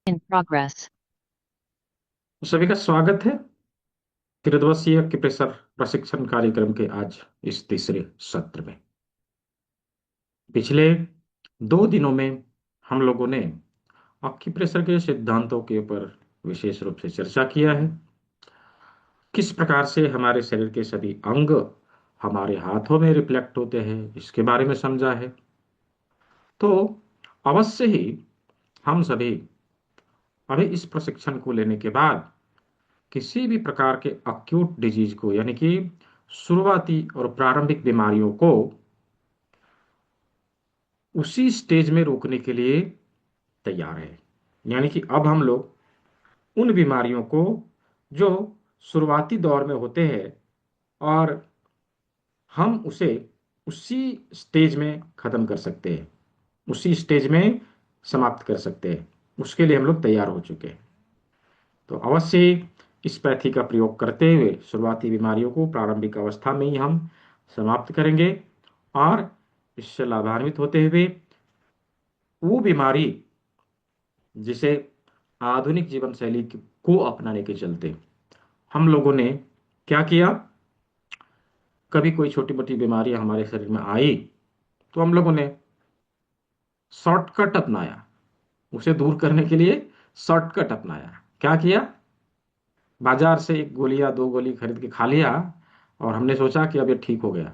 In progress. सभी का स्वागत है त्रिदिवसीय प्रेशर प्रशिक्षण कार्यक्रम के आज इस तीसरे सत्र में। पिछले 2 दिनों में हम लोगों ने प्रेशर के सिद्धांतों के ऊपर विशेष रूप से चर्चा किया है। किस प्रकार से हमारे शरीर के सभी अंग हमारे हाथों में रिफ्लेक्ट होते हैं, इसके बारे में समझा है। तो अवश्य ही हम सभी अभी इस प्रशिक्षण को लेने के बाद किसी भी प्रकार के अक्यूट डिजीज को, यानी कि शुरुआती और प्रारंभिक बीमारियों को उसी स्टेज में रोकने के लिए तैयार है। यानी कि अब हम लोग उन बीमारियों को जो शुरुआती दौर में होते हैं और हम उसे उसी स्टेज में खत्म कर सकते हैं, उसी स्टेज में समाप्त कर सकते हैं, उसके लिए हम लोग तैयार हो चुके हैं। तो अवश्य ही इस पैथी का प्रयोग करते हुए शुरुआती बीमारियों को प्रारंभिक अवस्था में ही हम समाप्त करेंगे और इससे लाभान्वित होते हुए वो बीमारी जिसे आधुनिक जीवन शैली को अपनाने के चलते हम लोगों ने क्या किया, कभी कोई छोटी मोटी बीमारी हमारे शरीर में आई तो हम लोगों ने शॉर्टकट अपनाया, उसे दूर करने के लिए शॉर्टकट अपनाया। क्या किया, बाजार से एक गोली या दो गोली खरीद के खा लिया और हमने सोचा कि अब ये ठीक हो गया।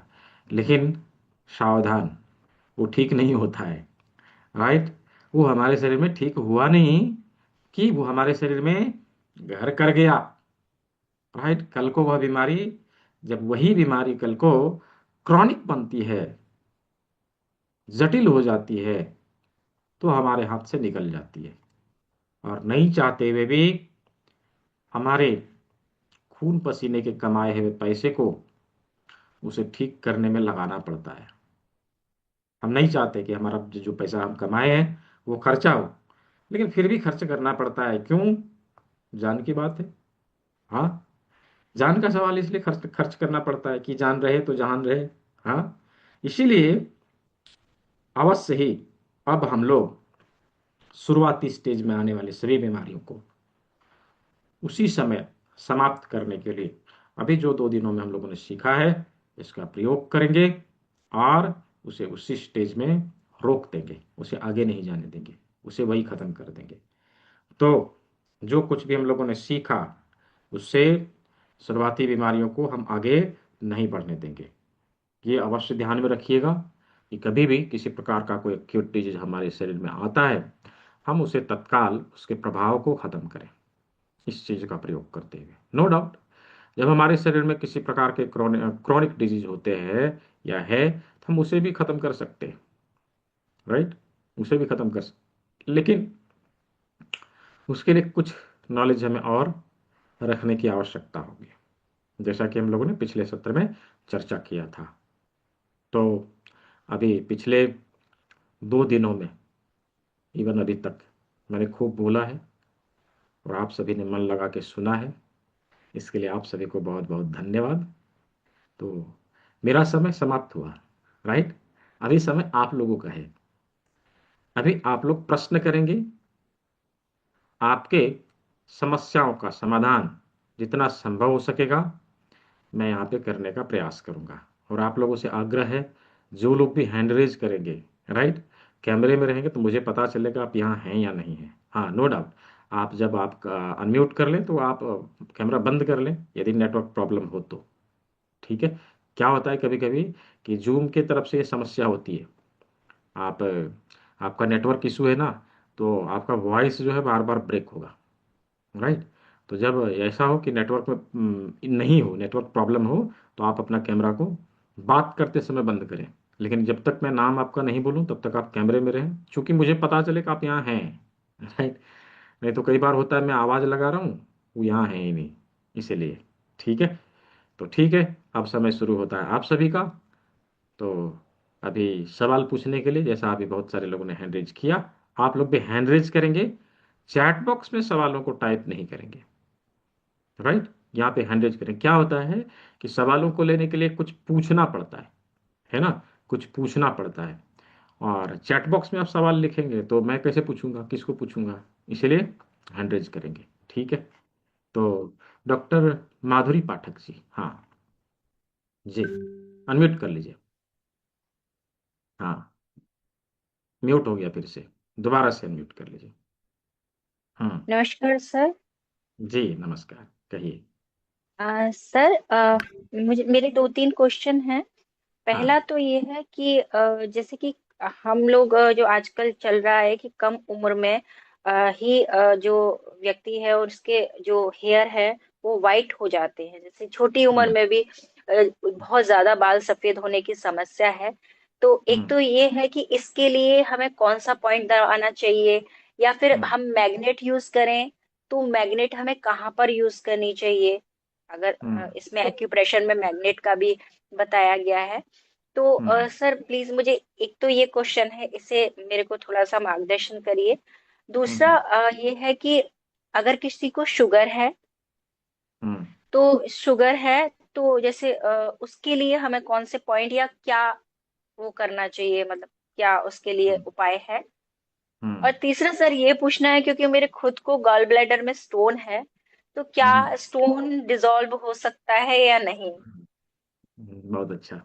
लेकिन सावधान, वो ठीक नहीं होता है। राइट, वो हमारे शरीर में ठीक हुआ नहीं कि वो हमारे शरीर में घर कर गया। राइट, कल को वह बीमारी, जब वही बीमारी कल को क्रॉनिक बनती है, जटिल हो जाती है, तो हमारे हाथ से निकल जाती है और नहीं चाहते हुए भी हमारे खून पसीने के कमाए हुए पैसे को उसे ठीक करने में लगाना पड़ता है। हम नहीं चाहते कि हमारा जो पैसा हम कमाए हैं वो खर्चा हो, लेकिन फिर भी खर्च करना पड़ता है। क्यों? जान की बात है। हाँ, जान का सवाल इसलिए खर्च खर्च करना पड़ता है कि जान रहे तो जहान रहे। हाँ, इसीलिए अवश्य ही अब हम लोग शुरुआती स्टेज में आने वाली सभी बीमारियों को उसी समय समाप्त करने के लिए अभी जो 2 दिनों में हम लोगों ने सीखा है इसका प्रयोग करेंगे और उसे उसी स्टेज में रोक देंगे, उसे आगे नहीं जाने देंगे, उसे वही खत्म कर देंगे। तो जो कुछ भी हम लोगों ने सीखा उससे शुरुआती बीमारियों को हम आगे नहीं बढ़ने देंगे। ये अवश्य ध्यान में रखिएगा कि कभी भी किसी प्रकार का कोई एक्यूट डिजीज हमारे शरीर में आता है, हम उसे तत्काल उसके प्रभाव को खत्म करें इस चीज का प्रयोग करते हुए। नो डाउट, जब हमारे शरीर में किसी प्रकार के क्रोनिक डिजीज होते हैं या है तो हम उसे भी खत्म कर सकते हैं। राइट, उसे भी खत्म कर सकते, लेकिन उसके लिए कुछ नॉलेज हमें और रखने की आवश्यकता होगी, जैसा कि हम लोगों ने पिछले सत्र में चर्चा किया था। तो अभी पिछले 2 दिनों में, इवन अभी तक मैंने खूब बोला है और आप सभी ने मन लगा के सुना है, इसके लिए आप सभी को बहुत बहुत धन्यवाद। तो मेरा समय समाप्त हुआ। राइट, अभी समय आप लोगों का है। अभी आप लोग प्रश्न करेंगे, आपके समस्याओं का समाधान जितना संभव हो सकेगा मैं यहाँ पे करने का प्रयास करूंगा। और आप लोगों से आग्रह है, जो लोग भी हैंड रेज करेंगे, राइट, कैमरे में रहेंगे तो मुझे पता चलेगा आप यहाँ हैं या नहीं हैं। हाँ, नो डाउट, आप जब आप अनम्यूट कर लें तो आप कैमरा बंद कर लें यदि नेटवर्क प्रॉब्लम हो तो। ठीक है, क्या होता है कभी कभी कि जूम की तरफ से ये समस्या होती है। आप आपका नेटवर्क इशू है ना, तो आपका वॉइस जो है बार बार ब्रेक होगा। राइट, तो जब ऐसा हो कि नेटवर्क में नहीं हो, नेटवर्क प्रॉब्लम हो, तो आप अपना कैमरा को बात करते समय बंद करें। लेकिन जब तक मैं नाम आपका नहीं बोलूं तब तक आप कैमरे में रहें, क्योंकि मुझे पता चले कि आप यहाँ हैं। राइट, नहीं तो कई बार होता है मैं आवाज़ लगा रहा हूँ, वो यहाँ है ही नहीं, इसीलिए। ठीक है, तो ठीक है, अब समय शुरू होता है आप सभी का। तो अभी सवाल पूछने के लिए, जैसा अभी बहुत सारे लोगों ने हैंड रेज किया, आप लोग भी हैंड रेज करेंगे, चैट बॉक्स में सवालों को टाइप नहीं करेंगे। राइट, यहाँ पे हैंड रेज करें। क्या होता है कि सवालों को लेने के लिए कुछ पूछना पड़ता है ना, कुछ पूछना पड़ता है। और चैट बॉक्स में आप सवाल लिखेंगे तो मैं कैसे पूछूंगा, किसको पूछूंगा, इसलिए हैंड रेज करेंगे। ठीक है। तो डॉक्टर माधुरी पाठक जी, हाँ जी, अनम्यूट कर लीजिए। हाँ, म्यूट हो गया फिर से, दोबारा से अनम्यूट कर लीजिए। हाँ नमस्कार सर। जी, नमस्कार, कहिए। सर, मुझे मेरे दो तीन क्वेश्चन हैं। हाँ। पहला तो ये है कि जैसे कि हम लोग जो आजकल चल रहा है कि कम उम्र में जो व्यक्ति है और उसके जो हेयर है वो वाइट हो जाते हैं, जैसे छोटी उम्र हम्म। में भी बहुत ज्यादा बाल सफेद होने की समस्या है। तो एक हम्म। तो ये है कि इसके लिए हमें कौन सा पॉइंट दबाना चाहिए, या फिर हम्म। हम मैग्नेट यूज करें तो मैग्नेट हमें कहाँ पर यूज करनी चाहिए? अगर हम्म। इसमें एक्यूप्रेशर में मैग्नेट का भी बताया गया है। तो हम्म। सर प्लीज मुझे एक तो ये क्वेश्चन है, इसे मेरे को थोड़ा सा मार्गदर्शन करिए। दूसरा हम्म। ये है कि अगर किसी को शुगर है, हम्म। तो शुगर है तो जैसे उसके लिए हमें कौन से पॉइंट या क्या वो करना चाहिए, मतलब क्या उसके लिए हम्म। उपाय है? और हम्म। तीसरा सर ये पूछना है, क्योंकि मेरे खुद को गॉल ब्लैडर में स्टोन है, तो हम्म। क्या स्टोन डिसॉल्व हो सकता है या नहीं? बहुत अच्छा।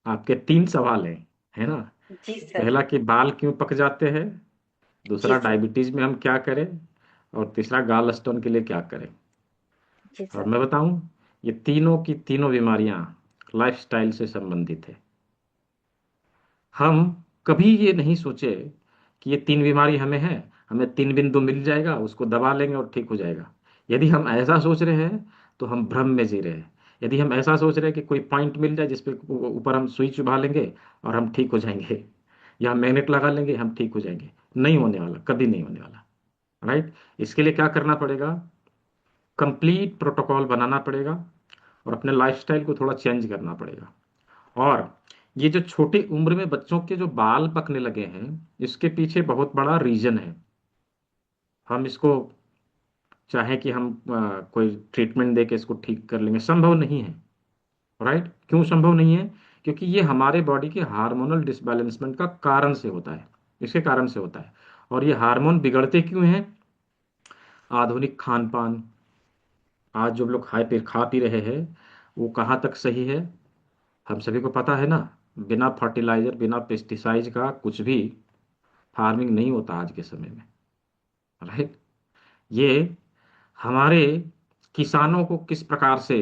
आपके तीन सवाल हैं, है ना? जी सर। पहला कि बाल क्यों पक जाते हैं, जी दूसरा सर। डायबिटीज में हम क्या करें, और तीसरा गाल स्टोन के लिए क्या करें। जी और सर। मैं बताऊं, ये तीनों की तीनों बीमारियां लाइफस्टाइल से संबंधित है। हम कभी ये नहीं सोचे कि ये तीन बीमारी हमें है, हमें तीन बिंदु मिल जाएगा, उसको दबा लेंगे और ठीक हो जाएगा। यदि हम ऐसा सोच रहे हैं तो हम भ्रम में जी रहे हैं। यदि हम ऐसा सोच रहे हैं कि कोई पॉइंट मिल जाए जिस पे ऊपर हम सुई चुभा लेंगे और हम ठीक हो जाएंगे, या मैग्नेट लगा लेंगे हम ठीक हो जाएंगे, नहीं होने वाला, कभी नहीं होने वाला। राइट। इसके लिए क्या करना पड़ेगा, कंप्लीट प्रोटोकॉल बनाना पड़ेगा और अपने लाइफस्टाइल को थोड़ा चेंज करना पड़ेगा। और ये जो छोटी उम्र में बच्चों के जो बाल पकने लगे हैं, इसके पीछे बहुत बड़ा रीजन है। हम इसको चाहे कि हम कोई ट्रीटमेंट दे के इसको ठीक कर लेंगे, संभव नहीं है। राइट, क्यों संभव नहीं है? क्योंकि ये हमारे बॉडी के हार्मोनल डिसबैलेंसमेंट का कारण से होता है, इसके कारण से होता है। और ये हार्मोन बिगड़ते क्यों हैं? आधुनिक खान पान, आज जो लोग खा पी रहे हैं, वो कहाँ तक सही है? हम सभी को पता है ना, बिना फर्टिलाइजर बिना पेस्टिसाइड का कुछ भी फार्मिंग नहीं होता आज के समय में। राइट। ये हमारे किसानों को किस प्रकार से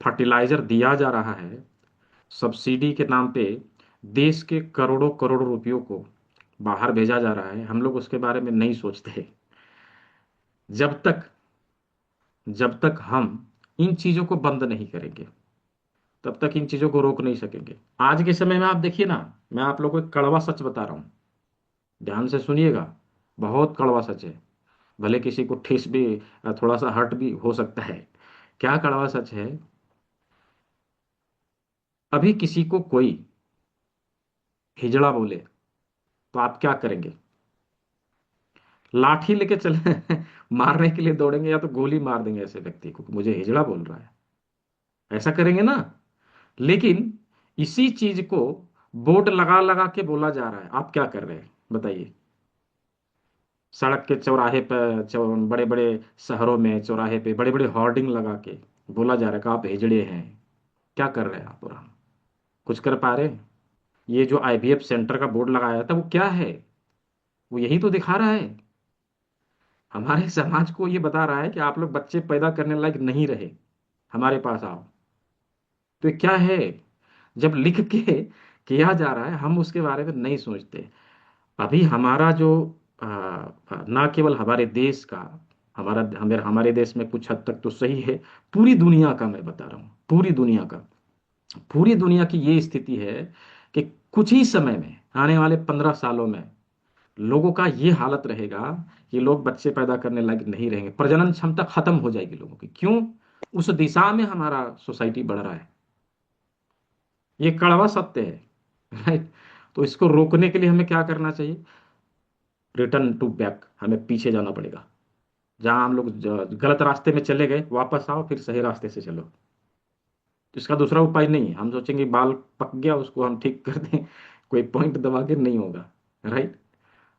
फर्टिलाइजर दिया जा रहा है, सब्सिडी के नाम पे देश के करोड़ों करोड़ों रुपयों को बाहर भेजा जा रहा है, हम लोग उसके बारे में नहीं सोचते। जब तक जब तक हम इन चीजों को बंद नहीं करेंगे, तब तक इन चीजों को रोक नहीं सकेंगे। आज के समय में आप देखिए ना, मैं आप लोगों को एक कड़वा सच बता रहा हूँ, ध्यान से सुनिएगा। बहुत कड़वा सच है, भले किसी को ठेस भी, थोड़ा सा हर्ट भी हो सकता है। क्या कड़वा सच है? अभी किसी को कोई हिजड़ा बोले तो आप क्या करेंगे? लाठी लेके चले मारने के लिए दौड़ेंगे, या तो गोली मार देंगे ऐसे व्यक्ति को कि मुझे हिजड़ा बोल रहा है, ऐसा करेंगे ना? लेकिन इसी चीज को बोर्ड लगा लगा के बोला जा रहा है, आप क्या कर रहे हैं बताइए? सड़क के चौराहे पर, बड़े बड़े शहरों में चौराहे पे बड़े बड़े होर्डिंग लगा के बोला जा रहा है कि आप हिजड़े हैं। क्या कर रहे हैं आप और हम? कुछ कर पा रहे हैं? ये जो आईवीएफ सेंटर का बोर्ड लगाया था वो क्या है? वो यही तो दिखा रहा है, हमारे समाज को ये बता रहा है कि आप लोग बच्चे पैदा करने लायक नहीं रहे, हमारे पास आओ। तो ये क्या है? जब लिख के किया जा रहा है, हम उसके बारे में नहीं सोचते। अभी हमारा जो ना केवल हमारे देश का, हमारे देश में कुछ हद तक तो सही है, पूरी दुनिया का मैं बता रहा हूँ, पूरी दुनिया का, पूरी दुनिया की ये स्थिति है कि कुछ ही समय में, आने वाले 15 सालों में, लोगों का ये हालत रहेगा कि लोग बच्चे पैदा करने लायक नहीं रहेंगे, प्रजनन क्षमता खत्म हो जाएगी लोगों की। क्यों? उस दिशा में हमारा सोसाइटी बढ़ रहा है। ये कड़वा सत्य है। राइट। तो इसको रोकने के लिए हमें क्या करना चाहिए? रिटर्न टू बैक, हमें पीछे जाना पड़ेगा। जहां हम लोग गलत रास्ते में चले गए, वापस आओ, फिर सही रास्ते से चलो। तो इसका दूसरा उपाय नहीं है हम सोचेंगे बाल पक गया उसको हम ठीक कर दें, कोई पॉइंट दबा के नहीं होगा। राइट।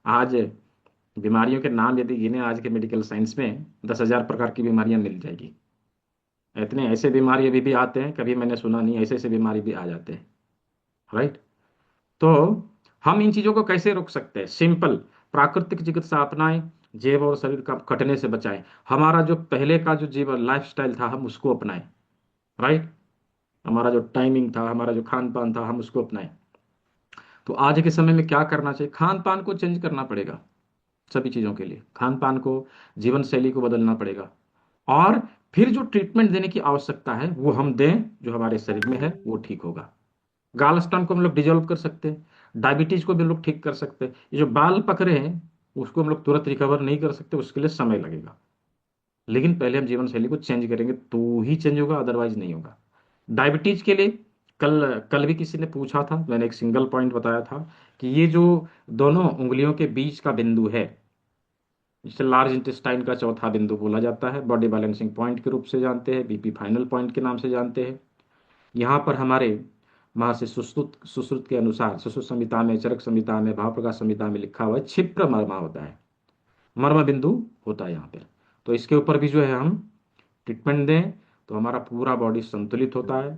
आज बीमारियों के नाम यदि गिने आज के मेडिकल साइंस में, 10,000 प्रकार की बीमारियां मिल जाएगी। इतने ऐसे बीमारी अभी भी आते हैं, कभी मैंने सुना नहीं, ऐसे ऐसे बीमारी भी आ जाते हैं। राइट। तो हम इन चीजों को कैसे रोक सकते हैं? सिंपल, प्राकृतिक चिकित्सा अपनाएं, जेब और शरीर का कटने से बचाएं। हमारा जो पहले का जो जीवन लाइफस्टाइल था हम उसको अपनाएं। राइट। हमारा जो टाइमिंग था, हमारा जो खान पान था, हम उसको अपनाएं। तो आज के समय में क्या करना चाहिए? खान पान को चेंज करना पड़ेगा। सभी चीज़ों के लिए खान पान को, जीवन शैली को बदलना पड़ेगा। और फिर जो ट्रीटमेंट देने की आवश्यकता है वो हम दें, जो हमारे शरीर में है वो ठीक होगा। गाल स्टोन को हम लोग डिजोल्व कर सकते हैं, डायबिटीज को भी हम लोग ठीक कर सकते हैं। ये जो बाल पकड़े हैं उसको हम लोग तुरंत रिकवर नहीं कर सकते, उसके लिए समय लगेगा। लेकिन पहले हम जीवन शैली को चेंज करेंगे तो ही चेंज होगा, अदरवाइज नहीं होगा। डायबिटीज के लिए कल कल भी किसी ने पूछा था, मैंने एक सिंगल पॉइंट बताया था कि ये जो दोनों उंगलियों के बीच का बिंदु है, इसे लार्ज इंटेस्टाइन का चौथा बिंदु बोला जाता है। बॉडी बैलेंसिंग पॉइंट के रूप से जानते हैं, बीपी फाइनल पॉइंट के नाम से जानते हैं। यहाँ पर हमारे महर्षि सुश्रुत सुश्रुत के अनुसार, सुश्रुत संहिता में, चरक संहिता में, भाव संहिता में लिखा हुआ है, क्षिप्र मर्मा होता है, मर्म बिंदु होता है यहाँ पर। तो इसके ऊपर भी जो है हम ट्रीटमेंट दें तो हमारा पूरा बॉडी संतुलित होता है,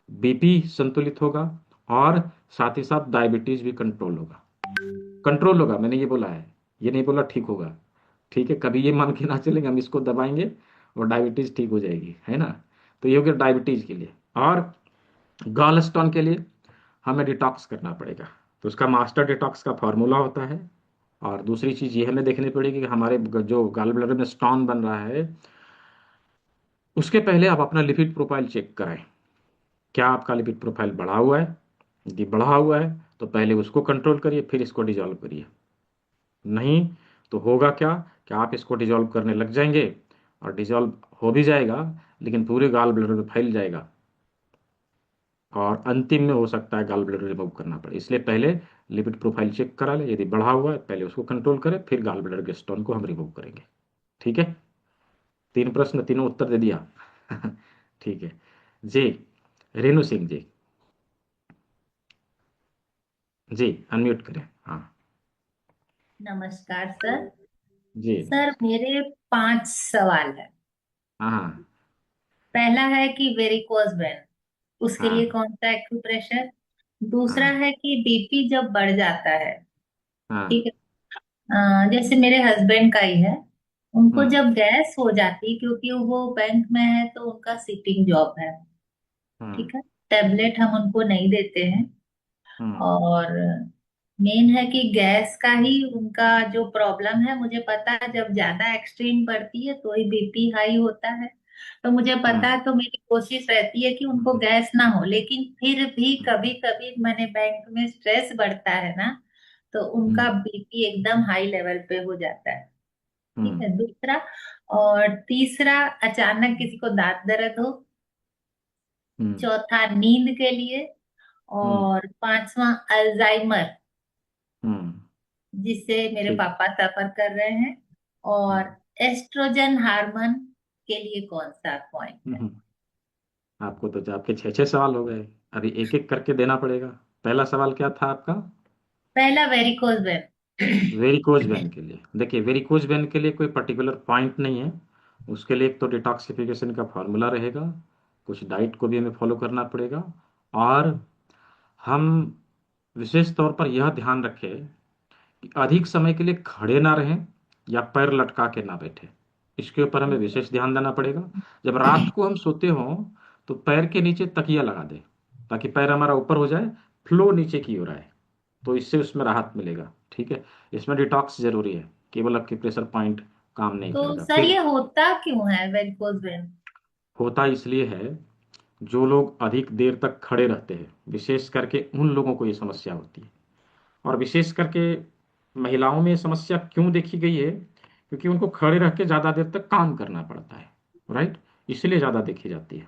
बीपी संतुलित होगा, और साथ ही साथ डायबिटीज भी कंट्रोल होगा। कंट्रोल होगा, मैंने ये बोला है, ये नहीं बोला ठीक होगा। ठीक है, कभी ये मान के ना चलेंगे हम इसको दबाएंगे और डायबिटीज ठीक हो जाएगी, है ना। तो ये हो गया डायबिटीज के लिए। और गॉल स्टोन के लिए हमें डिटॉक्स करना पड़ेगा। तो उसका मास्टर डिटॉक्स का फॉर्मूला होता है। और दूसरी चीज ये हमें देखनी पड़ेगी कि हमारे जो गॉल ब्लैडर में स्टोन बन रहा है उसके पहले आप अपना लिपिड प्रोफाइल चेक कराएं। क्या आपका लिपिड प्रोफाइल बढ़ा हुआ है? यदि बढ़ा हुआ है तो पहले उसको कंट्रोल करिए, फिर इसको डिजॉल्व करिए। नहीं तो होगा क्या कि आप इसको डिजॉल्व करने लग जाएंगे और डिजॉल्व हो भी जाएगा, लेकिन पूरे गाल ब्लैडर में फैल जाएगा और अंतिम में हो सकता है गाल ब्लैडर रिमूव करना पड़े। इसलिए पहले लिपिड प्रोफाइल चेक करा ले, यदि बढ़ा हुआ है पहले उसको कंट्रोल करें, फिर गाल ब्लैडर के स्टोन को हम रिमूव करेंगे। ठीक है। 3 प्रश्न, तीनों उत्तर दे दिया। ठीक है जी। रेणु सिंह जी, जी अनम्यूट करें। हाँ। नमस्कार सर। जी। सर मेरे 5 सवाल है। हाँ हाँ। पहला है कि वेरिकोज वेन, उसके लिए हाँ कौन सा एक्यूप्रेशर। दूसरा हाँ। है कि बीपी जब बढ़ जाता है, हाँ। ठीक है, जैसे मेरे हस्बैंड का ही है, उनको हम्म। जब गैस हो जाती, क्योंकि वो बैंक में है तो उनका सिटिंग जॉब है, हम्म। ठीक है, टेबलेट हम उनको नहीं देते हैं। हम्म। और मेन है कि गैस का ही उनका जो प्रॉब्लम है, मुझे पता है जब ज्यादा एक्सट्रीम पड़ती है तो ही बीपी हाई होता है। तो मुझे पता हम्म। है, तो मेरी कोशिश रहती है कि उनको गैस ना हो, लेकिन फिर भी कभी कभी मैंने बैंक में स्ट्रेस बढ़ता है ना, तो उनका हम्म। बीपी एकदम हाई लेवल पे हो जाता है। ठीक हम्म। है, दूसरा। और तीसरा, अचानक किसी को दांत दर्द हो। हम्म। चौथा, नींद के लिए। हम्म। और पांचवा, अल्जाइमर, हम्म। जिससे मेरे ठीक। पापा सफर कर रहे हैं। और हम्म। एस्ट्रोजन हार्मोन के लिए कौन सा पॉइंट है। हम्म। आपको तो आपके 6 6 सवाल हो गए। अभी एक एक करके देना पड़ेगा। पहला सवाल क्या था आपका? पहला, वेरिकोज वेरिकोज वेन वेन। के लिए देखिए, वेरिकोज वेन के लिए कोई पर्टिकुलर पॉइंट नहीं है। उसके लिए एक तो डिटॉक्सिफिकेशन का फॉर्मूला रहेगा, कुछ डाइट को भी हमें फॉलो करना पड़ेगा, और हम विशेष तौर पर यह ध्यान रखें कि अधिक समय के लिए खड़े ना रहें या पैर लटका के ना बैठे। इसके ऊपर हमें विशेष ध्यान देना पड़ेगा। जब रात को हम सोते हों तो पैर के नीचे तकिया लगा दें, ताकि पैर हमारा ऊपर हो जाए, फ्लो नीचे की ओर आए, तो इससे उसमें राहत मिलेगा। ठीक है। इसमें डिटॉक्स जरूरी है, केवल आपकी प्रेशर पॉइंट काम नहीं तो करेगा सर, फिर। ये होता क्यों है वेरिकोज वेन। होता इसलिए है, जो लोग अधिक देर तक खड़े रहते हैं, विशेष करके उन लोगों को ये समस्या होती है। और विशेष करके महिलाओं में ये समस्या क्यों देखी गई है? क्योंकि उनको खड़े रह के ज़्यादा देर तक काम करना पड़ता है। राइट। इसलिए ज़्यादा देखी जाती है।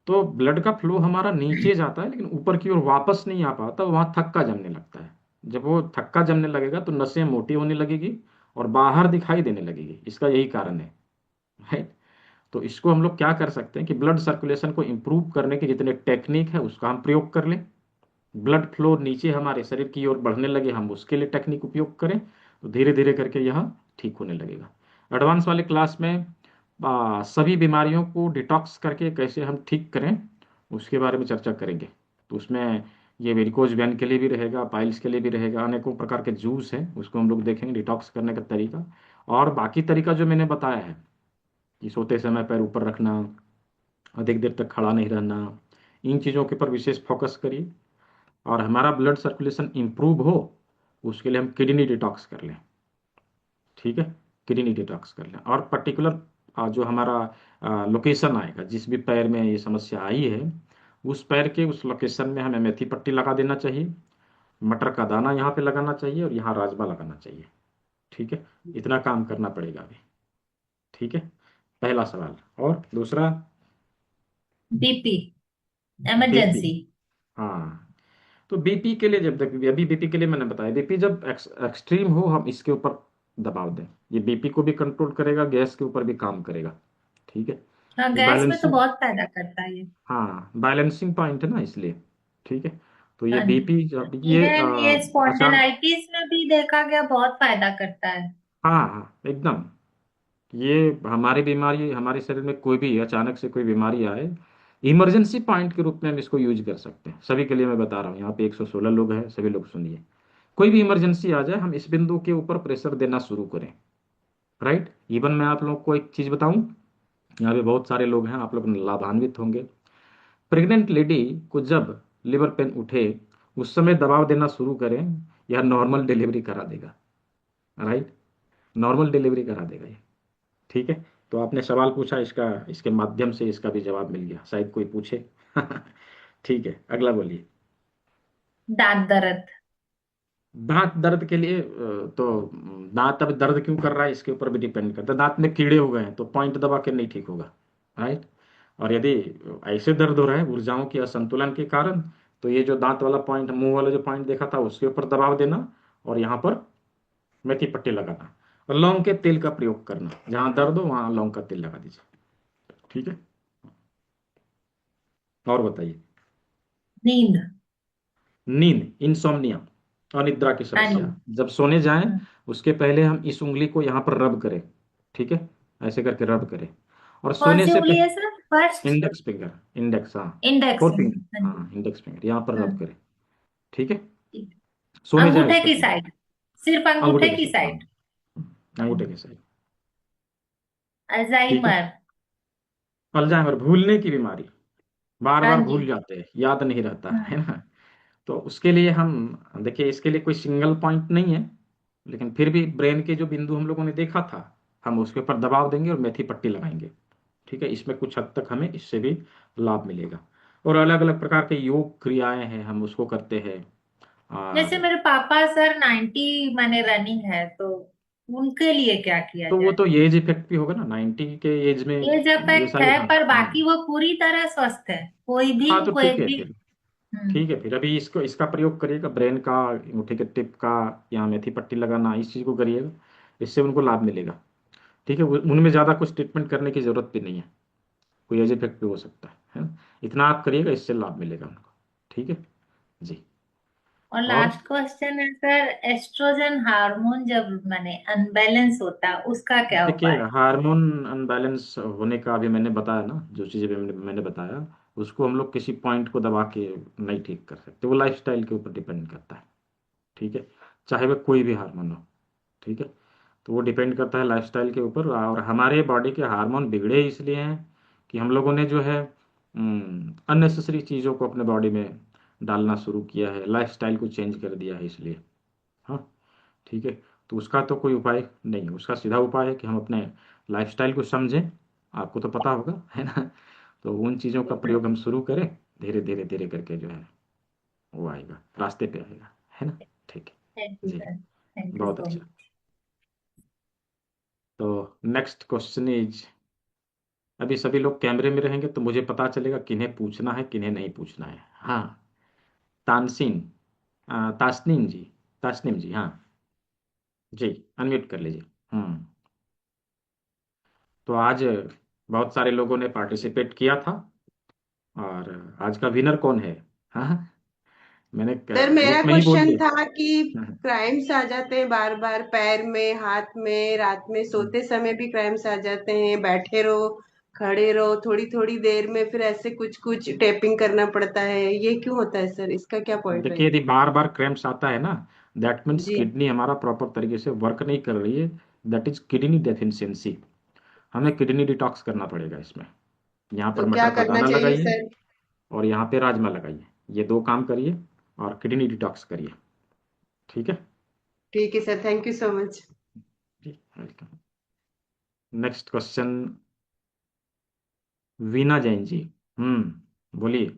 तो ब्लड का फ्लो हमारा नीचे जाता है लेकिन ऊपर की ओर वापस नहीं आ पाता, वहाँ थक्का जमने लगता है। जब वो थक्का जमने लगेगा तो नसें मोटी होने लगेगी और बाहर दिखाई देने लगेगी। इसका यही कारण है। राइट। तो इसको हम लोग क्या कर सकते हैं कि ब्लड सर्कुलेशन को इम्प्रूव करने के जितने टेक्निक है उसका हम प्रयोग कर लें। ब्लड फ्लो नीचे हमारे शरीर की ओर बढ़ने लगे, हम उसके लिए टेक्निक उपयोग करें, तो धीरे धीरे करके यह ठीक होने लगेगा। एडवांस वाले क्लास में सभी बीमारियों को डिटॉक्स करके कैसे हम ठीक करें उसके बारे में चर्चा करेंगे। तो उसमें ये वेरिकोज वेन के लिए भी रहेगा, पाइल्स के लिए भी रहेगा, अनेकों प्रकार के जूस हैं उसको हम लोग देखेंगे, डिटॉक्स करने का तरीका। और बाकी तरीका जो मैंने बताया है कि सोते समय पैर ऊपर रखना, अधिक देर तक खड़ा नहीं रहना, इन चीज़ों के ऊपर विशेष फोकस करिए। और हमारा ब्लड सर्कुलेशन इंप्रूव हो उसके लिए हम किडनी डिटॉक्स कर लें, ठीक है, किडनी डिटॉक्स कर लें। और पर्टिकुलर जो हमारा लोकेशन आएगा, जिस भी पैर में ये समस्या आई है, उस पैर के उस लोकेशन में हमें मेथी पट्टी लगा देना चाहिए, मटर का दाना यहाँ पे लगाना चाहिए और यहाँ राजमा लगाना चाहिए, ठीक है। इतना काम करना पड़ेगा अभी, ठीक है। पहला सवाल। और दूसरा? BP, BP. इमरजेंसी। हाँ, तो बीपी के लिए जब तक, अभी बीपी के लिए मैंने बताया, बीपी जब एक्सट्रीम हो हम इसके ऊपर दबाव दें, ये बीपी को भी कंट्रोल करेगा, गैस के ऊपर भी काम करेगा, ठीक है। हाँ, ये गैस में तो बैलेंसिंग, बहुत फायदा करता है ये। हाँ बैलेंसिंग पॉइंट है ना, इसलिए, ठीक है। तो ये हाँ जी। बीपी जब ये इवन ये अचानक, स्पॉन्डिलाइटिस में भी देखा गया बहुत फायदा करता है। हाँ हाँ एकदम, ये हमारी बीमारी, हमारे शरीर में कोई भी अचानक से कोई बीमारी आए, इमरजेंसी पॉइंट के रूप में हम इसको यूज कर सकते हैं। सभी के लिए मैं बता रहा हूँ, यहाँ पे 116 लोग हैं, सभी लोग सुनिए। कोई भी इमरजेंसी आ जाए हम इस बिंदु के ऊपर प्रेशर देना शुरू करें, राइट। इवन मैं आप लोगों को एक चीज बताऊं, यहाँ पे बहुत सारे लोग हैं, आप लोग लाभान्वित होंगे। प्रेग्नेंट लेडी को जब लिवर पेन उठे उस समय दबाव देना शुरू करें, यह नॉर्मल डिलीवरी करा देगा, राइट, नॉर्मल डिलीवरी करा देगा ये, ठीक है। तो आपने सवाल पूछा, इसका इसके माध्यम से इसका भी जवाब मिल गया, शायद कोई पूछे। ठीक है, अगला बोलिए। दांत दर्द। दांत दर्द के लिए तो दांत अब दर्द क्यों कर रहा है इसके ऊपर भी डिपेंड करता है। दांत में कीड़े हो गए हैं तो पॉइंट दबा के नहीं ठीक होगा, राइट। और यदि ऐसे दर्द हो रहा है ऊर्जाओं के असंतुलन के कारण, तो ये जो दांत वाला पॉइंट, मुंह वाला जो पॉइंट देखा था उसके ऊपर दबाव देना और यहाँ पर मेथी पट्टी लगाना और लौंग के तेल का प्रयोग करना, जहाँ दर्द हो वहाँ लौंग का तेल लगा दीजिए, ठीक है। और बताइए। नींद। नींद, इंसोम्निया, अनिद्रा की हाँ जी। समस्या, जब सोने जाएं हम्म। उसके पहले हम इस उंगली को यहाँ पर रब करें, ठीक है, ऐसे करके रब करें। और कौन सोने सी से उंगली है पहले sir? First. Index finger, index, हाँ, इंडेक्स फोर फिंगर, फिंगर, हाँ जी। हाँ इंडेक्स फिंगर यहाँ पर रब हाँ। करें, ठीक है। ठीक। सोने जाएं अंगूठे उसके की पहले, साइड, सिर्फ अंगूठे अंगूठे के की साथ, हाँ, साइड। हाँ अंगूठे जी। के साथ, ठीक है। अल्जाइमर। अल्जाइमर, भूलने की बीमारी, बार हाँ बार जी। भूल जाते हैं, याद नहीं रहता है हाँ। ना। तो उसके लिए हम, देखिए इसके लिए कोई सिंगल पॉइंट नहीं है, लेकिन फिर भी ब्रेन के जो बिंदु हम लोगों ने देखा था, हम उसके ऊपर दबाव देंगे और मेथी पट्टी लगाएंगे, ठीक है। इसमें कुछ हद तक हमें इससे भी लाभ मिलेगा। और अलग अलग प्रकार के योग क्रियाएं हैं, हम उसको करते हैं। जैसे और मेरे पापा सर 90 माने रनिंग है, तो उनके लिए क्या किया तो वो जाए? तो एज इफेक्ट भी होगा ना, 90 के एज में एज ये इफेक्ट सारी, है, हाँ पर हाँ। बाकी वो पूरी तरह स्वस्थ है। कोई भी, हाँ तो कोई ठीक है भी। फिर, हम्म। ठीक है फिर अभी इसको, इसका प्रयोग करिएगा, ब्रेन का, अंगूठे के टिप का, या मेथी पट्टी लगाना, इस चीज़ को करिएगा, इससे उनको लाभ मिलेगा, ठीक है। उनमें ज़्यादा कुछ ट्रीटमेंट करने की ज़रूरत भी नहीं है, कोई एज इफेक्ट भी हो सकता है ना। इतना आप करिएगा, इससे लाभ मिलेगा उनको, ठीक है जी। और और लास्ट क्वेश्चन है सर, एस्ट्रोजन हार्मोन जब माने अनबैलेंस होता है, उसका क्या देखिए, उपाय? हार्मोन अनबैलेंस होने का अभी मैंने बताया ना, जो चीज़ें मैंने बताया, उसको हम लोग किसी पॉइंट को दबा के नहीं ठीक कर सकते, वो लाइफस्टाइल के ऊपर डिपेंड करता है, ठीक है। चाहे वह कोई भी हार्मोन हो, ठीक है। तो वो डिपेंड करता है लाइफस्टाइल के ऊपर। और हमारे बॉडी के हार्मोन बिगड़े इसलिए हैं कि हम लोगों ने जो है अननेसेसरी चीज़ों को अपने बॉडी में डालना शुरू किया है, लाइफस्टाइल को चेंज कर दिया है इसलिए, हाँ, ठीक है। तो उसका तो कोई उपाय नहीं है, उसका सीधा उपाय है कि हम अपने लाइफस्टाइल को समझें, आपको तो पता होगा है ना। तो उन चीज़ों का प्रयोग हम शुरू करें, धीरे धीरे धीरे करके जो है वो आएगा, रास्ते पे आएगा, है ना, ठीक थैंक है यू जी। सर, थैंक यू बहुत सो अच्छा। मच। तो नेक्स्ट क्वेश्चन इज, अभी सभी लोग कैमरे में रहेंगे तो मुझे पता चलेगा किन्हें पूछना है किन्हें नहीं पूछना है, हाँ। तानसीन, तासनीम जी, तासनीम जी, हाँ जी, अनम्यूट कर लीजिए। तो आज बहुत सारे लोगों ने पार्टिसिपेट किया था, और आज का विनर कौन है? हाँ, मैंने सर मेरा ग्रुप में ही बोल क्वेश्चन था दिया। कि क्राइम्स आ जाते हैं बार बार, पैर में, हाथ में, रात में सोते समय भी क्राइम्स आ जाते हैं, बैठे रहो, खड़े रहो, थोड़ी थोड़ी देर में फिर ऐसे कुछ कुछ टैपिंग करना पड़ता है, ये क्यों होता है सर? इसका क्या पॉइंट देखिए, रहेगा? यदि बार बार क्रैम्प्स आता है ना, दैट मीन्स जी। किडनी हमारा प्रॉपर तरीके से वर्क नहीं कर रही है। That is kidney deficiency. हमें किडनी डिटॉक्स करना पड़ेगा इसमें। यहाँ पर तो क्या मटर का करना दाना चाहिए लगाइए सर? और यहाँ पे राजमा लगाइए। ये दो काम करिए और किडनी डिटॉक्स करिए। ठीक है। ठीक है sir, thank you so much. जी, welcome. Next question, Veena Jain ji. बोलिए,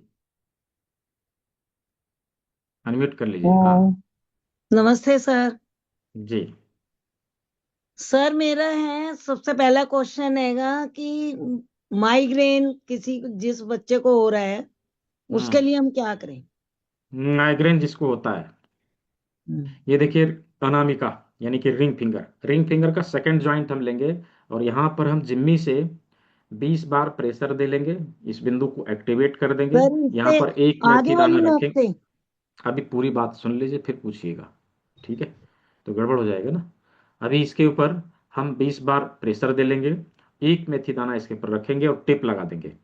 अनम्यूट कर लीजिए। हाँ। हाँ, नमस्ते सर। जी। सर मेरा है, सबसे पहला क्वेश्चन हैगा कि माइग्रेन किसी जिस बच्चे को हो रहा है उसके लिए हम क्या करें? माइग्रेन जिसको होता है, हम्म, ये देखिए, अनामिका यानी कि रिंग फिंगर, रिंग फिंगर का सेकंड जॉइंट हम लेंगे और यहाँ पर हम जिम्मी से 20 बार प्रेशर दे लेंगे। इस बिंदु को एक्टिवेट कर देंगे। सर यहाँ इससे पर एक आगे मेथी दाना वाली नस रखेंगे। से। अभी पूरी बात सुन लीजिए फिर पूछिएगा। ठीक है, तो गड़बड़ हो जाएगा ना। अभी इसके ऊपर हम 20 बार प्रेशर दे लेंगे, एक मेथी दाना इसके ऊपर रखेंगे और टिप लगा देंगे।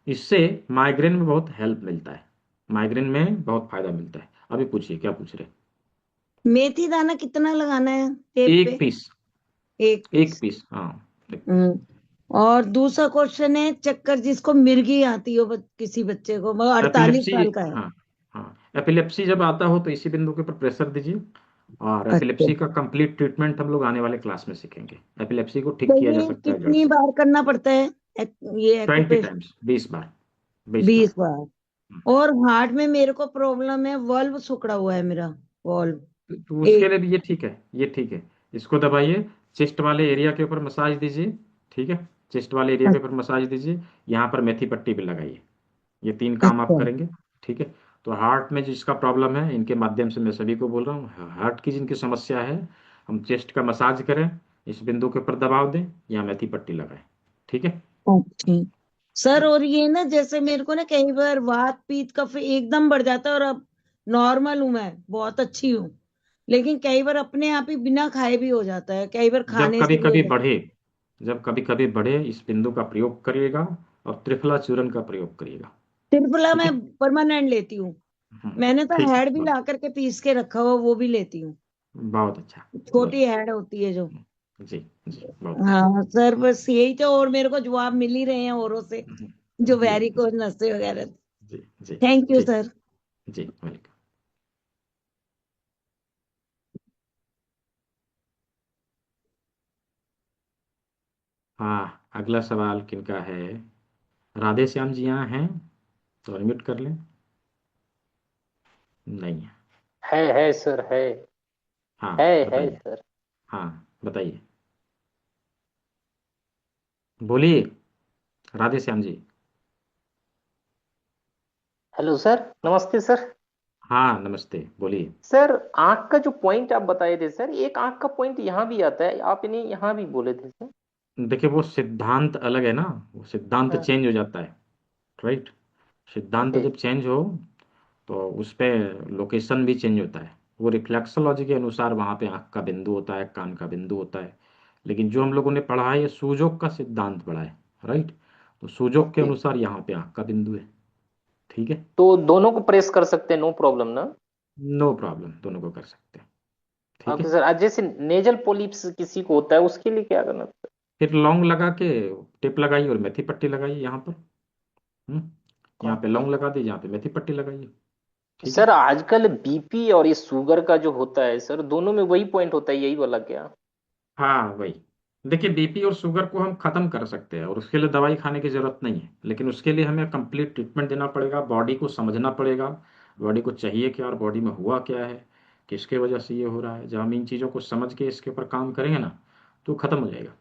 इससे माइग्रेन में बहुत हेल्प मिलता है, माइग्रेन में बहुत फायदा मिलता है। अभी पूछिए, क्या पूछ रहे मेथी दाना कितना लगाना है हैं? टेप एक पे? पीस। एक एक पीस। पीस, हाँ। एक पीस। हम्म, और दूसरा क्वेश्चन है, चक्कर जिसको मिर्गी आती हो किसी बच्चे को, वो 48 एपिलेप्सी, साल का है। हाँ। हाँ, एपिलेप्सी जब आता हो तो इसी बिंदु के ऊपर प्रेशर दीजिए। और अच्छा, एपिलेप्सी का कंप्लीट ट्रीटमेंट हम लोग आने वाले क्लास में सीखेंगे। एपिलेप्सी को तो ठीक किया जा ये सकता है जड़ कितनी से। बार करना पड़ता है? ये 20 एक्यूपेश टाइम्स, 20 बार। 20 बार। 20 बार। और हार्ट में मेरे को प्रॉब्लम है, वल्व सिकुड़ा हुआ है मेरा, वल्व। तो उसके एक। लिए भी ये ठीक है, ये ठीक है। इसको दबाइए, चेस्ट वाले एरिया के ऊपर मसाज दीजिए। ठीक है, चेस्ट वाले एरिया के ऊपर मसाज दीजिए। यहाँ पर मेथी पट्टी भी लगाइए। ये 3 काम आप अच्छा। करेंगे। ठीक है। तो हार्ट में जिसका प्रॉब्लम है, इनके माध्यम से मैं सभी को बोल रहा हूँ, हार्ट की जिनकी समस्या है, हम चेस्ट का मसाज करें, इस बिंदु के ऊपर दबाव दें या मेथी पट्टी लगाएं। ठीक है। ओके सर, जी। और ये ना जैसे मेरे को ना कई बार वात पीत कफ एकदम बढ़ जाता है, और अब नॉर्मल हूं, मैं बहुत अच्छी हूँ, लेकिन कई बार अपने आप ही बिना खाए भी हो जाता है, कई बार जब खाने कभी से भी हो कभी जाता बढ़े, जब कभी कभी बढ़े, इस बिंदु का प्रयोग करिएगा और त्रिफला चूर्ण का प्रयोग करिएगा। है। त्रिफला ठीक मैं है। परमानेंट लेती हूँ। मैंने तो ठीक है, हेड भी ला करके पीस के रखा हुआ, वो भी लेती हूँ। बहुत अच्छा। बहुत छोटी अच्छा। हेड होती है जो। जी। जी, बहुत बढ़िया। हाँ सर, बस यही तो, और मेरे को जवाब मिल ही रहे हैं औरों से, जो जी। जी। वेरिकोज नसें वगैरह। जी। जी। थैंक यू ठीक। सर। जी, वेलकम। हाँ, अगला सवाल किनका है? राधे श्याम जी यहाँ हैं तो अनम्यूट कर लें। नहीं है। है सर, है। हाँ, है बताइए। सर। हाँ, बताइए, बोलिए, राधे श्याम जी। हेलो सर, नमस्ते सर। हाँ, नमस्ते, बोलिए। सर, आंख का जो पॉइंट आप बताए थे सर, एक आंख का पॉइंट यहाँ भी आता है, आप इन्हें यहाँ भी बोले थे सर। देखिए, वो सिद्धांत अलग है ना, वो सिद्धांत हाँ। चेंज हो जाता है। राइट। सिद्धांत ओके। जब चेंज हो तो उस पे लोकेशन भी चेंज होता है। वो रिफ्लेक्सोलॉजी के अनुसार वहाँ पे आँख का बिंदु होता है, कान का बिंदु होता है। लेकिन जो हम लोगों ने पढ़ा है, ये सूजोग का सिद्धांत पढ़ा है। राइट। तो सूजोग के ओके, अनुसार यहाँ पे आँख का बिंदु है। ठीक है। तो दोनों को प्रेस कर सकते हैं, नो प्रॉब्लम ना? नो प्रॉब्लम, दोनों को कर सकते हैं। ठीक ओके है। सर, आज जैसे नेजल पोलिप्स किसी को होता है, उसके लिए क्या करना पड़ता फिर लौंग लगा के टिप लगाइए और मेथी पट्टी लगाइए यहाँ पर। हम्म। है? यहाँ पे ओके लौंग लगा दीजिए, यहाँ पे मेथी पट्टी लगाइए। ठीक है। सर, आजकल बीपी और ये शुगर का जो होता है सर, दोनों में वही पॉइंट होता है, यही वाला क्या? हाँ, वही। देखिए, बीपी और शुगर को हम खत्म कर सकते हैं और उसके लिए दवाई खाने की जरूरत नहीं है, लेकिन उसके लिए हमें कंप्लीट ट्रीटमेंट देना पड़ेगा, बॉडी को समझना पड़ेगा, बॉडी को चाहिए क्या और बॉडी में हुआ क्या है, किसके वजह से ये हो रहा है। जब हम इन चीज़ों को समझ के इसके ऊपर काम करेंगे ना, तो खत्म हो जाएगा।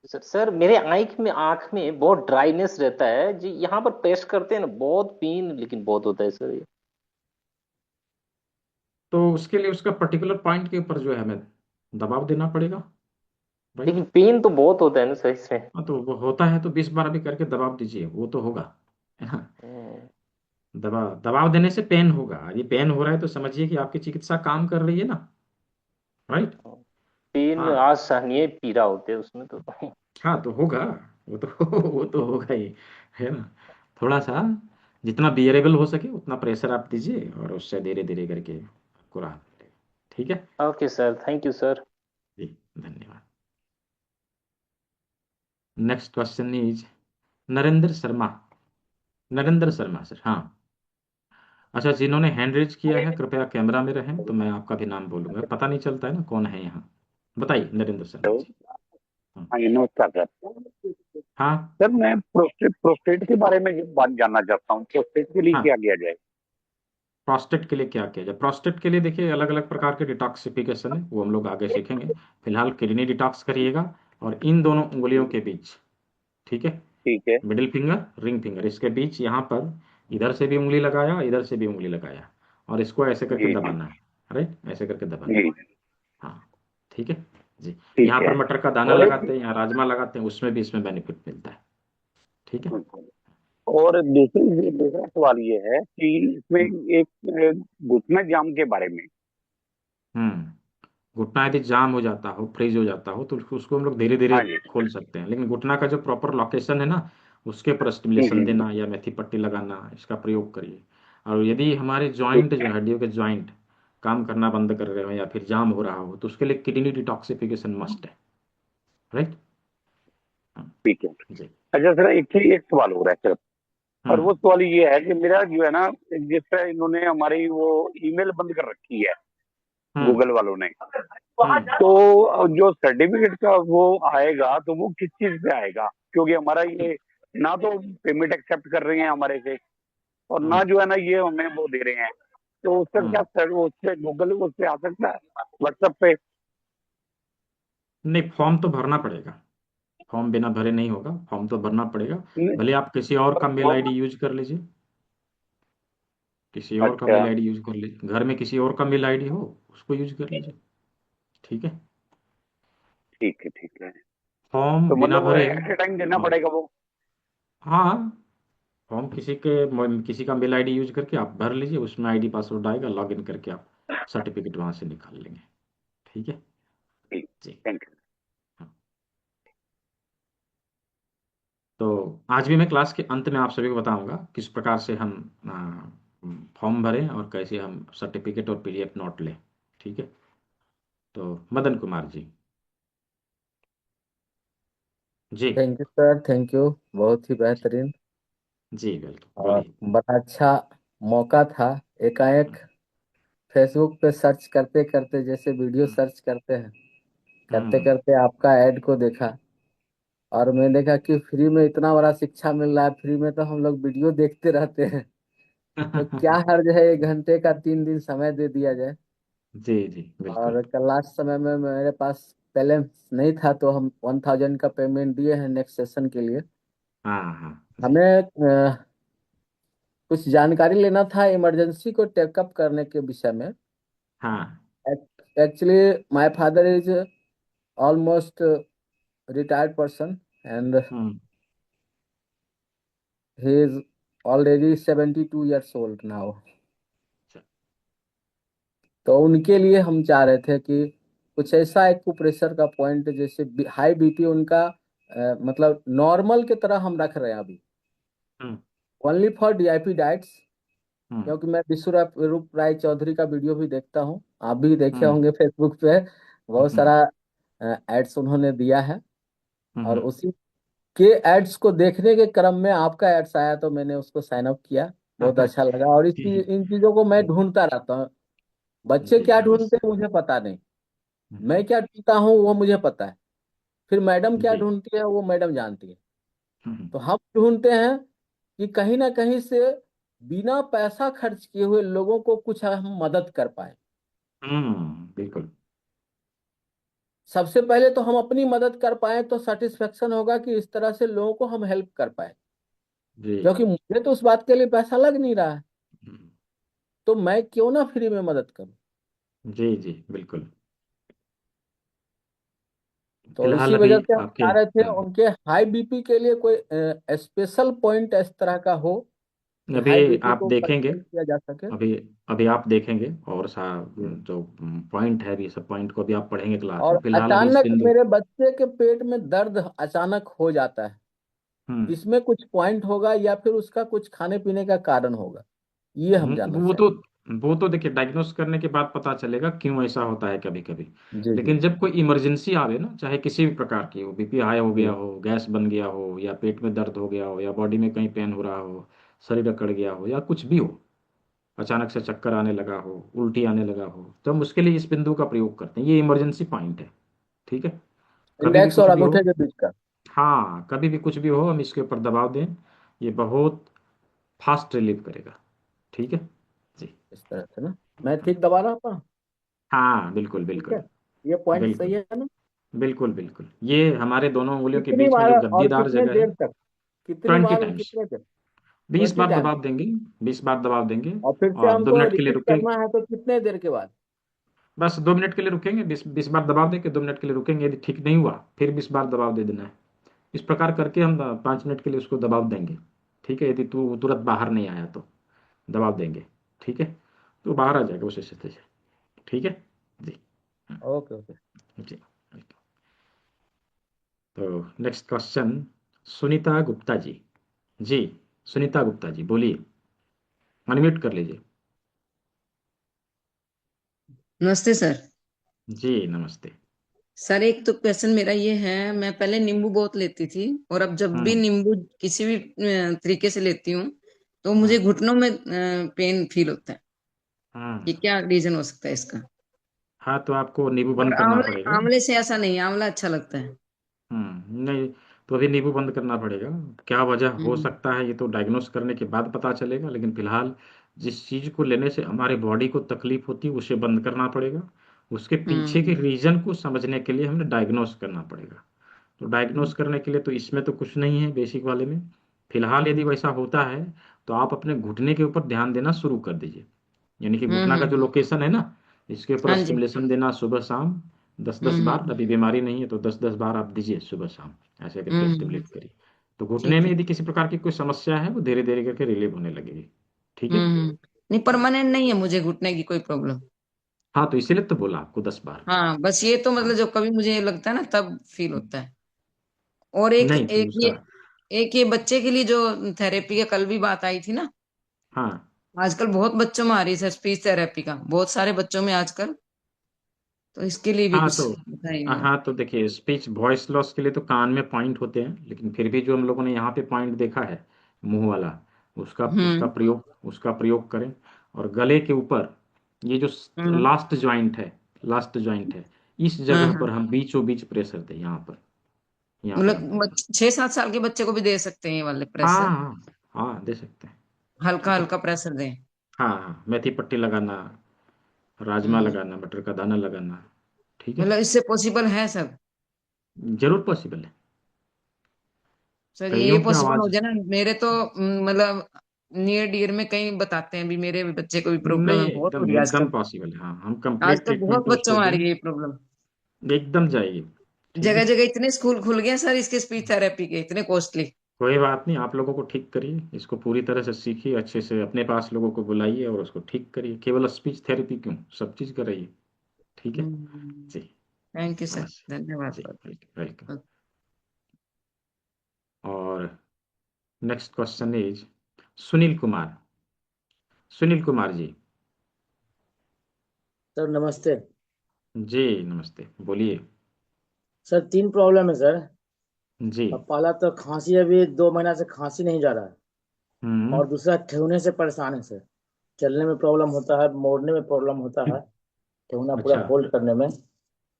सर मेरे आंख में बहुत ड्राइनेस रहता है जी, यहाँ पर प्रेस करते हैं ना, बहुत पेन लेकिन बहुत होता है सर ये। तो उसके लिए उसका पर्टिकुलर पॉइंट के ऊपर जो है हमें दबाव देना पड़ेगा। राइट। लेकिन पेन तो बहुत होता है ना सर इसमें। हाँ, तो वो होता है तो 20 बार अभी करके दबाव दीजिए, वो तो होगा, है ना। हम्म, दबाव देने से पेन होगा। ये पेन हो रहा है तो समझिए कि आपकी चिकित्सा काम कर रही है ना। राइट। पेन हाँ। असहनीय पीड़ा होते हैं उसमें तो। हाँ तो होगा। वो तो वो तो होगा ही, है ना। थोड़ा सा जितना बियरेबल हो सके उतना प्रेशर आप दीजिए, और उससे धीरे धीरे करके आपको राहत मिलेगी। ठीक है। Okay sir, thank you sir. जी, धन्यवाद। Next question is Narendra Sharma. Narendra Sharma sir, हाँ। अच्छा, जिन्होंने हैंड रेज किया है कृपया कैमरा में रहें, तो मैं आपका भी नाम बोलूंगा, पता नहीं चलता है ना कौन है यहाँ। बताइए नरेंद्र शर्मा हेलो। जी। हाँ। हाँ जी, नमस्कार सर। हाँ। सर मैं प्रोस्टेट प्रोस्टेट के बारे में बात जानना चाहता हूँ, प्रोस्टेट के लिए हाँ, क्या किया जाए? प्रोस्टेट के लिए क्या किया जाए? प्रोस्टेट के लिए देखिए अलग अलग प्रकार के डिटॉक्सिफिकेशन है, वो हम लोग आगे सीखेंगे। फिलहाल किडनी डिटॉक्स करिएगा, और इन दोनों उंगलियों के बीच, ठीक है, ठीक है। मिडिल फिंगर रिंग फिंगर, इसके बीच यहाँ पर इधर से भी उंगली लगाया, इधर से भी उंगली लगाया, और इसको ऐसे करके जी जी दबाना है। राइट, ऐसे करके दबाना है। जी। हाँ, ठीक है। जी। यहाँ ठीक पर है। मटर का दाना और लगाते एक हैं, यहाँ राजमा लगाते हैं, उसमें भी इसमें बेनिफिट मिलता है। ठीक है। और दूसरा सवाल ये है कि इसमें हम्म। एक घुटना जाम के बारे में। घुटना यदि जाम हो जाता हो, फ्रीज हो जाता हो, तो उसको हम लोग धीरे धीरे हाँ जी। खोल सकते हैं, लेकिन घुटना का जो प्रॉपर लोकेशन है ना, उसके पर स्टिमुलेशन हम्म। देना या मेथी पट्टी लगाना, इसका प्रयोग करिए। और यदि हमारे ठीक जॉइंट जो है। है, हड्डियों के जॉइंट काम करना बंद कर रहे हो या फिर जाम हो रहा हो, तो उसके लिए किडनी डिटॉक्सिफिकेशन मस्ट है। राइट। ठीक है। जी। अच्छा सर, एक सवाल हो रहा है सर। और हम्म। वो सवाल ये है कि मेरा जो है ना, जिस तरह इन्होंने हमारी वो ईमेल बंद कर रखी है, हम्म। गूगल वालों ने, हम्म। तो जो सर्टिफिकेट का वो आएगा तो वो किस चीज पे आएगा? क्योंकि हमारा ये ना तो पेमेंट एक्सेप्ट कर रहे हैं हमारे से, और ना हम्म। जो है ना ये हमें वो दे रहे हैं। तो उसका क्या हम्म। सर, उससे गूगल उस पे आ सकता है, व्हाट्सएप पे? नहीं, फॉर्म तो भरना पड़ेगा। फॉर्म बिना भरे नहीं होगा, फॉर्म तो भरना पड़ेगा। नहीं, भले आप किसी और पर का मेल आईडी यूज कर लीजिए, किसी और का अच्छा। मेल आईडी यूज कर लीजिए, घर में किसी और का मेल आईडी हो उसको यूज कर लीजिए। ठीक है। ठीक है। ठीक है। फॉर्म तो बिना मतलब भरे। एट ए टाइम देना हाँ। पड़ेगा वो? हाँ, फॉर्म किसी का मेल आईडी यूज करके आप भर लीजिए, उसमें आईडी पासवर्ड आएगा, लॉग इन करके आप सर्टिफिकेट वहां से निकाल लेंगे। ठीक है। ठीक। जी। Thank you. हाँ। तो आज भी मैं क्लास के अंत में आप सभी को बताऊंगा किस प्रकार से हम फॉर्म भरें और कैसे हम सर्टिफिकेट और पीडीएफ नोट लें। ठीक है। तो मदन कुमार जी। जी। Thank you sir, thank you. बहुत ही बेहतरीन। जी बिल्कुल, और बोलिए। बड़ा अच्छा मौका था। एकाएक फेसबुक पे सर्च करते करते, जैसे वीडियो हम्म। सर्च करते हैं, करते हम्म। करते आपका ऐड को देखा। और मैं देखा कि फ्री में इतना बड़ा शिक्षा मिल रहा है, फ्री में तो हम लोग वीडियो देखते रहते हैं। तो क्या हर्ज है 1 घंटे का 3 दिन समय दे दिया जाए। जी जी बिल्कुल। और लास्ट समय में मेरे पास बैलेंस नहीं था, तो हम 1000 का पेमेंट दिए हैं नेक्स्ट सेशन के लिए। हाँ हाँ। जी। हमें कुछ जानकारी लेना था इमरजेंसी को टेकअप करने के विषय में। हाँ। Actually my father is almost retired person, and hmm. he is already 72 years old now. अच्छा। तो उनके लिए हम चाह रहे थे कि कुछ ऐसा एक्यूप्रेशर का पॉइंट, जैसे हाई बीपी उनका मतलब नॉर्मल की तरह हम रख रहे हैं अभी, हम्म। Only for D I P diets. हम्म। क्योंकि मैं विश्व रूप राय चौधरी का वीडियो भी देखता हूँ, आप भी देखे हम्म। होंगे फेसबुक पे। बहुत हम्म। सारा एड्स उन्होंने दिया है। और हम्म। उसी के एड्स को देखने के क्रम में आपका एड्स आया, तो मैंने उसको साइन अप किया। बहुत अच्छा लगा। और जी इन चीजों को मैं ढूंढता रहता हूँ। बच्चे जी क्या ढूंढते अवश्य। हैं मुझे पता नहीं, हम्म। मैं क्या ढूंढता हूँ वो मुझे पता है। फिर मैडम क्या जी। ढूंढती है वो मैडम जानती है। हम्म। तो हम ढूंढते हैं कि कहीं ना कहीं से बिना पैसा खर्च किए हुए लोगों को कुछ हम मदद कर पाए। बिल्कुल। सबसे पहले तो हम अपनी मदद कर पाए तो सेटिस्फेक्शन होगा कि इस तरह से लोगों को हम हेल्प कर पाए। जी। क्योंकि मुझे तो उस बात के लिए पैसा लग नहीं रहा है, हम्म। तो मैं क्यों ना फ्री में मदद करूं। जी जी बिल्कुल। तो फिलहाल इसी अभी वजह से हम आपके चाह रहे थे उनके हाई बीपी के लिए कोई स्पेशल पॉइंट इस तरह का हो कि हाई अभी बीपी आप को देखेंगे, कंट्रोल किया जा सके। अभी अभी आप देखेंगे और सा जो पॉइंट है, अभी सब पॉइंट को भी आप पढ़ेंगे क्लास में। और फिलहाल अभी इस अचानक बिंदु। मेरे बच्चे के पेट में दर्द अचानक हो जाता है, हम्म इसमें कुछ पॉइंट होगा या फिर उसका कुछ खाने पीने का कारण होगा, ये हम जानना वो तो चाहेंगे। वो तो देखिए डायग्नोस करने के बाद पता चलेगा क्यों ऐसा होता है कभी कभी। जी जी लेकिन जब कोई इमरजेंसी आवे ना, चाहे किसी भी प्रकार की हो, बीपी हाई हो गया जी। हो, गैस बन गया हो, या पेट में दर्द हो गया हो, या बॉडी में कहीं पेन हो रहा हो, शरीर अकड़ गया हो, या कुछ भी हो, अचानक से चक्कर आने लगा हो, उल्टी आने लगा हो, तो हम उसके लिए इस बिंदु का प्रयोग करते हैं। ये इमरजेंसी पॉइंट है। ठीक है। कभी भी इंडेक्स और कुछ भी हो, अंगूठे के बीच का। हाँ कभी भी कुछ भी हो, हम इसके ऊपर दबाव दें, ये बहुत फास्ट रिलीव करेगा। ठीक है जी। इस तरह से ना, मैं ठीक दबा रहा था। हाँ बिल्कुल ठीक बिल्कुल। है, ये पॉइंट सही बिल्कुल है ना। बिल्कुल बिल्कुल, ये हमारे दोनों उंगलियों के कितनी बीच में बार जो और गद्दीदार कितने जगह है। देर तक, कितनी 20 बार और टाइम्स। कितने देर? 20 20 बार टाइम्स। दबाव देंगे। 20 बार दबाव देंगे। और फिर से और दो हमको मिनट के लिए रिपीट रुकेंगे। करना है तो कितने देर के बाद? बस 2 मिनट के लिए रुकेंगे, 20 बार दबाव देंगे, 2 मिनट के लिए रुकेंगे, यदि ठीक नहीं हुआ फिर 20 बार दबाव दे देना है। इस प्रकार करके हम 5 मिनट के लिए उसको दबाव देंगे। ठीक है। यदि तू तुरंत बाहर नहीं आया तो दबाव देंगे। ठीक है। तो बाहर आ जाएगा उस स्थिति से। ठीक है जी। Okay okay. जी। तो नेक्स्ट क्वेश्चन, सुनीता गुप्ता जी। जी, सुनीता गुप्ता जी बोलिए, अनम्यूट कर लीजिए। नमस्ते सर। जी नमस्ते। सर एक तो क्वेश्चन मेरा ये है, मैं पहले नींबू बहुत लेती थी और अब जब भी हम्म नींबू किसी भी तरीके से लेती हूँ तो मुझे हम्म घुटनों में पेन फील होता है। ये हम्म। क्या रीजन हो सकता है इसका? हाँ तो आपको नींबू और बंद करना आंवले पड़ेगा। आंवले से ऐसा नहीं, आंवला अच्छा लगता है। नहीं, तो अभी नींबू बंद करना पड़ेगा। क्या वजह हो हम्म सकता है ये तो डायग्नोस करने के बाद पता चलेगा, लेकिन फिलहाल जिस चीज को लेने से हमारे बॉडी को तकलीफ होती है उसे बंद करना पड़ेगा। उसके पीछे के हम्म रीजन को समझने के लिए हमें डायग्नोस करना पड़ेगा। तो डायग्नोस करने के लिए तो इसमें तो कुछ नहीं है बेसिक वाले में। फिलहाल यदि वैसा होता है तो आप अपने घुटने के ऊपर ध्यान देना शुरू कर दीजिए। यानी कि घुटना का जो हम्म। लोकेशन है ना, इसके ऊपर हाँ जी। स्टिमुलेशन देना सुबह शाम, 10-10 बार। हम्म अभी बीमारी नहीं है तो 10-10 बार आप दीजिए सुबह शाम, ऐसे करके हम्म। स्टिमुलेट करिए। तो घुटने ठीक में है। यदि किसी प्रकार की कोई समस्या है वो धीरे धीरे करके रिलीव होने लगेगी। ठीक है। नहीं, परमानेंट नहीं है मुझे घुटने की कोई प्रॉब्लम। हाँ तो इसीलिए तो बोला आपको 10 बार। हाँ, बस ये तो मतलब हाँ। जो कभी मुझे लगता है ना तब फील होता है। और एक नहीं तो एक उसका। ये एक ये बच्चे के लिए जो थेरेपी की कल भी बात आई थी ना, हाँ आजकल बहुत बच्चों में आ रही है स्पीच थेरेपी का, बहुत सारे बच्चों में आजकल। तो इसके लिए भी हाँ कुछ तो बताइए आप। हाँ तो देखिए, स्पीच वॉइस लॉस के लिए तो कान में पॉइंट होते हैं, लेकिन फिर भी जो हम लोगों ने यहाँ पे पॉइंट देखा है, मुंह वाला, उसका उसका हम्म प्रयोग करें। और गले के ऊपर ये जो हम्म। लास्ट जॉइंट है, इस हाँ जगह पर हाँ, हम बीचों बीच प्रेशर दें, यहाँ पर हम मतलब दें। 6-7 साल के बच्चे को भी दे सकते हैं ये वाले हाँ प्रेशर? हाँ हाँ दे सकते हैं। हल्का ठीक है। हल्का प्रेशर दें? हाँ हाँ, मेथी पट्टी लगाना, राजमा हम्म। लगाना, मटर का दाना लगाना। ठीक है। मतलब इससे पॉसिबल है सब? जरूर पॉसिबल है। सर ये कईयों की पॉसिबल हो आवाज। जाए ना मेरे तो, मतलब नियर डियर में कई बताते हैं भी मेरे बच्चे को भी प्रॉब्लम नहीं, है, बहुत हो एकदम रही है एकदम आजकल। पॉसिबल है। हाँ हम कंप्लीट आजकल बहुत ट्रीटमेंट बच्चों उसको में आ दें, रही है ये प्रॉब्लम। एकदम जाएगी। ठीक जगह है। जगह इतने स्कूल खुल गए हैं सर इसके स्पीच थेरेपी के, इतने कॉस्टली। कोई बात नहीं, आप लोगों को ठीक करिए, इसको पूरी तरह से सीखिए, अच्छे से अपने पास लोगों को बुलाइए और उसको ठीक करिए। केवल स्पीच थेरेपी क्यों, सब चीज कराइए। ठीक है जी। थैंक यू सर, नमस्ते। धन्यवाद जी सर। वेलकम। और next question is Sunil Kumar. Sunil Kumar ji. Sir नमस्ते। जी नमस्ते, बोलिए। सर 3 प्रॉब्लम है सर। जी। अब पहला तो खांसी, अभी 2 महीना से खांसी नहीं जा रहा है। हम्म। और दूसरा ठेवने से परेशान है सर। चलने में प्रॉब्लम होता है, मोड़ने में प्रॉब्लम होता है, ठेवना पूरा अच्छा। फोल्ड करने में। और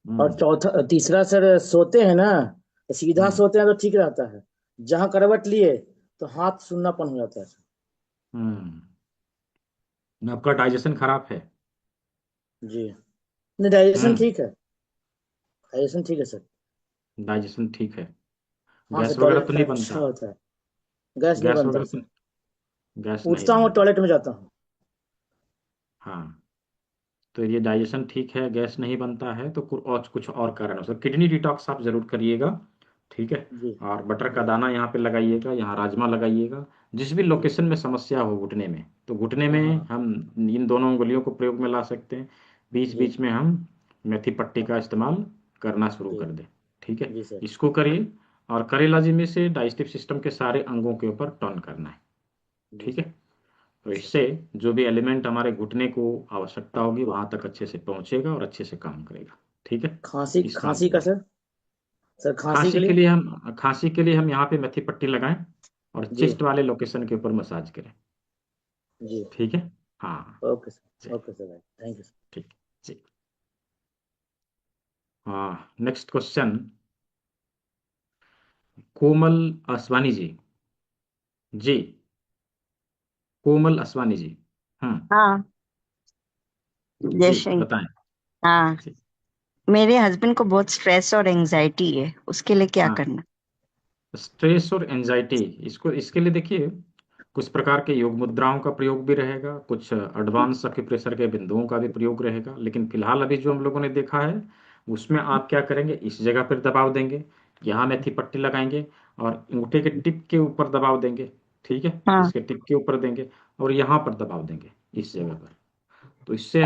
हम्म चौथा तीसरा सर, सोते हैं ना तो सीधा हम्म सोते हैं तो ठीक रहता है, जहाँ करवट लिए तो हाथ सुन्नापन हो जाता है सर। आपका डाइजेशन खराब है। जी। नहीं, डाइजेशन हम्म ठीक है। डाइजेशन ठीक है सर। डाइजेशन ठीक है। हाँ सर, गैस वगैरह टॉयलेट तो नहीं अच्छा बनता? होता है। गैस नहीं गैस बनता वगैरह है तो, सर। गैस नहीं उठता हूँ, बनता। टॉयलेट में जाता हूँ। हाँ तो ये डाइजेशन ठीक है, गैस नहीं बनता है, तो कुछ और कारण हो सकता है। किडनी डिटॉक्स आप जरूर करिएगा। ठीक है। जी और बटर का दाना यहाँ पे लगाइएगा, यहाँ राजमा लगाइएगा। जिस भी लोकेशन में समस्या हो घुटने में, तो घुटने में हाँ हम इन दोनों उंगलियों को प्रयोग में ला सकते हैं। बीच जी बीच में हम मेथी पट्टी का इस्तेमाल करना शुरू जी कर दें। ठीक है, जी सर इसको करिए। और करेला जी में से डाइजेस्टिव सिस्टम के सारे अंगों के ऊपर टर्न करना है। जी ठीक है, सर तो सर इससे जो भी एलिमेंट हमारे घुटने को आवश्यकता होगी वहां तक अच्छे से पहुंचेगा और अच्छे से काम करेगा। ठीक है, खांसी इस बात खांसी को का करें। सर खांसी के लिए। खांसी के लिए हम यहाँ पे मेथी पट्टी लगाएं और जी चेस्ट वाले लोकेशन के ऊपर मसाज करें। जी ठीक है, हाँ जी, ओके सर भाई, थैंक यू सर। ठीक जी। हाँ, नेक्स्ट क्वेश्चन, कोमल असवानी जी। जी, कोमल असवानी जी। हाँ, जय जी श्री। बताएं। हाँ, जी, मेरे हस्बैंड को बहुत स्ट्रेस और एंजाइटी है, उसके लिए क्या हाँ, करना? स्ट्रेस और एंजाइटी, इसके लिए देखिए, कुछ प्रकार के योग मुद्राओं का प्रयोग भी रहेगा, कुछ एडवांस एक्यूप्रेशर के बिंदुओं का भी प्रयोग रहेगा। लेकिन फिलहाल अभी जो हम लोगों ने देखा है उसमें आप क्या करेंगे, इस जगह पर दबाव देंगे, यहाँ मेथी पट्टी लगाएंगे और अंगूठे के टिप के ऊपर दबाव देंगे। ठीक है, हाँ, इसके टिप के ऊपर देंगे और यहाँ पर दबाव देंगे, इस जगह पर। तो इससे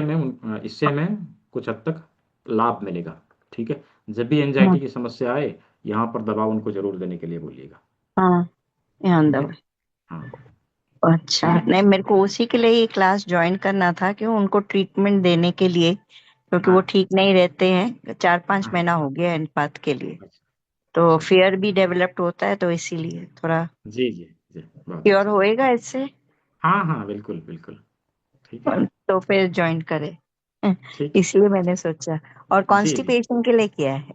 हमें कुछ हद तक लाभ मिलेगा। ठीक है, जब भी हाँ, एंजाइटी की समस्या आए यहाँ पर दबाव उनको जरूर देने के लिए बोलिएगा। हाँ, ध्यान ठीक दो। है, हाँ, अच्छा, ठीक है, नहीं, मेरे को उसी के लिए ये क्लास ज्वाइन करना था कि उनको ट्रीटमेंट देने के लिए, क्योंकि वो हाँ, ठीक नहीं रहते हैं, 4-5 हाँ, महीना हो गया है इन बात के लिए। अच्छा, तो अच्छा, फियर भी डेवलप्ड होता है, तो इसीलिए थोड़ा जी जी जी, बहुत क्योर अच्छा। होएगा इससे। हाँ हाँ, बिल्कुल बिल्कुल, ठीक है, तो फिर ज्वाइन करें। ठीक है, इसलिए मैंने सोचा। और जी जी। कॉन्स्टिपेशन के लिए क्या है?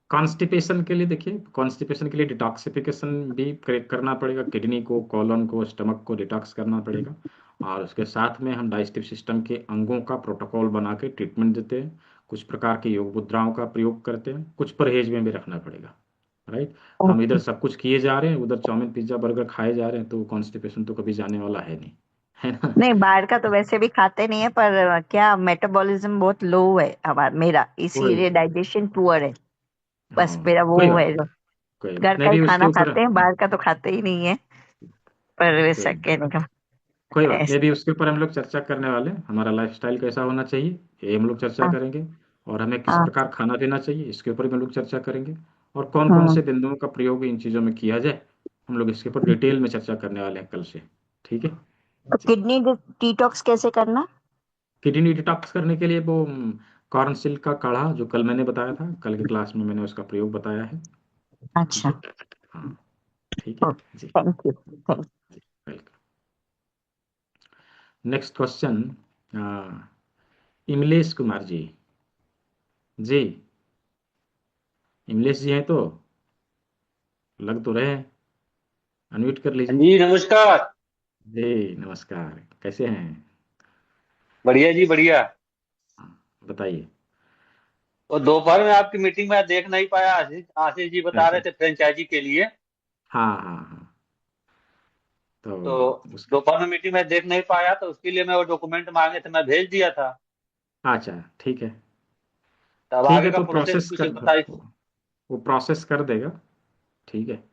कॉन्स्टिपेशन के लिए देखिए, कॉन्स्टिपेशन के लिए डिटॉक्सिफिकेशन भी करना पड़ेगा, किडनी को, कॉलन को, स्टमक को डिटॉक्स करना पड़ेगा। और उसके साथ में हम डाइजेस्टिव सिस्टम के अंगों का प्रोटोकॉल बना के ट्रीटमेंट देते हैं। कुछ प्रकार की योग मुद्राओं का प्रयोग करते हैं, कुछ परहेज में भी रखना पड़ेगा। राइट, हम इधर ओके। सब कुछ किए जा रहे हैं, उधर चाउमीन पिज्जा बर्गर खाए जा रहे हैं, तो कॉन्स्टिपेशन तो कभी जाने वाला है नहीं, है ना। नहीं, बाहर का तो वैसे भी खाते नहीं है, पर क्या मेटाबॉलिज्म बहुत लो है हमारा, मेरा, कोई इसीलिए डाइजेशन पुअर है। बस हाँ, मेरा कोई वो बात है। नहीं, कोई घर बात का नहीं, ही भी उसके खाना ऊपर खाते हैं, बाहर का तो खाते ही नहीं है। पर वैसा कोई कहने का कोई बात नहीं, ऐसा। अभी उसके ऊपर हम लोग चर्चा करने वाले हैं, हमारा लाइफस्टाइल कैसा होना चाहिए ये हम लोग चर्चा हाँ, करेंगे। और हमें किस हाँ, प्रकार खाना पीना चाहिए इसके ऊपर भी हम लोग चर्चा करेंगे। और कौन कौन हाँ। से बिंदुओं का प्रयोग इन चीज़ों में किया जाए, हम लोग इसके ऊपर डिटेल में चर्चा करने वाले हैं कल से। ठीक है तो जी। किडनी डिटॉक्स कैसे करना? किडनी डिटॉक्स करने के लिए वो कॉर्न सिल्क का काढ़ा जो कल मैंने बताया था, कल की क्लास में मैंने उसका प्रयोग बताया है। ठीक अच्छा। है, हाँ, ठीक है जी, थैंक यू, थैंक। जी, welcome. Next question, Imlesh Kumar ji. जी, इमलेश जी हैं तो लग तो रहे हैं, अनम्यूट कर लीजिए। जी नमस्कार। जी नमस्कार, कैसे हैं। बढ़िया जी बढ़िया। हाँ, बताइए। और दोपहर में आपकी मीटिंग में देख नहीं पाया, आशीष आशीष जी बता अच्छा, रहे थे फ्रेंचाइजी के लिए। हाँ हाँ हाँ, तो तो उसका, दोपहर में मीटिंग में देख नहीं पाया, तो उसके लिए मैं वो डॉक्यूमेंट मांगे थे, मैं भेज दिया था। अच्छा ठीक है, तब ठीक आगे है, का तो प्रोसेस प्रोसेस कुछ कर, बताइए। वो प्रोसेस कर देगा। ठीक है,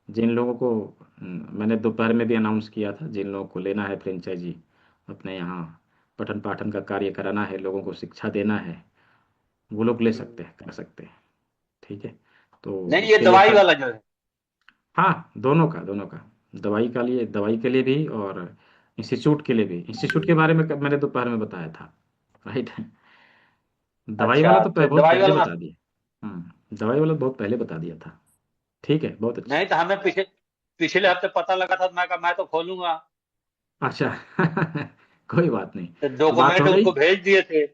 जिन लोगों को मैंने दोपहर में भी अनाउंस किया था, जिन लोगों को लेना है फ्रेंचाइजी, अपने यहाँ पठन पाठन का कार्य कराना है, लोगों को शिक्षा देना है, वो लोग ले सकते हैं, कर सकते हैं। ठीक है, तो नहीं, ये उसके लिए दवाई कल, वाला जो है। हाँ, दोनों का, दवाई के लिए भी और इंस्टीट्यूट के लिए भी। इंस्टीट्यूट के बारे में मैंने दोपहर में बताया था। राइट, दवाई वाला अच्छा, तो तो बहुत दवाई पहले वाला बता दिया। दवाई वाला बहुत पहले बता दिया था। ठीक है, बहुत अच्छा। नहीं, तो हमें पिछले हफ्ते पता लगा था, तो मैं कहा मैं तो खोलूंगा। अच्छा कोई बात नहीं, तो तो बात डॉक्यूमेंट हो गई, उनको भेज दिए थे।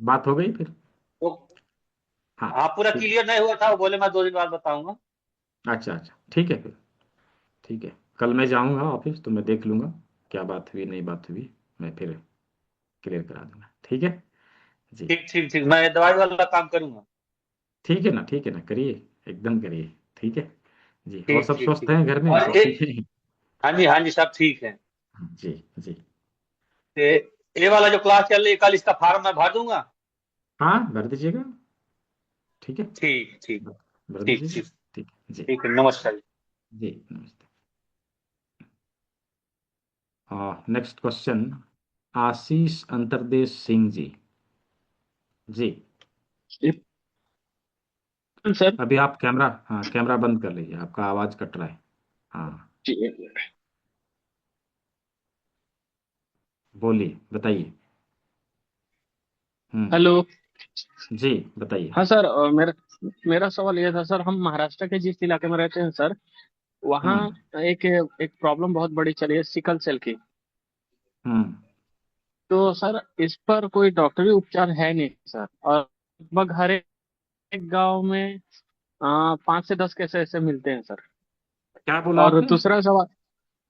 बात हो गई फिर। तो हाँ, हाँ, पूरा ठीक, क्लियर नहीं हुआ था, वो बोले मैं 2 दिन बाद बताऊंगा। अच्छा अच्छा, ठीक है फिर, ठीक है, कल मैं जाऊंगा ऑफिस तो मैं देख लूंगा क्या बात हुई नहीं बात हुई, मैं फिर क्लियर करा दूंगा। ठीक है जी, ठीक ठीक ठीक, मैं दवाई वाला काम करूंगा। ठीक है ना, ठीक है ना, करिए, एकदम करिए। ठीक है जी, और ठीक सब ठीक स्वस्थ ठीक। हैं घर में, और सब ठीक है। हाँ जी सब ठीक है। जी जी, ते ये वाला जो क्लास चल रही है कल, इसका फॉर्म मैं भर दूंगा। हाँ भर दीजिएगा। ठीक है, ठीक ठीक भर ठीक दीजिएगा। ठीक। ठीक जी ठीक है, नमस्कार जी। जी नमस्ते। नेक्स्ट क्वेश्चन आशीष अंतरदेश सिंह जी। जी सर अभी आप कैमरा बंद कर लीजिए, आपका आवाज कट रहा है। हाँ जी। बोलिए, बताइए। हम्म हेलो। जी बताइए। हाँ सर, मेरा मेरा सवाल ये था सर, हम महाराष्ट्र के जिस इलाके में रहते हैं सर, वहाँ हम्म एक एक प्रॉब्लम बहुत बड़ी चली है सिकल सेल की। हम्म तो सर इस पर कोई डॉक्टरी उपचार है नहीं सर, और लगभग हर एक गांव में 5 से 10 केस ऐसे मिलते हैं सर। क्या बोला और आपने? दूसरा सवाल,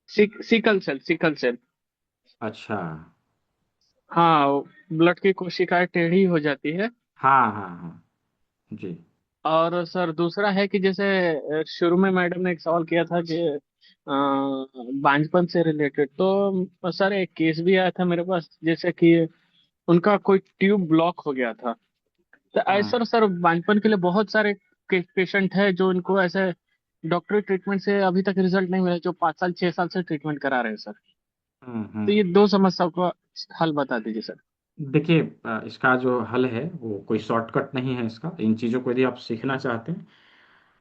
सिकल सेल। अच्छा। हाँ, ब्लड की कोशिकाएं टेढ़ी हो जाती है। हाँ हाँ हाँ जी। और सर दूसरा है कि जैसे शुरू में मैडम ने एक सवाल किया था कि बांझपन से रिलेटेड, तो सर एक केस भी आया था मेरे पास, जैसे कि उनका कोई ट्यूब ब्लॉक हो गया था। तो ऐसा हाँ सर बांझपन के लिए बहुत सारे पेशेंट है जो इनको ऐसे डॉक्टरी ट्रीटमेंट से अभी तक रिजल्ट नहीं मिला, जो 5 साल 6 साल से ट्रीटमेंट करा रहे हैं सर। तो ये हम्म। दो समस्याओं का हल बता दीजिए सर। देखिए, इसका जो हल है वो कोई शॉर्टकट नहीं है इसका। इन चीज़ों को यदि आप सीखना चाहते हैं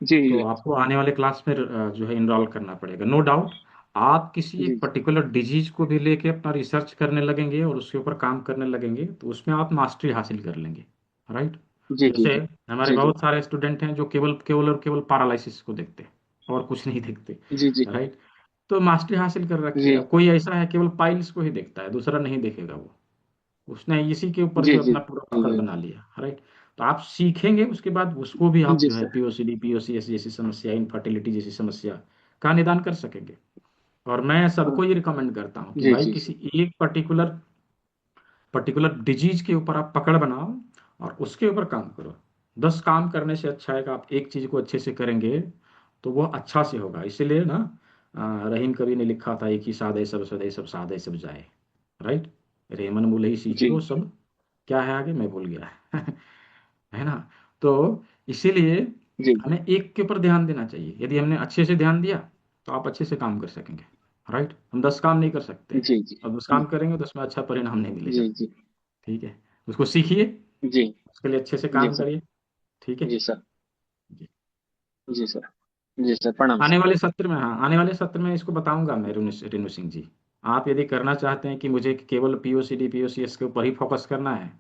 जी तो जी आपको आने वाले क्लास में जो है इनरोल करना पड़ेगा, नो डाउट। आप किसी जी एक पर्टिकुलर डिजीज को भी लेके अपना रिसर्च करने लगेंगे और उसके ऊपर काम करने लगेंगे तो उसमें आप मास्टरी हासिल कर लेंगे, राइट। जी जी जैसे जी हमारे जी जी बहुत सारे स्टूडेंट हैं जो केवल केवल और केवल पैरालिसिस को देखते हैं और कुछ नहीं देखते, जी जी राइट। तो मास्टरी हासिल कर रखी है। जी अब कोई ऐसा है केवल पाइल्स को ही देखता है, दूसरा नहीं देखेगा वो। उसने इसी के ऊपर जी जो जी अपना पूरा पकड़ जी बना लिया, राइट। तो आप सीखेंगे, उसके बाद उसको भी जी आप जी जो है सर। पीओसीडी पीओसीएस जैसी समस्या, इनफर्टिलिटी जैसी समस्या का निदान कर सकेंगे। और मैं सबको ये रिकमेंड करता हूँ कि जी भाई जी किसी एक पर्टिकुलर पर्टिकुलर डिजीज के ऊपर आप पकड़ बनाओ और उसके ऊपर काम करो। 10 काम करने से अच्छा है कि आप एक चीज को अच्छे से करेंगे तो वो अच्छा से होगा। इसीलिए ना रहीम कवि ने लिखा था, एक ही साधे सब सदे सब साधे सब जाए, राइट। रेमन मूल ही जी सीखियो सब, क्या है आगे मैं भूल गया है ना। तो इसीलिए जी हमें एक के ऊपर ध्यान देना चाहिए। यदि हमने अच्छे से ध्यान दिया तो आप अच्छे से काम कर सकेंगे, राइट। हम 10 काम नहीं कर सकते, जी जी अब 10 काम करेंगे तो उसमें अच्छा परिणाम नहीं जी मिलेगा। जी ठीक है, उसको सीखिए, जी उसके लिए अच्छे से जी काम सर। करिए। ठीक है जी सर। जी। जी सर। जी सर, प्रणाम आने सर। वाले सत्र में, हाँ आने वाले सत्र में इसको बताऊंगा मैं, रेणु सिंह जी। आप यदि करना चाहते हैं कि मुझे केवल पीओसीडी पीओसीएस के ऊपर ही फोकस करना है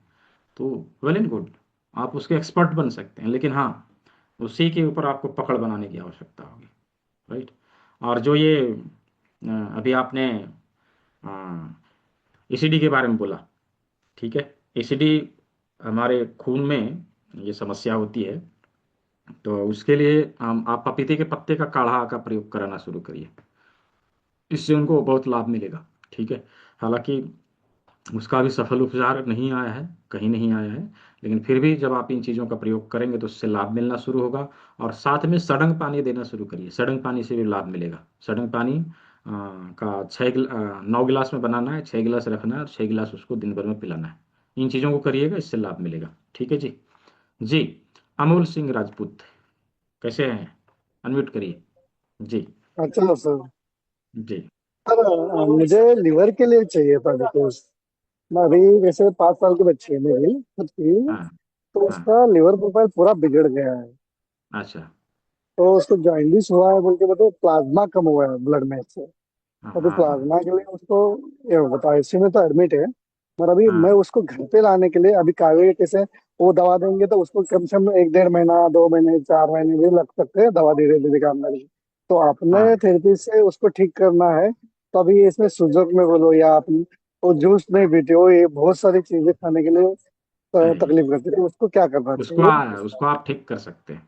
तो वेल एंड गुड, आप उसके एक्सपर्ट बन सकते हैं। लेकिन हाँ, उसी के ऊपर आपको पकड़ बनाने की आवश्यकता होगी, राइट। और जो ये अभी आपने एसिडी के बारे में बोला, ठीक है। एसिडी हमारे खून में ये समस्या होती है, तो उसके लिए आप पपीते के पत्ते का काढ़ा का प्रयोग कराना शुरू करिए, इससे उनको बहुत लाभ मिलेगा। ठीक है, हालांकि उसका भी सफल उपचार नहीं आया है, कहीं नहीं आया है, लेकिन फिर भी जब आप इन चीज़ों का प्रयोग करेंगे तो उससे लाभ मिलना शुरू होगा। और साथ में सड़ंग पानी देना शुरू करिए, सड़ंग पानी से भी लाभ मिलेगा। सड़ंग पानी का 9 गिलास में बनाना है, 6 गिलास रखना है और 6 गिलास उसको दिन भर में पिलाना है। इन चीज़ों को करिएगा, इससे लाभ मिलेगा। ठीक है जी। जी अमोल सिंह राजपूत कैसे हैं? अनम्यूट करिए जी। अच्छा सर। जी सर मुझे लिवर के लिए चाहिए था डिटेल्स। मैं अभी जैसे 5 साल की बच्ची है मेरी खुद की, हाँ तो हाँ। उसका लिवर प्रोफाइल पूरा बिगड़ गया है। अच्छा। तो उसको जॉइंडिस हुआ है बोल के बताओ, प्लाज्मा कम हुआ है ब्लड में से। हाँ अभी हाँ हाँ प्लाज्मा के लिए उसको ये बताओ, इसी में तो एडमिट है। पर अभी मैं हाँ उसको घर पे लाने के लिए अभी कागज कैसे वो दवा देंगे तो उसको कम से कम 1 1.5 महीना 2 महीने 4 महीने भी लग सकते हैं दवा धीरे धीरे काम करने में। तो अपने हाँ। थेरेपी से उसको ठीक करना है। तो अभी इसमें सुजक में बोलो या आप वो जूस में बीटे हो, ये बहुत सारी चीजें खाने के लिए नहीं, तकलीफ करती है। उसको क्या करना उसको चाहिए? उसको आप ठीक कर सकते हैं,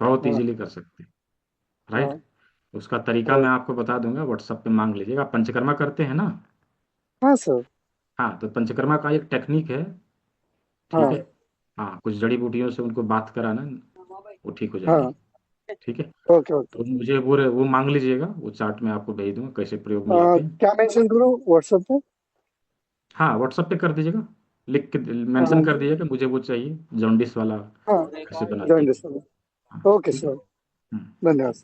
बहुत हाँ इजीली कर सकते हैं, राइट। हाँ उसका तरीका हाँ मैं आपको बता दूंगा, व्हाट्सएप पे मांग लीजिएगा। आप पंचकर्मा करते हैं ना? हाँ सर। हाँ, तो पंचकर्मा का एक टेक्निक है, ठीक है। हाँ हाँ, कुछ जड़ी बूटियों से उनको बात कराना, वो ठीक हो हाँ। जाएंगी। ठीक है, ओके ओके। तो मुझे वो मांग लीजिएगा, वो चार्ट मैं आपको भेज दूंगा कैसे प्रयोग में लाते हैं। क्या मेंशन करूँ व्हाट्सएप पे? हाँ, व्हाट्सएप पे कर दीजिएगा, लिख के मेंशन हाँ कर दीजिएगा मुझे वो चाहिए, जॉन्डिस वाला हाँ। कैसे बनाते जॉइन हैं। डिस्टेंस। हाँ ओके ठीक है सर। धन्यवाद।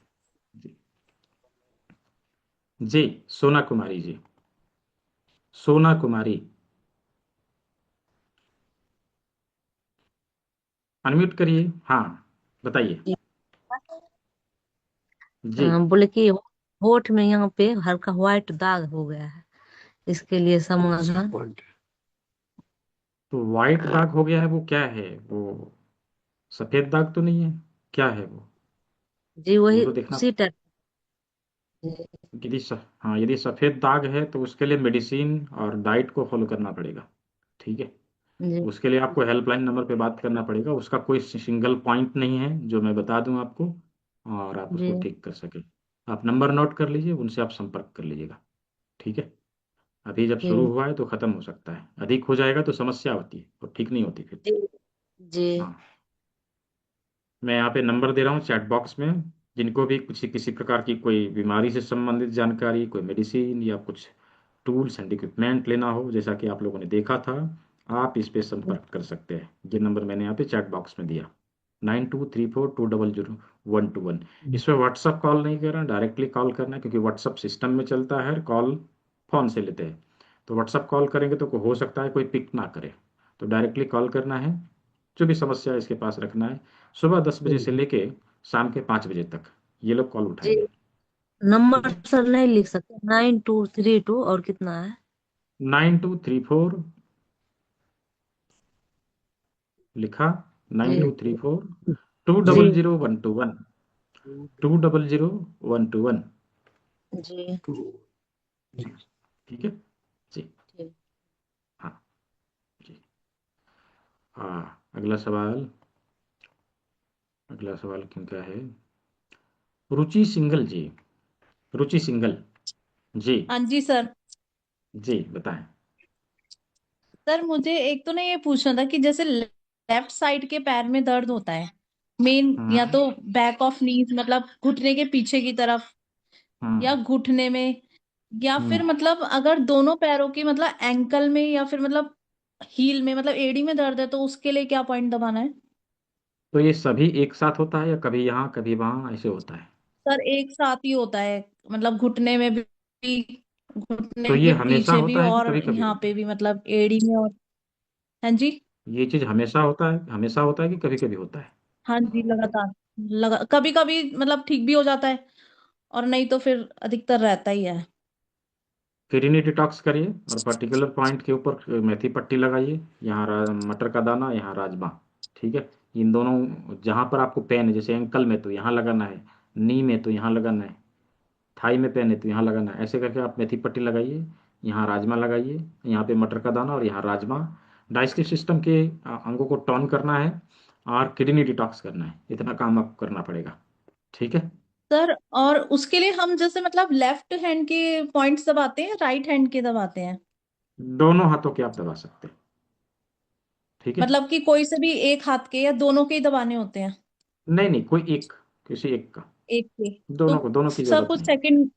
जी जी, सोना कुमारी जी, सोना कुमारी, अनम्यूट करिए। हाँ, बताइए। जी, बोले कि होठ में यहाँ पे हल्का व्हाइट दाग हो गया है, इसके लिए समाधान। तो व्हाइट दाग हो गया है, वो क्या है? वो सफेद दाग तो नहीं है? क्या है वो? जी वो वही तो देखना। उसी टाइप। हाँ, यदि सफेद दाग है तो उसके लिए मेडिसिन और डाइट को फॉलो करना पड़ेगा। ठीक है। जी उसके लिए आपको हेल्पलाइन नंबर पे बात करना पड़ेगा। उसका कोई सिंगल पॉइंट नहीं है जो मैं बता दूं आपको, और आप जी उसको ठीक कर सके। आप नंबर नोट कर लीजिए, उनसे आप संपर्क कर लीजिएगा। ठीक है। अभी जब शुरू जी हुआ है तो खत्म हो सकता है, अधिक हो जाएगा तो समस्या होती है और ठीक नहीं होती फिर। जी जी हाँ, मैं यहाँ पे नंबर दे रहा हूँ चैट बॉक्स में। जिनको भी कुछ किसी प्रकार की कोई बीमारी से संबंधित जानकारी, कोई मेडिसिन या कुछ टूल्स एंड इक्विपमेंट लेना हो, जैसा कि आप लोगों ने देखा था, आप इस पे संपर्क कर सकते हैं। ये नंबर मैंने यहाँ पे चैट बॉक्स में दिया, 9234200121। इस पर व्हाट्सअप कॉल नहीं करना, डायरेक्टली कॉल करना है, क्योंकि व्हाट्सअप सिस्टम में चलता है, कॉल फ़ोन से लेते हैं। तो व्हाट्सअप कॉल करेंगे तो हो सकता है कोई पिक ना करे, तो डायरेक्टली कॉल करना है। जो भी समस्या है इसके पास रखना है। सुबह 10 बजे से लेके शाम के 5 बजे तक ये लोग कॉल जी। उठाएंगे। ठीक नंबर है। सर नहीं लिख सकते? 9232 और कितना है? 9234 लिखा, नाइन जी टू थ्री फोर टू जी double zero one two one 200 121। जी ठीक है जी। जी। हाँ जी। हाँ, अगला सवाल, अगला सवाल क्यों क्या है? रुचि सिंगल जी, रुचि सिंगल जी। हाँ जी सर। जी बताएं। सर मुझे एक तो ना ये पूछना था कि जैसे लेफ्ट साइड के पैर में दर्द होता है, मेन या हम्म तो बैक ऑफ नीज मतलब घुटने के पीछे की तरफ, या हम्म घुटने में, या हम्म फिर मतलब अगर दोनों पैरों की मतलब एंकल में या फिर मतलब हील में मतलब एड़ी में दर्द है तो उसके लिए क्या पॉइंट दबाना है? तो ये सभी एक साथ होता है या कभी यहाँ कभी वहाँ ऐसे होता है? सर एक साथ ही होता है, मतलब घुटने में भी, तो घुटने ये के हमेशा पीछे भी होता है कि और कभी कभी यहाँ होता पे है? भी मतलब एड़ी में और। हाँ जी। ये चीज हमेशा होता है, हमेशा होता है कि कभी कभी होता है? हाँ जी लगातार, कभी कभी मतलब ठीक भी हो जाता है और नहीं तो फिर अधिकतर रहता ही है। किडनी डिटॉक्स करिए और पर्टिकुलर पॉइंट के ऊपर मेथी पट्टी लगाइए। यहाँ मटर का दाना, यहाँ राजमा। ठीक है। इन दोनों जहाँ पर आपको पेन है, जैसे एंकल में तो यहाँ लगाना है, नी में तो यहाँ लगाना है, थाई में पेन है तो यहाँ लगाना है। ऐसे करके आप मेथी पट्टी लगाइए, यहाँ राजमा लगाइए, यहाँ पे मटर का दाना और यहाँ राजमा। डाइजेस्टिव सिस्टम के अंगों को टॉन करना है और किडनी डिटॉक्स करना है। इतना काम आपको करना पड़ेगा। ठीक है। सर और उसके लिए हम जैसे मतलब लेफ्ट हैंड के पॉइंट्स दबाते हैं, राइट हैंड के दबाते हैं? दोनों हाथों के आप दबा सकते हैं। ठीक है। मतलब कि कोई से भी एक हाथ के या दोनों के ही दबाने होते हैं? नहीं नहीं, कोई एक, किसी एक का। एक के तो दोनों को, दोनों की सर जरूरत कुछ नहीं है। सेकंड,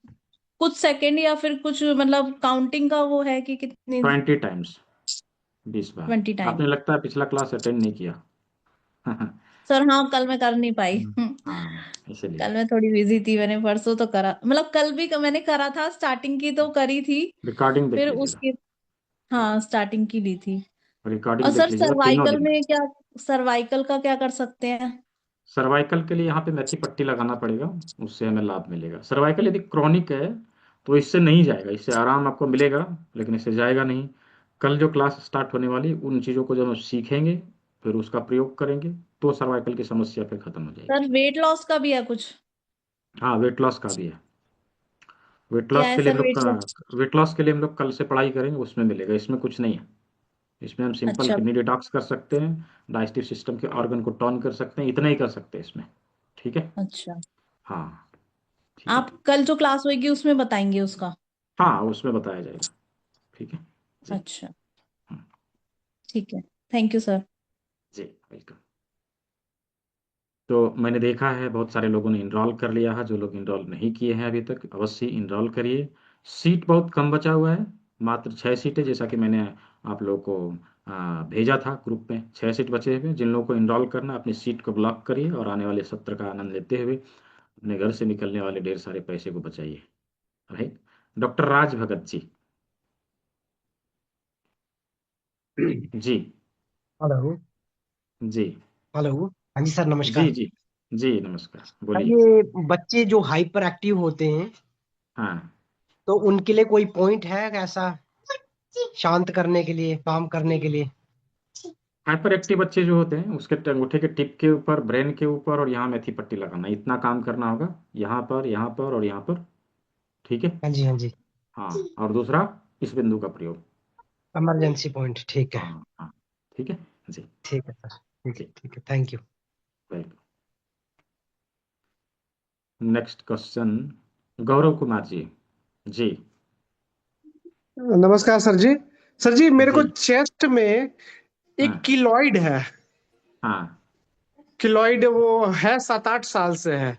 कुछ सेकंड या फिर कुछ मतलब काउंटिंग का वो है कि कितनी? 20 टाइम्स, 20 बार। 20 टाइम? आपने लगता है पिछला क्लास अटेंड नहीं किया। सर हाँ कल मैं कर नहीं पाई। हाँ, इसलिए कल मैं थोड़ी बिजी थी, मैंने परसों तो करा, मतलब कल भी मैंने करा था, स्टार्टिंग की तो करी थी। रिकॉर्डिंग देख फिर लीजिएगा। उसकी, हाँ स्टार्टिंग की ली थी। और रिकॉर्डिंग देख सर लीजिएगा तीनों सर्वाइकल दिन का। में क्या, सर्वाइकल का क्या कर सकते हैं? सर्वाइकल के लिए यहाँ पे मेथी पट्टी लगाना पड़ेगा, उससे हमें लाभ मिलेगा। सर्वाइकल यदि क्रॉनिक है तो इससे नहीं जाएगा, इससे आराम आपको मिलेगा लेकिन इससे जाएगा नहीं। कल जो क्लास स्टार्ट होने वाली, उन चीज़ों को जब हम सीखेंगे, फिर उसका प्रयोग करेंगे, तो सर्वाइकल की समस्या फिर खत्म हो जाएगी। सर वेट लॉस का भी है कुछ? हाँ, वेट लॉस का भी है। वेट क्या लॉस है के लिए सर हम लोग वेट लॉस? का, वेट लॉस के लिए हम लोग कल से पढ़ाई करेंगे, उसमें मिलेगा। इसमें कुछ नहीं है। इसमें हम सिंपल अच्छा किडनी डिटॉक्स कर सकते हैं, डाइजेस्टिव सिस्टम के ऑर्गन को टॉन कर सकते हैं, इतना ही कर सकते हैं इसमें। ठीक है। अच्छा। हाँ। ठीक है। आप कल जो क्लास होगी उसमें बताएंगे उसका? हाँ, उसमें बताया जाएगा। ठीक है जी। अच्छा हम्म, ठीक है। Thank you sir. जी वेलकम। तो मैंने देखा है बहुत सारे लोगों ने इनरोल कर लिया है। जो लोग इनरोल नहीं किए हैं अभी तक, अवश्य इनरोल करिए। सीट बहुत कम बचा हुआ है, मात्र 6 सीटें, जैसा कि मैंने आप लोगों को भेजा था ग्रुप में। 6 सीट बचे हुए हैं। जिन लोगों को इनरोल करना, अपनी सीट को ब्लॉक करिए और आने वाले सत्र का आनंद लेते हुए अपने घर से निकलने वाले ढेर सारे पैसे को बचाइए। राइट। डॉक्टर राज भगत जी। जी। हेलो। जी। हेलो। हाँ जी सर, जी। नमस्कार। जी। जी नमस्कार, सर बोलिए। ये बच्चे जो हाइपर एक्टिव होते हैं, हाँ। तो उनके लिए कोई पॉइंट है ऐसा शांत करने के लिए, काम करने के लिए? हाइपर एक्टिव बच्चे जो होते हैं उसके अंगूठे के टिप के ऊपर, ब्रेन के ऊपर और यहाँ मेथी पट्टी लगाना, इतना काम करना होगा। यहाँ पर और यहाँ पर। ठीक है। हाँ जी, हाँ जी। हाँ, और दूसरा इस बिंदु का प्रयोग। इमरजेंसी पॉइंट, ठीक है। हाँ हाँ। ठीक है जी। ठीक है सर, ठीक है, जी। ठीक है, thank you. Welcome. Next question, Gaurav Kumar ji. जी। नमस्कार सर जी। सर जी, मेरे को जी। चेस्ट में एक हाँ किलॉइड है। हाँ। किलॉइड वो है 7-8 साल से है।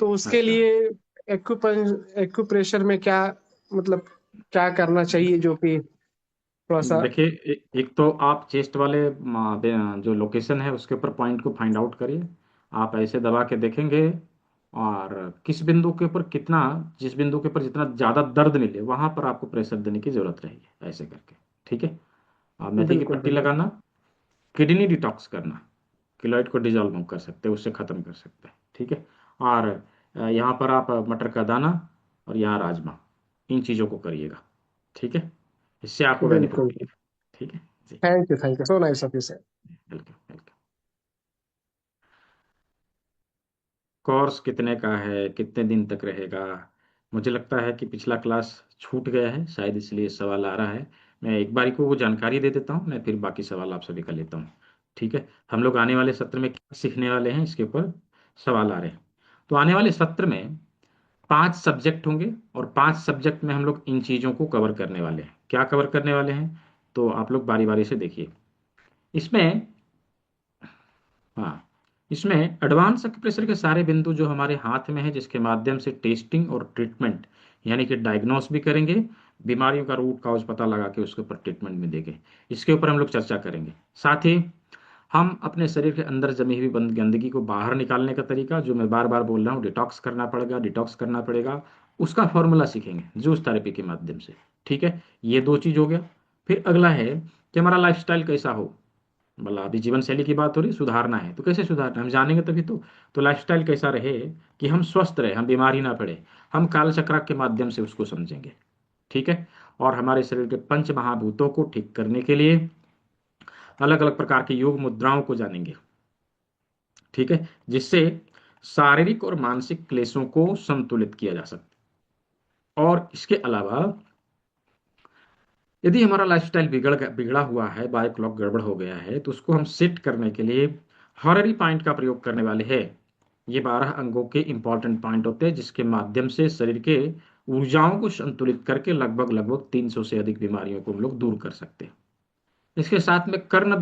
तो उसके अच्छा। लिए एक्यूप्रेशर में क्या, मतलब क्या करना चाहिए, जो कि थोड़ा सा। देखिए, एक तो आप चेस्ट वाले जो लोकेशन है उसके ऊपर पॉइंट को फाइंड आउट करिए। आप ऐसे दबा के देखेंगे और किस बिंदु के ऊपर कितना, जिस बिंदु के ऊपर जितना ज़्यादा दर्द मिले वहां पर आपको प्रेशर देने की जरूरत रहेगी, ऐसे करके। ठीक है। आप मेथी की बिल्कुल पट्टी बिल्कुल। लगाना, किडनी डिटॉक्स करना, किलॉइड को डिजॉल्व कर सकते हैं, उससे ख़त्म कर सकते हैं। ठीक है। और यहाँ पर आप मटर का दाना और यहाँ राजमा, इन चीज़ों को करिएगा। ठीक है। इससे आपको बेनिफिट बिल्कुल। मिलेगा। ठीक है जी। Thank you so nice of you sir. Welcome welcome. Course कितने का है, कितने दिन तक रहेगा? मुझे लगता है कि पिछला क्लास छूट गया है, शायद इसलिए सवाल आ रहा है। मैं एक बारी को वो जानकारी दे देता हूँ, मैं फिर बाकी सवाल आप सभी का लेता हूँ। ठीक है। हम लोग आने वाले सत्र में क्या सीखने वाले हैं, इसके ऊपर सवाल आ रहे हैं। तो आने वाले सत्र में 5 सब्जेक्ट होंगे और 5 सब्जेक्ट में हम लोग इन चीज़ों को कवर करने वाले हैं। क्या कवर करने वाले हैं, तो आप लोग बारी बारी से देखिए। इसमें, हाँ, इसमें एडवांस एक्यूप्रेशर के सारे बिंदु जो हमारे हाथ में है, जिसके माध्यम से टेस्टिंग और ट्रीटमेंट, यानी कि डायग्नोस भी करेंगे, बीमारियों का रूट काउज पता लगा के उसके ऊपर ट्रीटमेंट भी देंगे, इसके ऊपर हम लोग चर्चा करेंगे। साथ ही हम अपने शरीर के अंदर जमी हुई गंदगी को बाहर निकालने का तरीका, जो मैं बार बार बोल रहा हूँ, डिटॉक्स करना पड़ेगा, डिटॉक्स करना पड़ेगा, उसका फॉर्मूला सीखेंगे जूस थेरेपी के माध्यम से। ठीक है। ये 2 चीज़ हो गया। फिर अगला है कि हमारा लाइफस्टाइल कैसा हो, मतलब अभी जीवन शैली की बात हो रही, सुधारना है तो कैसे सुधारना है, हम जानेंगे तभी तो लाइफस्टाइल कैसा रहे कि हम स्वस्थ रहे, हम बीमारी ना पड़े, हम काल चक्र के माध्यम से उसको समझेंगे। ठीक है। और हमारे शरीर के पंच महाभूतों को ठीक करने के लिए अलग अलग प्रकार की योग मुद्राओं को जानेंगे। ठीक है। जिससे शारीरिक और मानसिक क्लेशों को संतुलित किया जा सकता है। और इसके अलावा यदि हमारा लाइफस्टाइल बिगड़ा हुआ है, बायो क्लॉक गड़बड़ हो गया है, तो उसको हम सेट करने के लिए हॉररी पॉइंट का प्रयोग करने वाले हैं। ये 12 अंगों के इंपॉर्टेंट पॉइंट होते हैं, जिसके माध्यम से शरीर के ऊर्जाओं को संतुलित करके लगभग लगभग 300 से अधिक बीमारियों को हम लोग दूर कर सकते हैं। इसके साथ में कर्ण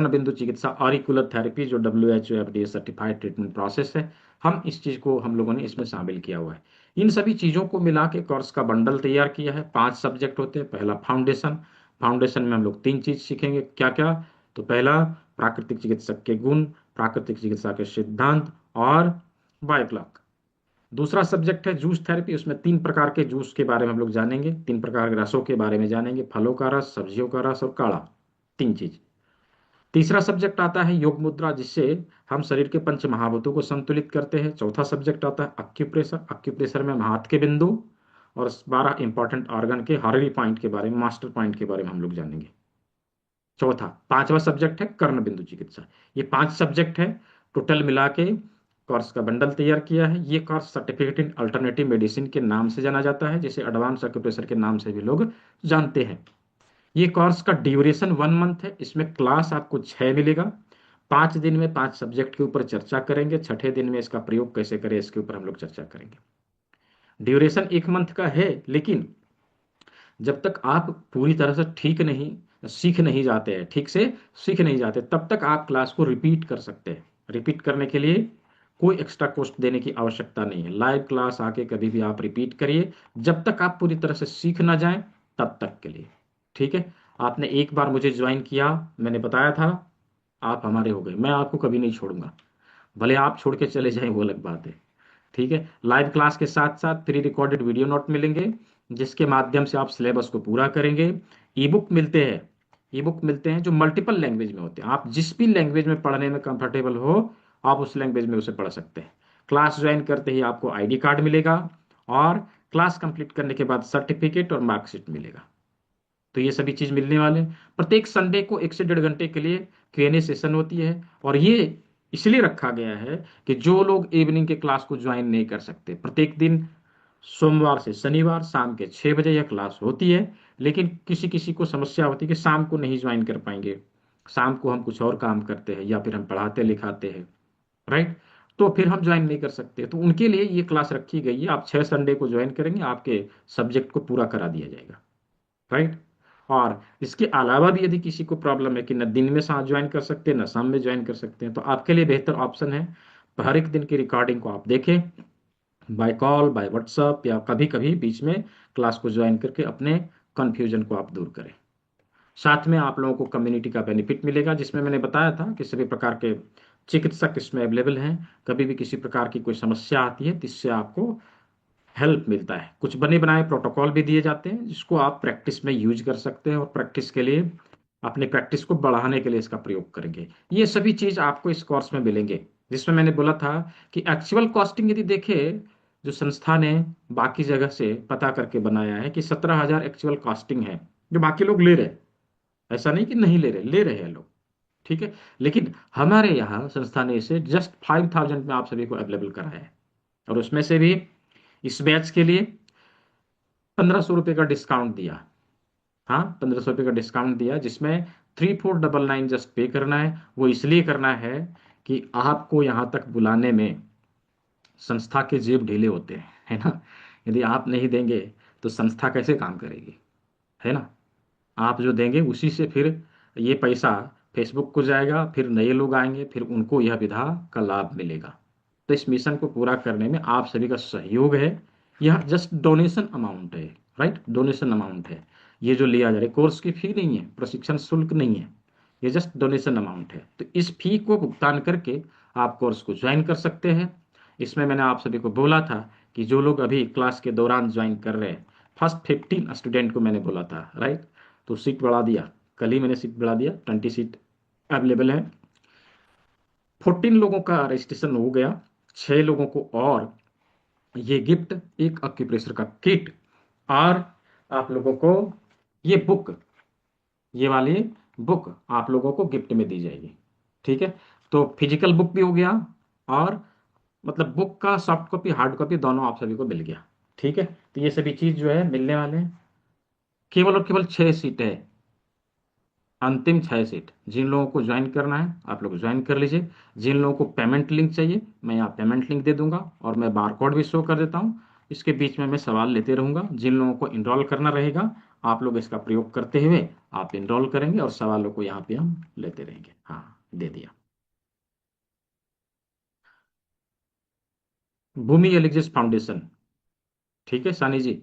बिंदु चिकित्सा ऑरिकुलर थेरेपी, जो WHO FDA certified treatment process है, हम इस चीज को हम लोगों ने इसमें शामिल किया हुआ है। इन सभी चीजों को मिला के कोर्स का बंडल तैयार किया है। 5 सब्जेक्ट होते हैं। पहला फाउंडेशन, फाउंडेशन में हम लोग 3 चीज सीखेंगे। क्या क्या, तो पहला प्राकृतिक चिकित्सक के गुण, प्राकृतिक चिकित्सा के सिद्धांत और बायोक्लॉक। दूसरा सब्जेक्ट है जूस थेरेपी, उसमें 3 प्रकार के जूस के बारे में हम लोग जानेंगे, 3 प्रकार के रसों के बारे में जानेंगे, फलों का रस, सब्जियों का रस और काढ़ा, 3 चीज। तीसरा सब्जेक्ट आता है योग मुद्रा, जिससे हम शरीर के पंच महाभूतों को संतुलित करते हैं। चौथा सब्जेक्ट आता है अक्यूप्रेशर, अक्यूप्रेशर में हम हाथ के बिंदु और 12 इंपॉर्टेंट ऑर्गन के हॉररी पॉइंट के बारे में, मास्टर पॉइंट के बारे में हम लोग जानेंगे। चौथा, पांचवा सब्जेक्ट है कर्ण बिंदु चिकित्सा। ये 5 सब्जेक्ट है, टोटल मिला के कोर्स का बंडल तैयार किया है। ये course certificate in alternative medicine के नाम से जाना जाता है, जिसे एडवांस अक्यूप्रेशर के नाम से भी लोग जानते हैं। ये कोर्स का ड्यूरेशन 1 मंथ है। इसमें क्लास आपको 6 मिलेगा। 5 दिन में 5 सब्जेक्ट के ऊपर चर्चा करेंगे। छठे दिन में इसका प्रयोग कैसे करें, इसके ऊपर हम लोग चर्चा करेंगे। ड्यूरेशन 1 मंथ का है, लेकिन जब तक आप पूरी तरह से सीख नहीं जाते हैं, ठीक से सीख नहीं जाते, तब तक आप क्लास को रिपीट कर सकते हैं। रिपीट करने के लिए कोई एक्स्ट्रा कॉस्ट देने की आवश्यकता नहीं है। लाइव क्लास आके कभी भी आप रिपीट करिए, जब तक आप पूरी तरह से सीख ना जाएं तब तक के लिए। ठीक है। आपने एक बार मुझे ज्वाइन किया, मैंने बताया था, आप हमारे हो गए, मैं आपको कभी नहीं छोड़ूंगा। भले आप छोड़ के चले जाएं वो अलग बात है। ठीक है, लाइव क्लास के साथ साथ प्री रिकॉर्डेड वीडियो नोट मिलेंगे, जिसके माध्यम से आप सिलेबस को पूरा करेंगे। ई बुक मिलते हैं, ई बुक मिलते हैं जो मल्टीपल लैंग्वेज में होते हैं। आप जिस भी लैंग्वेज में पढ़ने में कंफर्टेबल हो, आप उस लैंग्वेज में उसे पढ़ सकते हैं। क्लास ज्वाइन करते ही आपको आईडी कार्ड मिलेगा, और क्लास कंप्लीट करने के बाद सर्टिफिकेट और मार्कशीट मिलेगा। तो ये सभी चीज मिलने वाले हैं। प्रत्येक संडे को 1 से 1.5 घंटे के लिए Q&A सेशन होती है, और ये इसलिए रखा गया है कि जो लोग इवनिंग के क्लास को ज्वाइन नहीं कर सकते, प्रत्येक दिन सोमवार से शनिवार शाम के 6 बजे यह क्लास होती है। लेकिन किसी किसी को समस्या होती है कि शाम को नहीं ज्वाइन कर पाएंगे, शाम को हम कुछ और काम करते हैं या फिर हम पढ़ाते लिखाते हैं, राइट, तो फिर हम ज्वाइन नहीं कर सकते। तो उनके लिए ये क्लास रखी गई है। आप 6 संडे को ज्वाइन करेंगे, आपके सब्जेक्ट को पूरा करा दिया जाएगा, राइट। और इसके अलावा भी यदि किसी को प्रॉब्लम है कि न दिन में साथ ज्वाइन कर सकते हैं न शाम में ज्वाइन कर सकते हैं, तो आपके लिए बेहतर ऑप्शन है हर एक दिन की रिकॉर्डिंग को आप देखें, बाय कॉल, बाय व्हाट्सएप, या कभी कभी बीच में क्लास को ज्वाइन करके अपने कन्फ्यूजन को आप दूर करें। साथ में आप लोगों को कम्युनिटी का बेनिफिट मिलेगा, जिसमें मैंने बताया था कि सभी प्रकार के चिकित्सक इसमें अवेलेबल हैं। कभी भी किसी प्रकार की कोई समस्या आती है तो इससे आपको हेल्प मिलता है। कुछ बने बनाए प्रोटोकॉल भी दिए जाते हैं, जिसको आप प्रैक्टिस में यूज कर सकते हैं, और प्रैक्टिस के लिए अपने प्रैक्टिस को बढ़ाने के लिए इसका प्रयोग करेंगे। ये सभी चीज आपको इस कोर्स में मिलेंगे, जिसमें मैंने बोला था कि एक्चुअल कॉस्टिंग यदि देखें, जो संस्था ने बाकी जगह से पता करके बनाया है कि 17,000 एक्चुअल कॉस्टिंग है, जो बाकी लोग ले रहे हैं। ऐसा नहीं कि नहीं ले रहे, ले रहे हैं लोग, ठीक है। लेकिन हमारे यहाँ संस्था ने इसे जस्ट 5,000 में आप सभी को अवेलेबल कराया है, और उसमें से भी इस बैच के लिए 1,500 रुपये का डिस्काउंट दिया। हाँ, 1,500 रुपये का डिस्काउंट दिया, जिसमें 3499 जस्ट पे करना है। वो इसलिए करना है कि आपको यहाँ तक बुलाने में संस्था के जेब ढीले होते हैं, है ना। यदि आप नहीं देंगे तो संस्था कैसे काम करेगी, है ना। आप जो देंगे उसी से फिर ये पैसा फेसबुक को जाएगा, फिर नए लोग आएंगे, फिर उनको यह विधा का लाभ मिलेगा। तो इस मिशन को पूरा करने में आप सभी का सहयोग है। यह जस्ट डोनेशन अमाउंट है, राइट, डोनेशन अमाउंट है। ये जो लिया जा रहा है कोर्स की फी नहीं है, प्रशिक्षण शुल्क नहीं है, ये जस्ट डोनेशन अमाउंट है। तो इस फी को भुगतान करके आप कोर्स को ज्वाइन कर सकते हैं। इसमें मैंने आप सभी को बोला था कि जो लोग अभी क्लास के दौरान ज्वाइन कर रहे हैं, फर्स्ट 15 स्टूडेंट को मैंने बोला था, राइट, तो सीट बढ़ा दिया, कल ही मैंने सीट बढ़ा दिया, 20 सीट अवेलेबल है। 14 लोगों का रजिस्ट्रेशन हो गया, 6 लोगों को और ये गिफ्ट, एक अक्यूप्रेशर का किट, और आप लोगों को ये बुक, ये वाली बुक आप लोगों को गिफ्ट में दी जाएगी, ठीक है। तो फिजिकल बुक भी हो गया, और मतलब बुक का सॉफ्ट कॉपी हार्ड कॉपी दोनों आप सभी को मिल गया, ठीक है। तो ये सभी चीज जो है मिलने वाले हैं। केवल और केवल 6 सीट है, अंतिम 6 सीट। जिन लोगों को ज्वाइन करना है आप लोग ज्वाइन कर लीजिए। जिन लोगों को पेमेंट लिंक चाहिए, मैं यहाँ पेमेंट लिंक दे दूंगा, और मैं बारकोड भी शो कर देता हूँ। इसके बीच में मैं सवाल लेते रहूंगा। जिन लोगों को इनरोल करना रहेगा, आप लोग इसका प्रयोग करते हुए आप इनरोल करेंगे, और सवालों को यहाँ पे हम लेते रहेंगे। हाँ, दे दिया। भूमि एलिजिस फाउंडेशन, ठीक है सानी जी,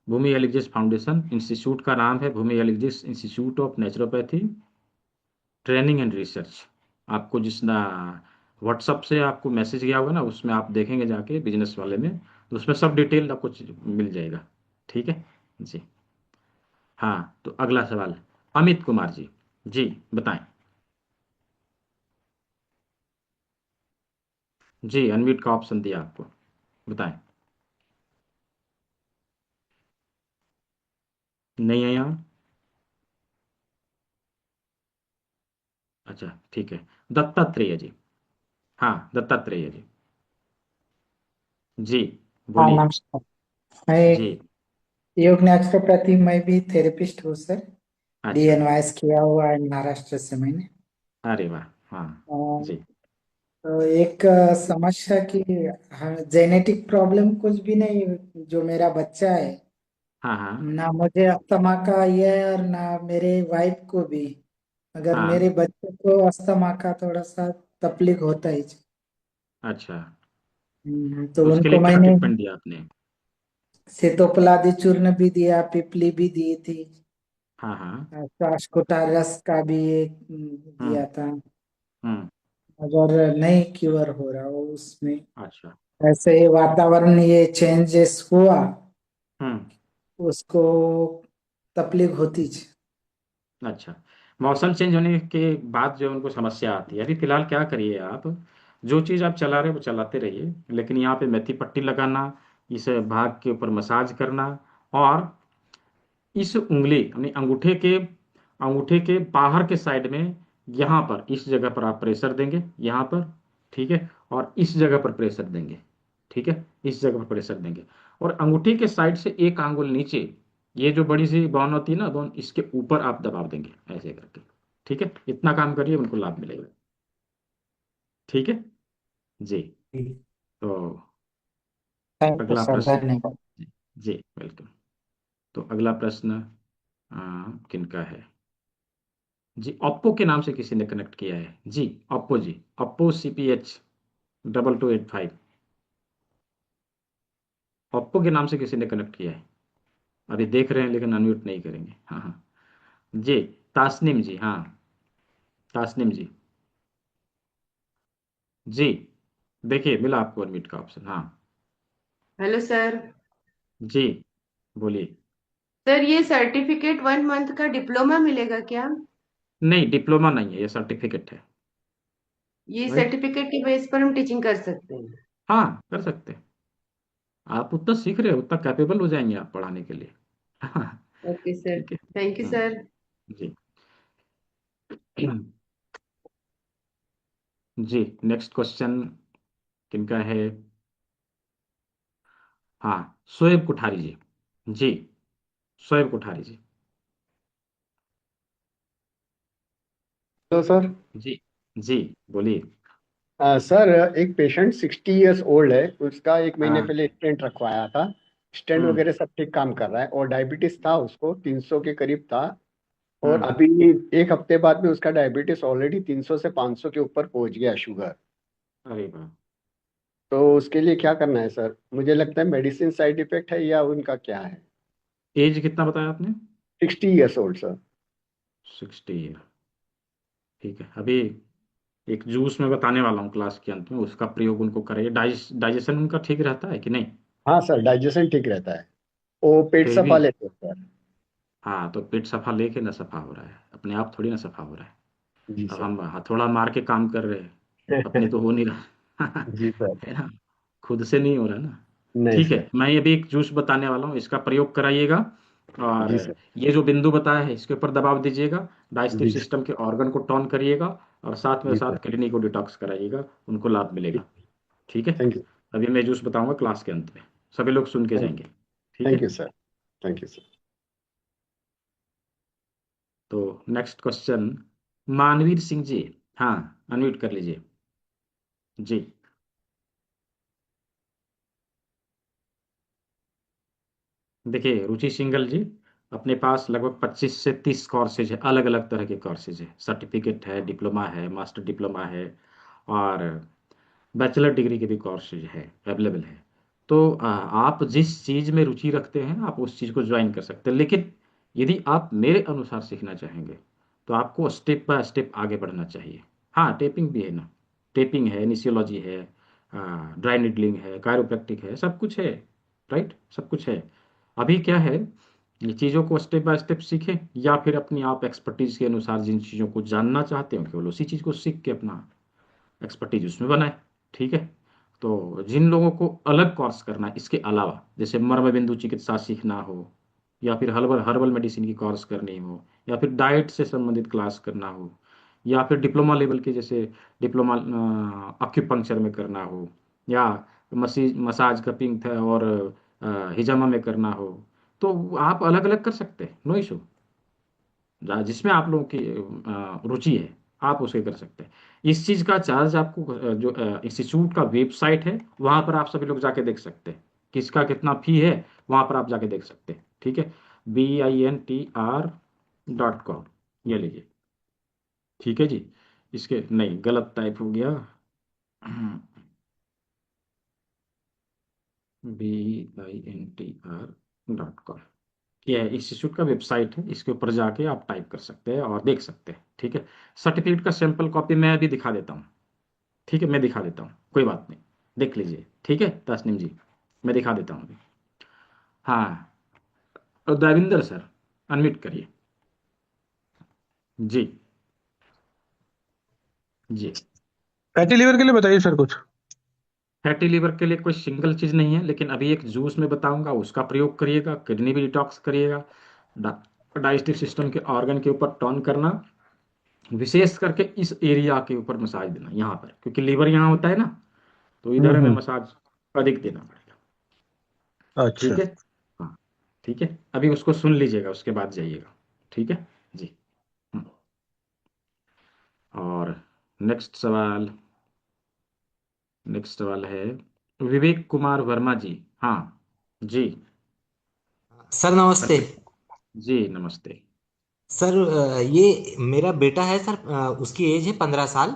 भूमि एलिजिस फाउंडेशन। इंस्टीट्यूट का नाम है भूमि एलिजिस institute of naturopathy training and research. आपको जिस ना व्हाट्सअप से आपको मैसेज गया होगा ना, उसमें आप देखेंगे जाके बिजनेस वाले में, तो उसमें सब डिटेल आपको मिल जाएगा, ठीक है जी। हाँ, तो अगला सवाल अमित कुमार जी, जी बताएं। जी, अनम्यूट का ऑप्शन दिया आपको, बताएं। नहीं है यहाँ, अच्छा ठीक है। दत्तात्रेय जी, हाँ दत्तात्रेय जी, जी हाँ बोलिए। नमस्कार। मैं जी, योग नेचुरोपैथी में भी थेरेपिस्ट हूँ सर। अच्छा, डीएनवाईएस किया हुआ है महाराष्ट्र से मैंने। अरे वाह, हाँ अ, जी, तो एक समस्या की, हाँ, जेनेटिक प्रॉब्लम कुछ भी नहीं। जो मेरा बच्चा है, हाँ हाँ ना मुझे अस्थमा का ये है और ना मेरे वाइफ को भी। अगर मेरे हाँ, बच्चे को अस्थमा का थोड़ा सा तकलीफ होता है। अच्छा, तो तो उसके लिए उनको क्या मैंने ट्रीटमेंट दिया आपने? सीतोपलादी चूर्ण भी दिया, पिपली भी दी थी, हाँ हाँ, श्वास रस का भी एक हम्म दिया था। हम्म अगर नहीं क्योर हो रहा हो उसमें, अच्छा। ऐसे वातावरण ये चेंजेस हुआ, हम्म। उसको तकलीफ होती जी। अच्छा, मौसम चेंज होने के बाद जो उनको समस्या आती है, अभी फिलहाल क्या करिए आप, जो चीज़ आप चला रहे हो वो चलाते रहिए, लेकिन यहाँ पे मेथी पट्टी लगाना, इस भाग के ऊपर मसाज करना, और इस उंगली यानी अंगूठे के बाहर के साइड में, यहाँ पर इस जगह पर आप प्रेशर देंगे, यहाँ पर, ठीक है, और इस जगह पर प्रेशर देंगे, ठीक है, इस जगह पर प्रेशर देंगे, और अंगूठे के साइड से एक आंगुल नीचे, ये जो बड़ी सी बॉन होती है ना बॉन, इसके ऊपर आप दबाव देंगे ऐसे करके, ठीक है, इतना काम करिए, उनको लाभ मिलेगा, ठीक है जी। तो थैंक यू अगला सर, प्रश्न। धन्यवाद। जी वेलकम। तो अगला प्रश्न किनका है जी? ओप्पो के नाम से किसी ने कनेक्ट किया है जी, ओप्पो जी, ओप्पो CPH 2285, ओप्पो के नाम से किसी ने कनेक्ट किया है, अभी देख रहे हैं लेकिन अनम्यूट नहीं करेंगे, हाँ हाँ जी। तासनिम जी, हाँ, तासनिम जी, जी, देखिए मिला आपको अनम्यूट का ऑप्शन, हाँ हेलो सर। जी, बोलिए। सर ये सर्टिफिकेट 1 मंथ का डिप्लोमा मिलेगा क्या? नहीं, डिप्लोमा नहीं है, ये सर्टिफिकेट है। ये राइट। सर्टिफिकेट के बेस पर हम टीचिंग कर सकते हैं? हाँ, कर सकते हैं, आप उतना सीख रहे हो उतना कैपेबल हो जाएंगे आप पढ़ाने के लिए। हाँ, ओके सर, ठीक है। थैंक यू हाँ, सर। जी। जी, नेक्स्ट क्वेश्चन किनका है? हाँ, शोएब कोठारी जी, जी, शोएब कोठारी जी, तो सर, जी, जी, बोलिए। सर एक पेशेंट 60 इयर्स ओल्ड है, उसका 1 महीने हाँ। पहले स्टेंट रखवाया था। स्टेंट हम्म। वगैरह सब ठीक काम कर रहा है, और डायबिटीज था उसको 300 के करीब था। और हम्म। अभी 1 हफ्ते बाद में उसका डायबिटीज ऑलरेडी 300 से 500 के ऊपर पहुंच गया, शुगर। अरे वाह। तो उसके लिए क्या करना है सर? मुझे लगता है मेडिसिन साइड इफेक्ट है, या उनका क्या है? एज कितना बताया आपने? 60 इयर्स ओल्ड सर। 60 ईयर, ठीक है, अभी एक जूस में बताने वाला हूँ क्लास के अंत में, उसका प्रयोग उनको करें, डाइजेशन उनका ठीक रहता है कि नहीं? हाँ सर, डाइजेशन ठीक रहता है, वो पेट फिर भी, सफा लेते हैं सर। हाँ, तो पेट सफा लेके ना सफा हो रहा है, अपने आप थोड़ी ना सफा हो रहा है, जी अब सर। हम हथौड़ा मार के काम कर रहे हैं, अपने तो हो नहीं रहा। जी सर। है ना, खुद से नहीं हो रहा ना। नहीं ठीक सर। है, मैं ये भी एक जूस बताने वाला हूँ, इसका प्रयोग कराइएगा, और जी सर। ये जो बिंदु बताया है इसके ऊपर दबाव दीजिएगा, डाइजेस्टिव जी सर। सिस्टम के ऑर्गन को टोन करिएगा, और साथ में जी साथ सर। किडनी को डिटॉक्स कराइएगा, उनको लाभ मिलेगा, ठीक है। Thank you. अभी मैं जूस बताऊंगा क्लास के अंत में, सभी लोग सुन के जाएंगे, ठीक थैंक है। You sir. Thank you sir. तो नेक्स्ट क्वेश्चन, मानवीर सिंह जी, हाँ, अनम्यूट कर लीजिए जी। देखिए रुचि सिंगल जी, अपने पास लगभग 25 से 30 कोर्सेज है, अलग अलग तरह के कोर्सेज है, सर्टिफिकेट है, डिप्लोमा है, मास्टर डिप्लोमा है, और बैचलर डिग्री के भी कोर्सेज है, अवेलेबल है। तो आप जिस चीज़ में रुचि रखते हैं आप उस चीज़ को ज्वाइन कर सकते हैं, लेकिन यदि आप मेरे अनुसार सीखना चाहेंगे तो आपको स्टेप बाय स्टेप आगे बढ़ना चाहिए। हाँ, टेपिंग भी है ना, टेपिंग है, निशियोलॉजी है, ड्राई निडलिंग है, कायरोप्रैक्टिक है, सब कुछ है, राइट, सब कुछ है। अभी क्या है, ये चीज़ों को स्टेप बाय स्टेप सीखें, या फिर अपनी आप एक्सपर्टीज के अनुसार जिन चीज़ों को जानना चाहते हो केवल उसी चीज़ को सीख के अपना एक्सपर्टीज उसमें बनाए, ठीक है। तो जिन लोगों को अलग कोर्स करना है इसके अलावा, जैसे मर्म बिंदु चिकित्सा सीखना हो, या फिर हर्बल हर्बल मेडिसिन की कोर्स करनी हो, या फिर डाइट से संबंधित क्लास करना हो, या फिर डिप्लोमा लेवल के जैसे डिप्लोमा अक्यूपंक्चर में करना हो, या मसाज कपिंग था और हिजामा में करना हो, तो आप अलग अलग कर सकते हैं, नो इशू, जिसमें आप लोगों की रुचि है आप उसे कर सकते हैं। इस चीज़ का चार्ज आपको जो इंस्टीट्यूट का वेबसाइट है वहाँ पर आप सभी लोग जाके देख सकते हैं, किसका कितना फी है, वहाँ पर आप जाके देख सकते हैं, ठीक है। BINTR.com, ये लीजिए, ठीक है जी। इसके नहीं, गलत टाइप हो गया। BINTR.com, ये इंस्टीट्यूट का वेबसाइट है, इसके ऊपर जाके आप टाइप कर सकते हैं और देख सकते हैं, ठीक है। सर्टिफिकेट का सैंपल कॉपी मैं भी दिखा देता हूँ, ठीक है, मैं दिखा देता हूँ, कोई बात नहीं, देख लीजिए। ठीक है तस्नीम जी, मैं दिखा देता हूँ अभी। हाँ, और देविंदर सर अनम्यूट करिए। जी जी। फैटी लिवर के लिए बताइए सर कुछ। फैटी लीवर के लिए कोई सिंगल चीज़ नहीं है, लेकिन अभी एक जूस में बताऊंगा, उसका प्रयोग करिएगा, किडनी भी डिटॉक्स करिएगा, डाइजेस्टिव सिस्टम के ऑर्गन के ऊपर टर्न करना, विशेष करके इस एरिया के ऊपर मसाज देना यहाँ पर, क्योंकि लीवर यहाँ होता है ना, तो इधर हमें मसाज अधिक देना पड़ेगा। अच्छा। ठीक है, हाँ ठीक है, अभी उसको सुन लीजिएगा, उसके बाद जाइएगा। ठीक है जी। हम्म, और नेक्स्ट सवाल है विवेक कुमार वर्मा जी। हाँ जी। सर नमस्ते। जी नमस्ते। सर ये मेरा बेटा है सर, उसकी एज है 15 साल।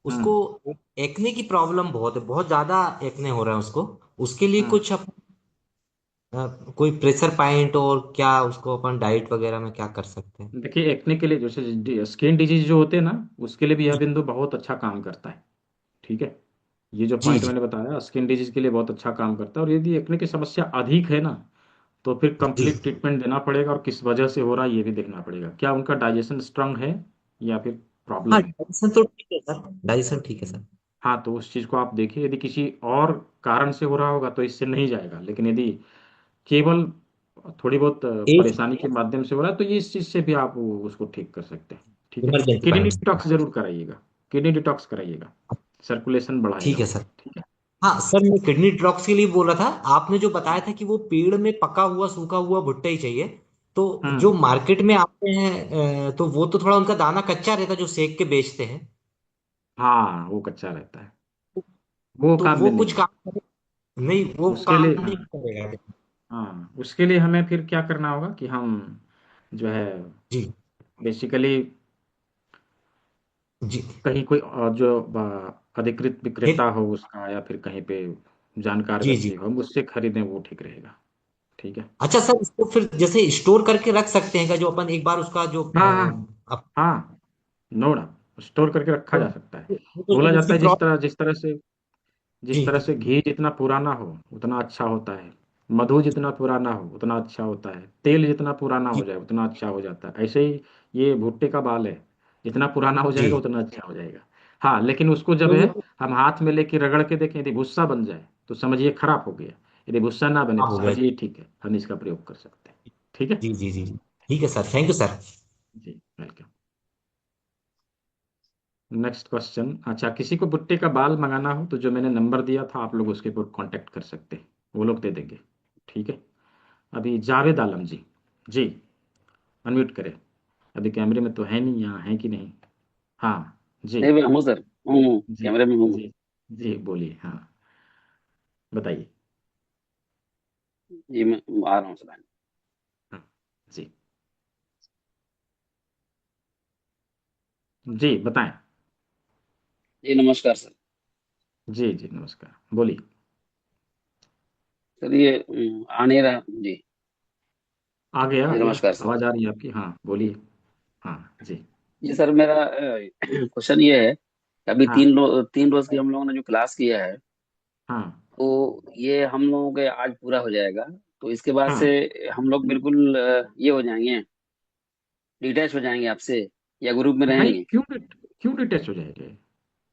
उसको हम्म एक्ने की प्रॉब्लम बहुत है, बहुत ज्यादा एक्ने हो रहा है उसको। उसके लिए हम्म। कुछ कोई प्रेशर पॉइंट और क्या उसको अपन डाइट वगैरह में क्या कर सकते हैं? देखिए, एक्ने के लिए जैसे स्किन डिजीज जो होते हैं ना, उसके लिए भी यह बिंदु बहुत अच्छा काम करता है। ठीक है, ये जो जी पॉइंट जी। मैंने बताया स्किन डिजीज के लिए बहुत अच्छा काम करता है। और यदि एक्ने की समस्या अधिक है ना, तो फिर जी कंप्लीट ट्रीटमेंट देना पड़ेगा, और किस वजह से हो रहा है ये भी देखना पड़ेगा। क्या उनका डाइजेशन स्ट्रांग है या फिर हाँ, प्रॉब्लम है। डाइजेशन तो ठीक है सर, डाइजेशन ठीक है सर। हाँ, तो उस चीज़ को आप देखिए, यदि किसी और कारण से हो रहा होगा तो इससे नहीं जाएगा, लेकिन यदि केवल थोड़ी बहुत एज परेशानी के माध्यम से हो रहा है, तो ये इस चीज़ से भी आप उसको ठीक कर सकते हैं। ठीक है, इमरजेंसी किडनी पॉइंट। डिटॉक्स जरूर कराइएगा, किडनी डिटॉक्स कराइएगा, सर्कुलेशन बढ़ाएगा ठीक है वो। सर। ठीक है। हाँ सर, मैं किडनी डिटॉक्स के लिए बोल रहा था। आपने जो बताया था कि वो पेड़ में पका हुआ सूखा हुआ भुट्टा ही चाहिए, तो जो हम्म। मार्केट में आते हैं तो वो तो थोड़ा उनका दाना कच्चा रहता है जो सेक के बेचते हैं। हाँ, वो कच्चा रहता है, वो तो काम में वो नहीं कुछ है। काम नहीं, वो उसके लिए, काम नहीं हाँ करेगा। हाँ, उसके लिए हमें फिर क्या करना होगा कि हम जो है जी बेसिकली जी। कहीं कोई जो अधिकृत फिर विक्रेता हो उसका, या फिर कहीं पे जानकार जी व्यक्ति जी। हो, हम उससे खरीदें, वो ठीक रहेगा। ठीक है। अच्छा सर, इसको फिर जैसे स्टोर करके रख सकते हैं क्या, जो अपन एक बार उसका जो हाँ हाँ हाँ, नो डाउट स्टोर करके रखा जा सकता है। तो बोला जब जाता उसकी है प्रॉब्लम। जिस जी तरह से घी जितना पुराना हो उतना अच्छा होता है, मधु जितना पुराना हो उतना अच्छा होता है, तेल जितना पुराना जी हो जाए उतना अच्छा हो जाता है, ऐसे ही ये भुट्टे का बाल है, जितना पुराना हो जी। जाएगा उतना अच्छा हो जाएगा। हाँ, लेकिन उसको जब तो है वो हम हाथ में लेके रगड़ के देखें, यदि भुस्सा बन जाए तो समझिए खराब हो गया, यदि भुस्सा ना बने तो खराब हो गया। समझिए ठीक है, हम इसका प्रयोग कर सकते हैं। ठीक है जी जी जी जी। ठीक है सर, थैंक यू सर। जी, वेलकम। Next question. अच्छा, किसी को भुट्टे का बाल मंगाना हो तो जो मैंने नंबर दिया था आप लोग उसके ऊपर कांटेक्ट कर सकते हैं, वो लोग दे देंगे। ठीक है। अभी जावेद आलम जी। जी, अनम्यूट करें। अभी कैमरे में तो है नहीं, यहाँ है कि नहीं। हाँ जी। नहीं भाई हूँ सर, हूँ जी कैमरे में हूँ। जी। जी बोलिए, हाँ बताइए। जी मैं आ रहा हूँ सर। हाँ जी। जी बताएं। जी नमस्कार सर। जी जी नमस्कार, बोलिए। सर ये आ नहीं रहा जी। आ गया आ जी गया, नमस्कार सर। आवाज आ रही है आपकी, हाँ जी बोलिए। हाँ जी। जी सर, मेरा क्वेश्चन ये है कि अभी हाँ 3 रोज की हम लोगों ने जो क्लास किया है, हाँ तो ये हम लोगों के आज पूरा हो जाएगा। तो इसके बाद से हाँ। हम लोग बिल्कुल ये हो जाएंगे, डिटैच हो जाएंगे आपसे, या ग्रुप में नहीं, रहेंगे। क्यों डिटेच हो जाएंगे,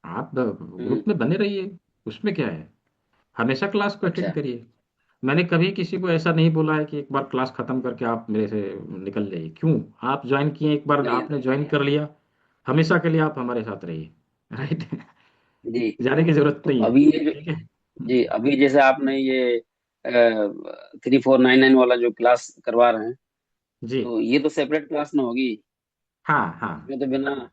आप हम्म। ग्रुप में बने रहिए, उसमें क्या है, हमेशा क्लास को अटेंड अच्छा। करिए। मैंने कभी किसी को ऐसा नहीं बोला है कि एक बार क्लास खत्म करके आप मेरे से निकल जाइए। क्यों, आप ज्वाइन किए, एक बार नहीं। आपने ज्वाइन कर लिया, हमेशा के लिए आप हमारे साथ रहिए। राइट। जी। जाने की जरूरत तो नहीं है। अभी ये जो, ठीक है। जी अभी जैसे आपने ये 3499 वाला जो क्लास करवा रहे हैं, जी। तो ये तो सेपरेट क्लास ना होगी। हाँ हाँ। इसमें तो बिना,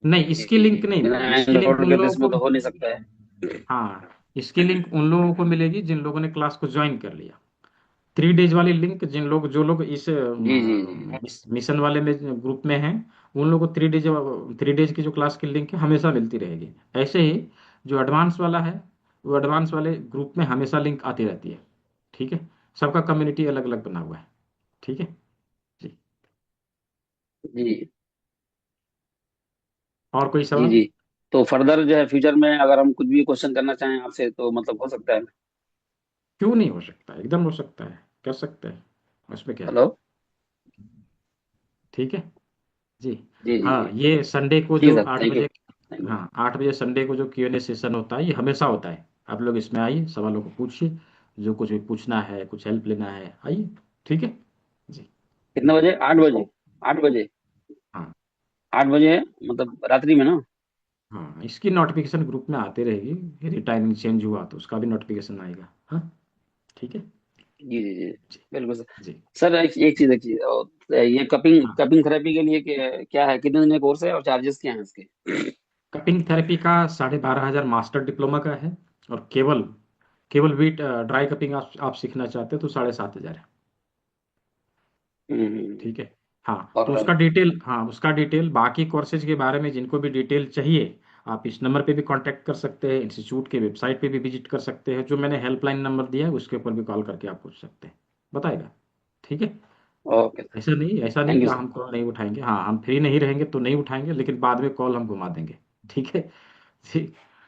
नहीं, इसकी लिंक नहीं बिना मिलेगी, इसकी लिंक एंड्रॉइड उन के तो लोगों इसमें को, तो हो नहीं सकता है। हाँ इसकी लिंक उन लोगों को मिलेगी जिन लोगों ने क्लास को ज्वाइन कर लिया। 3 डेज वाली लिंक जो लोग इस जी जी जी। मिशन वाले में ग्रुप में हैं, उन लोगों को 3 डेज की जो क्लास की लिंक है हमेशा मिलती रहेगी। ऐसे ही जो एडवांस वाला है, वो एडवांस वाले ग्रुप में हमेशा लिंक आती रहती है। ठीक है, सबका कम्युनिटी अलग अलग बना हुआ है। ठीक है जी। जी और कोई जी सवाल। जी। तो फर्दर जो है फ्यूचर में अगर हम कुछ भी क्वेश्चन करना चाहें आपसे तो मतलब हो सकता है। क्यों नहीं हो सकता, एकदम हो सकता है, कर सकते हैं, उसमें क्या है। हेलो। ठीक है जी। जी जी जी। हाँ, ये संडे को ठीक जो है सर, 8 थैंक यू। बजे, थैंक यू। हाँ 8 बजे संडे को जो Q&A सेशन होता है, ये हमेशा होता है। आप लोग इसमें आइए, सवालों को पूछिए, जो कुछ भी पूछना है, कुछ हेल्प लेना है, आइए। ठीक है जी। कितने बजे? 8 बजे? 8 बजे? हाँ 8 बजे है मतलब रात्रि में ना? हाँ, इसकी नोटिफिकेशन ग्रुप में आती रहेगी, यदि टाइमिंग चेंज हुआ तो उसका भी नोटिफिकेशन आएगा। हाँ ठीक है जी जी जी। जी बिल्कुल सर। जी। सर एक चीज और ये कपिंग हाँ, कपिंग थेरेपी के लिए क्या है, कितने दिन का कोर्स है और चार्जेस क्या है इसके? कपिंग थेरेपी का 12,500 मास्टर डिप्लोमा का है, और केवल केवल वीट ड्राई कपिंग आप सीखना चाहते हो तो 7,500 है। ठीक है। हाँ, तो और उसका डिटेल बाकी कोर्सेज के बारे में जिनको भी डिटेल चाहिए, आप इस नंबर पे भी कांटेक्ट कर सकते हैं, इंस्टीट्यूट के वेबसाइट पे भी विजिट कर सकते हैं, जो मैंने हेल्पलाइन नंबर दिया है उसके ऊपर भी कॉल करके आप पूछ सकते हैं, बताएगा। ठीक है। Okay sir. ऐसा नहीं थैंक कि यू सर। हम कॉल नहीं उठाएंगे, हाँ हम फ्री नहीं रहेंगे तो नहीं उठाएंगे, लेकिन बाद में कॉल हम घुमा देंगे। ठीक है जी।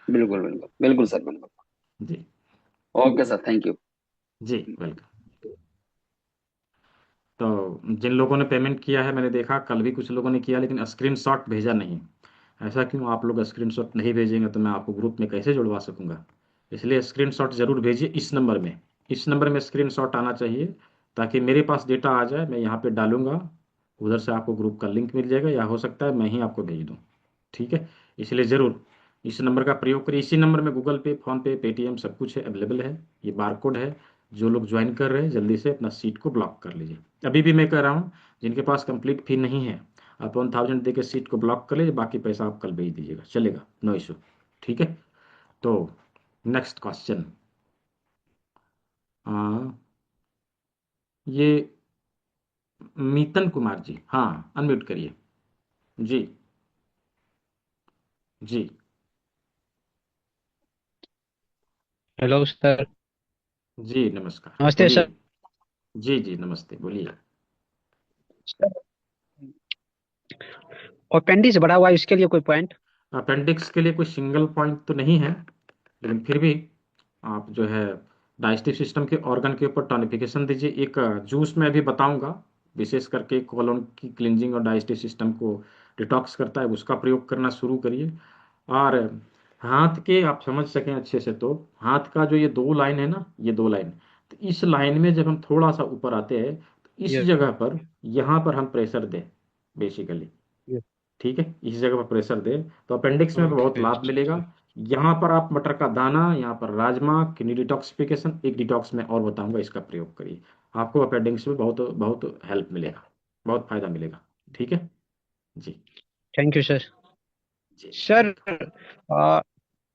बिल्कुल बिल्कुल बिल्कुल सर, बिल्कुल। जी ओके सर, थैंक यू। जी वेलकम। तो जिन लोगों ने पेमेंट किया है, मैंने देखा कल भी कुछ लोगों ने किया, लेकिन स्क्रीनशॉट भेजा नहीं। ऐसा क्यों? आप लोग स्क्रीनशॉट नहीं भेजेंगे तो मैं आपको ग्रुप में कैसे जुड़वा सकूंगा? इसलिए स्क्रीनशॉट जरूर भेजिए इस नंबर में स्क्रीनशॉट आना चाहिए, ताकि मेरे पास डेटा आ जाए, मैं यहाँ पे डालूंगा, उधर से आपको ग्रुप का लिंक मिल जाएगा, या हो सकता है मैं ही आपको भेज दूँ। ठीक है। इसलिए ज़रूर इस नंबर का प्रयोग करिए। इसी नंबर में गूगल पे, फोन पे, पेटीएम सब कुछ है, अवेलेबल है। ये बारकोड है। जो लोग ज्वाइन कर रहे हैं जल्दी से अपना सीट को ब्लॉक कर लीजिए। अभी भी मैं कह रहा हूँ, जिनके पास कंप्लीट फी नहीं है, आप 1,000 दे के सीट को ब्लॉक कर लीजिए, बाकी पैसा आप कल भेज दीजिएगा, चलेगा, नो इशू। ठीक है। तो नेक्स्ट क्वेश्चन, ये मीतन कुमार जी, हाँ अनम्यूट करिए। जी जी हेलो सर। जी नमस्कार, नमस्ते सर। बोलिए। जी जी नमस्ते, बोलिए। सर अपेंडिक्स बढ़ा हुआ है, इसके लिए कोई पॉइंट? अपेंडिक्स के लिए कोई सिंगल पॉइंट तो नहीं है, लेकिन फिर भी आप जो है डाइजेस्टिव सिस्टम के ऑर्गन के ऊपर टॉनिफिकेशन दीजिए। एक जूस मैं अभी बताऊंगा, विशेष करके कोलोन की क्लिनजिंग और डाइजेस्टिव सिस्टम को डिटॉक्स करता है, उसका प्रयोग करना शुरू करिए। और हाथ के आप समझ सकें अच्छे से, तो हाथ का जो ये 2 लाइन है ना, ये 2 लाइन, तो इस लाइन में जब हम थोड़ा सा ऊपर आते हैं, तो इस यस जगह पर, यहाँ पर हम प्रेशर दें बेसिकली। यस। ठीक है, इस जगह पर प्रेशर दें तो अपेंडिक्स में बहुत ओके लाभ मिलेगा। यहाँ पर आप मटर का दाना, यहाँ पर राजमा, किडनी डिटॉक्सिफिकेशन, एक डिटॉक्स में और बताऊंगा, इसका प्रयोग करिए, आपको अपेंडिक्स में बहुत बहुत हेल्प मिलेगा, बहुत फायदा मिलेगा। ठीक है जी। Thank you sir. जी सर वेलकम।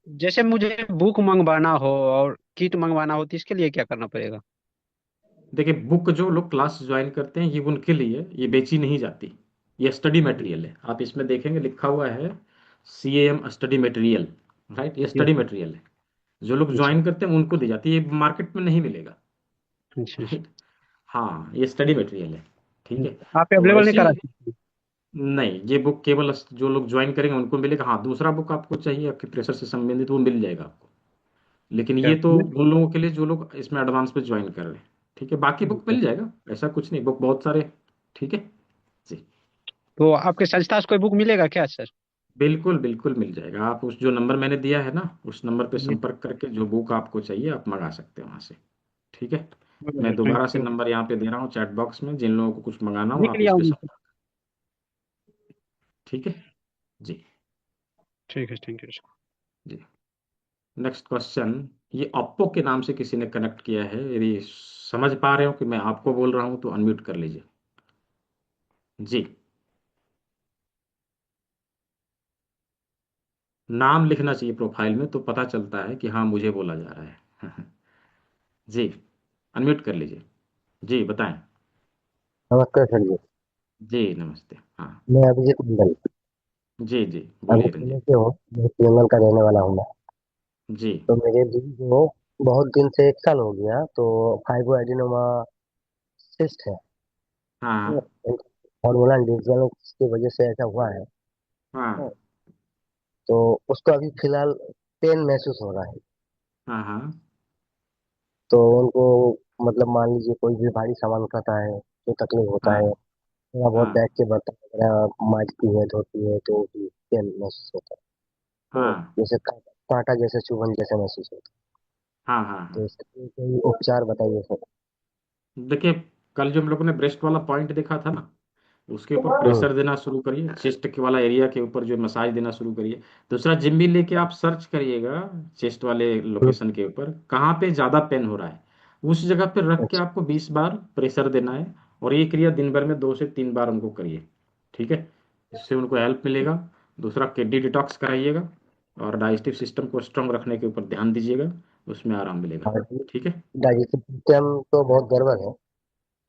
जैसे मुझे बुक मंगवाना हो और किट मंगवाना हो तो इसके लिए क्या करना पड़ेगा? देखिए, बुक जो लोग क्लास ज्वाइन करते हैं, ये उनके लिए, ये बेची नहीं जाती, ये स्टडी मटेरियल है। आप इसमें देखेंगे लिखा हुआ है CAM स्टडी मटेरियल, राइट, ये यस स्टडी मटेरियल है। जो लोग अच्छा ज्वाइन करते हैं उनको दी जाती है, ये मार्केट में नहीं मिलेगा। अच्छा अच्छा। राइट। हाँ, ये स्टडी मटेरियल है। ठीक है। आप तो अवेलेबल नहीं ऐसी, करा सकते? नहीं, ये बुक केवल जो लोग ज्वाइन करेंगे उनको मिलेगा। हाँ, दूसरा बुक आपको चाहिए आपके प्रेशर से संबंधित, वो मिल जाएगा आपको, लेकिन क्या ये तो उन लोगों के लिए जो लोग इसमें एडवांस में ज्वाइन कर रहे हैं। ठीक है, बाकी बुक मिल जाएगा, ऐसा कुछ नहीं, बुक बहुत सारे। ठीक है जी। तो आपके संस्था से कोई बुक मिलेगा क्या सर? बिल्कुल बिल्कुल मिल जाएगा। आप उस जो नंबर मैंने दिया है ना, उस नंबर पे जी संपर्क करके जो बुक आपको चाहिए आप मंगा सकते हैं वहाँ से। ठीक है। मैं थैंक दोबारा से यू। नंबर यहाँ पे दे रहा हूँ चैट बॉक्स में, जिन लोगों को कुछ मंगाना हो लिख आप लिया इस पे हूँ। संपर्क। ठीक है जी। ठीक है, थैंक यू सर। जी नेक्स्ट क्वेश्चन, ये ओप्पो के नाम से किसी ने कनेक्ट किया है, यदि समझ पा रहे हो कि मैं आपको बोल रहा हूँ तो अनम्यूट कर लीजिए। जी, नाम लिखना चाहिए प्रोफाइल में, तो पता चलता है कि हाँ मुझे बोला जा रहा है। जी, अनम्यूट कर लीजिए। जी बताएं। नमस्कार सर जी। जी नमस्ते, हाँ। मैं अभिजीत मंडल। जी जी अभी बोलिए पुणे रंजीत। से हूँ, मैं तेलंगाना का रहने वाला हूँ मैं। जी तो मेरे भी जो बहुत दिन से 1 साल हो गया, तो फाइब्रोएडिनोमा सिस्ट है। हाँ हार्मोनल डिसबैलेंस की वजह से ऐसा हुआ है। हाँ तो उसको अभी फिलहाल पेन महसूस हो रहा है। हाँ हाँ तो उनको मतलब मान लीजिए कोई भी भारी सामान उठाता है तो तकलीफ होता हाँ है, थोड़ा बहुत हाँ बैठ के बर्तन वगैरह मांजती है धोती है तो भी पेन महसूस होता है। तो हाँ जैसे कांटा जैसे चुभन जैसा महसूस होता हाँ हाँ है। तो हाँ। इसके लिए कोई उपचार बताइए सर। देखिए, कल जो हम लोगों ने ब्रेस्ट वाला पॉइंट देखा था ना, उसके ऊपर हम्म। प्रेशर देना शुरू करिए, चेस्ट के वाला एरिया के ऊपर जो मसाज देना शुरू करिए। दूसरा, जिम भी लेके आप सर्च करिएगा चेस्ट वाले हम्म। लोकेशन के ऊपर कहाँ पे ज़्यादा पेन हो रहा है, उस जगह पे रख के अच्छा। आपको 20 बार प्रेशर देना है। और ये क्रिया दिन भर में 2 से 3 बार उनको करिए। ठीक है, इससे उनको हेल्प मिलेगा। दूसरा, किडनी डिटॉक्स कराइएगा और डाइजेस्टिव सिस्टम को स्ट्रांग रखने के ऊपर ध्यान दीजिएगा, उसमें आराम मिलेगा। ठीक है। डाइजेस्टिव सिस्टम तो बहुत गड़बड़ है।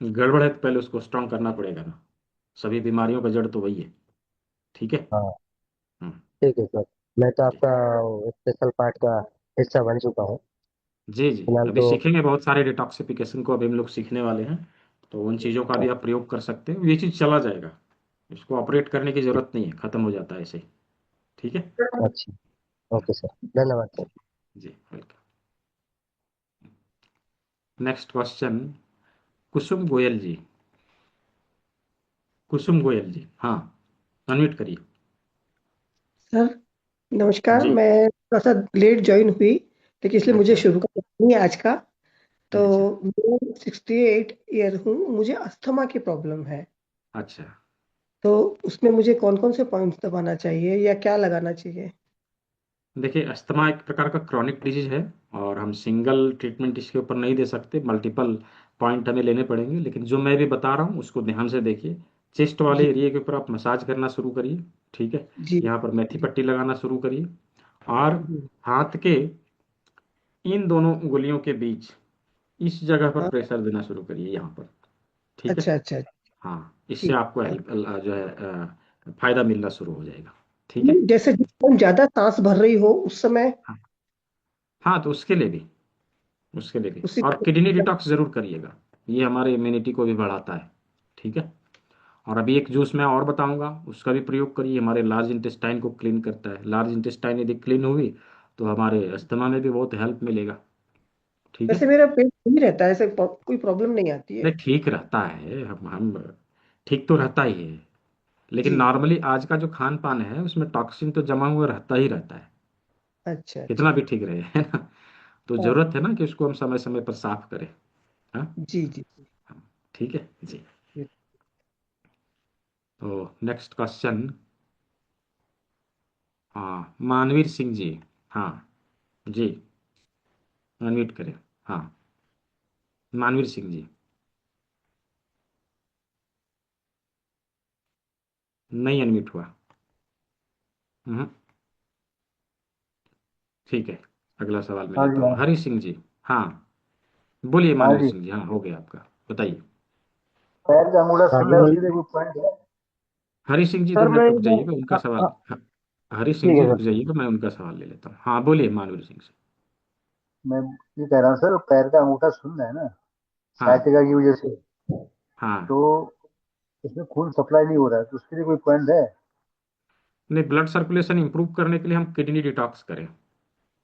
गड़बड़ है तो पहले उसको स्ट्रांग करना पड़ेगा ना, सभी बीमारियों का जड़ तो वही है। ठीक है। हाँ हम्म, ठीक है सर। मैं तो जी आपका स्पेशल पार्ट का हिस्सा बन चुका हूँ। जी जी। फिलहाल अभी तो सीखेंगे बहुत सारे डिटॉक्सिफिकेशन को, अभी हम लोग सीखने वाले हैं। तो उन चीज़ों का भी आप प्रयोग कर सकते हैं, ये चीज़ चला जाएगा। इसको ऑपरेट करने की जरूरत नहीं है, खत्म हो जाता है ऐसे ही। ठीक है। अच्छा। ओके सर, धन्यवाद सर। जी वेलकम। नेक्स्ट क्वेश्चन, कुसुम गोयल जी। कुसुम गोयल जी, हाँ, अनम्यूट करिए। सर नमस्कार। जी। मैं थोड़ा सा लेट ज्वाइन हुई लेकिन इसलिए मुझे अच्छा शुरू का नहीं है आज का। तो अच्छा मैं 68 ईयर हूँ, मुझे अस्थमा की प्रॉब्लम है। अच्छा। तो उसमें मुझे कौन कौन से पॉइंट्स दबाना चाहिए या क्या लगाना चाहिए? देखिए, अस्थमा एक प्रकार का क्रॉनिक डिजीज है, और हम सिंगल ट्रीटमेंट इसके ऊपर नहीं दे सकते, मल्टीपल पॉइंट हमें लेने पड़ेंगे। लेकिन जो मैं भी बता रहा हूँ उसको ध्यान से देखिए। चेस्ट वाले जी एरिया के ऊपर आप मसाज करना शुरू करिए। ठीक है। जी यहाँ पर मेथी जी पट्टी लगाना शुरू करिए। और जी। हाथ के इन दोनों उंगलियों के बीच इस जगह पर हाँ। प्रेशर देना शुरू करिए, यहाँ पर। ठीक है। अच्छा अच्छा। हाँ, इससे ठीक आपको है। हेल्प जो है फायदा मिलना शुरू हो जाएगा। ठीक है। नहीं, जैसे जिस टाइम ज्यादा सांस भर रही हो उस समय हाँ हाँ, तो उसके लिए भी, उसके लिए भी। उसी और किडनी डिटॉक्स जरूर करिएगा, ये हमारे इम्यूनिटी को भी बढ़ाता है। ठीक है। और अभी एक जूस मैं और बताऊंगा, उसका भी प्रयोग करिए, हमारे लार्ज इंटेस्टाइन को क्लीन करता है। लार्ज इंटेस्टाइन यदि क्लीन हुई तो हमारे अस्थमा में भी बहुत हेल्प मिलेगा। ठीक है। वैसे मेरा पेट सही रहता है, ऐसे कोई प्रॉब्लम नहीं आती है। नहीं, ठीक रहता है, हम ठीक तो रहता ही है। लेकिन जी जी। नॉर्मली आज का जो खान पान है उसमें टॉक्सिन तो जमा हुआ रहता ही रहता है, अच्छा कितना अच्छा। भी ठीक रहे, है ना। तो हाँ। जरूरत है ना कि उसको हम समय समय पर साफ करें। हाँ। जी जी ठीक है जी। जी। तो नेक्स्ट क्वेश्चन, हाँ, मानवीर सिंह जी। हाँ जी, अनम्यूट करें। हाँ, मानवीर सिंह जी। नहीं अनम्यूट हुआ। हम्म, ठीक है। अगला सवाल मैं हाँ लेता जी हूँ, हाँ। हरी सिंह जी। हाँ, बोलिए हाँ मानवीर जी। सिंह जी, हाँ हो गया आपका, बताइए। पैर का अंगूठा हाँ सुन जी रहा है, उसके लिए बोलिए। कोई पॉइंट है? हरी सिंह जी, दो सर मैं मिनट रुक जाइएगा, उनका सवाल हरी सिंह ठीक जी है रुक सर। जाइएगा, मैं उनका सवाल ले लेता हूँ। हाँ बोलिए मानवीर सिंह से। मैं ये कह रहा हूँ सर, पैर का अंगूठा सुन रहा है ना, हाँ sciatica की वजह से। हाँ। तो उसमें खून सप्लाई नहीं हो रहा है, तो उसके लिए कोई पॉइंट है? नहीं, ब्लड सर्कुलेशन इंप्रूव करने के लिए हम किडनी डिटॉक्स करें।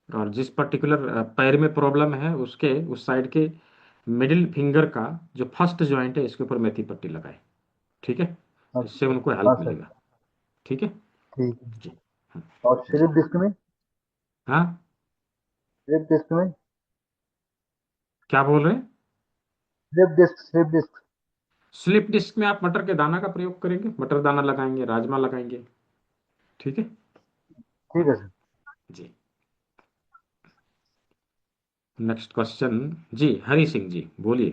और जिस पर्टिकुलर पैर में प्रॉब्लम है उसके उस साइड के मिडिल फिंगर का जो फर्स्ट जॉइंट है इसके ऊपर मेथी पट्टी लगाए। ठीक है। इससे अच्छा। उनको हाँ हेल्प सर। मिलेगा। ठीक है। ठीक है। जी। हाँ और जी। स्लिप डिस्क में? हाँ, स्लिप डिस्क में? क्या बोल रहे हैं। Slip disc. स्लिप डिस्क में आप मटर के दाना का प्रयोग करेंगे, मटर दाना लगाएंगे, राजमा लगाएंगे। ठीक है। ठीक है सर। जी। नेक्स्ट क्वेश्चन, जी हरी सिंह जी बोलिए।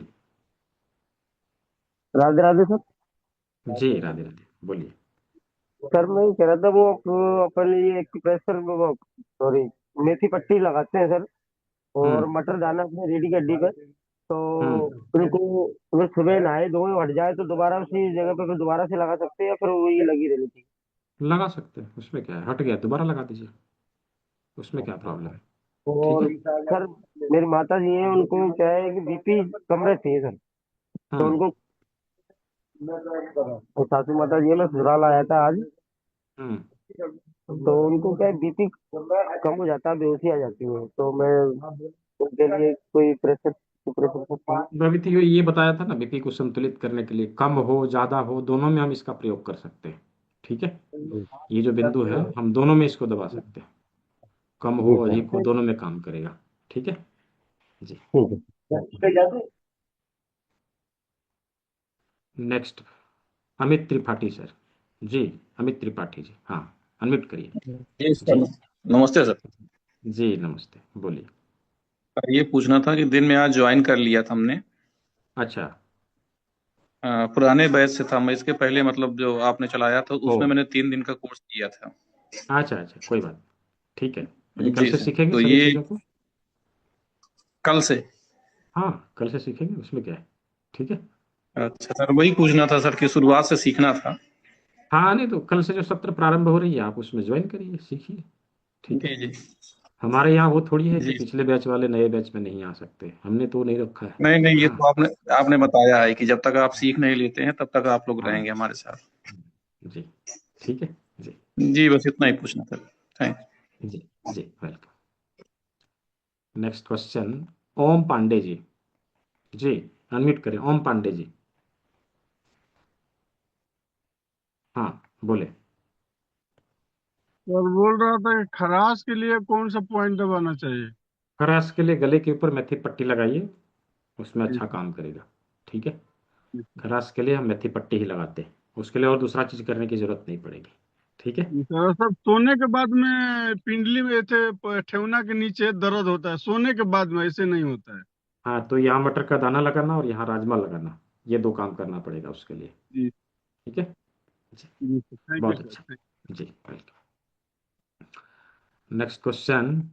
राधे राधे सर। जी राधे राधे, बोलिए। सर मैं ये कह रहा था वो अपन ये प्रेशर सॉरी मेथी पट्टी लगाते हैं सर, और हम्म मटर दाना अपने रीढ़ की हड्डी पर। तो हम्म। उनको अगर सुबह नहाए धोए हट जाए तो दोबारा उसी जगह पे फिर दोबारा से लगा सकते हैं या फिर वही लगी रहनी चाहिए? लगा सकते हैं, उसमें क्या है, हट गया दोबारा लगा दीजिए, उसमें क्या प्रॉब्लम है। ठीक और है। सर मेरी माता जी हैं, उनको क्या है कि बीपी कम रहती है सर। तो हम्म उनको तो सासू माता जी है, मैं ससुराल आया था आज। हम्म। तो उनको क्या बीपी कम हो जाता है, बेहोशी आ जाती है, तो मैं उनके लिए कोई प्रेशर प्रेशर सकता हूँ। मैं भी तो ये बताया था ना, बीपी को संतुलित करने के लिए कम हो ज्यादा हो दोनों में हम इसका प्रयोग कर सकते हैं। ठीक है, जी ये जो बिंदु है हम दोनों में इसको दबा सकते हैं, कम हो जी सर। अधिक हो दोनों में काम करेगा। ठीक है जी। ठीक है। Next Amit Tripathi sir. जी, अमित त्रिपाठी जी, हाँ, अनम्यूट करिए। जी सर, जी नमस्ते सर। जी नमस्ते, बोलिए। ये पूछना था कि दिन में आज ज्वाइन कर लिया था हमने। अच्छा। पुराने बैच से था मैं, इसके पहले मतलब जो आपने चलाया था ओ, उसमें मैंने 3 दिन का कोर्स किया था। अच्छा अच्छा, कोई बात नहीं। ठीक है, अभी कल जी से सर, सीखेंगे तो सभी ये चीज़ों को। कल से। हाँ, कल से सीखेंगे, उसमें क्या है। ठीक है। अच्छा सर, वही पूछना था सर कि शुरुआत से सीखना था। हाँ, नहीं तो कल से जो सत्र प्रारंभ हो रही है आप उसमें ज्वाइन करिए, सीखिए। ठीक है। जी जी हमारे यहाँ वो थोड़ी है कि जी। पिछले बैच वाले नए बैच में नहीं आ सकते, हमने तो नहीं रखा है। नहीं नहीं, ये हाँ तो आपने आपने बताया है कि जब तक आप सीख नहीं लेते हैं तब तक आप लोग हाँ रहेंगे हमारे साथ। जी, ठीक है जी। जी बस इतना ही पूछना था। थैंक जी जी, वेलकम। नेक्स्ट क्वेश्चन, ओम पांडे जी। जी, अनम्यूट करें ओम पांडे जी। हाँ, बोले। और बोल रहा था कि खराश के लिए कौन सा पॉइंट दबाना चाहिए। खराश के लिए गले के ऊपर मेथी पट्टी लगाइए, उसमें अच्छा ठीक काम करेगा। ठीक है, है, खराश के लिए हम मेथी पट्टी ही लगाते हैं, उसके लिए और दूसरा चीज करने की जरूरत नहीं पड़ेगी। ठीक है। सर सब सोने के बाद में पिंडली में ठेवना के नीचे दर्द होता है, सोने के बाद में ऐसे नहीं होता है। हाँ, तो यहाँ मटर का दाना लगाना और यहाँ राजमा लगाना, ये दो काम करना पड़ेगा उसके लिए। जी ठीक है जी, जी सर, थैंक यू बहुत सर, अच्छा। जी, welcome. Next question,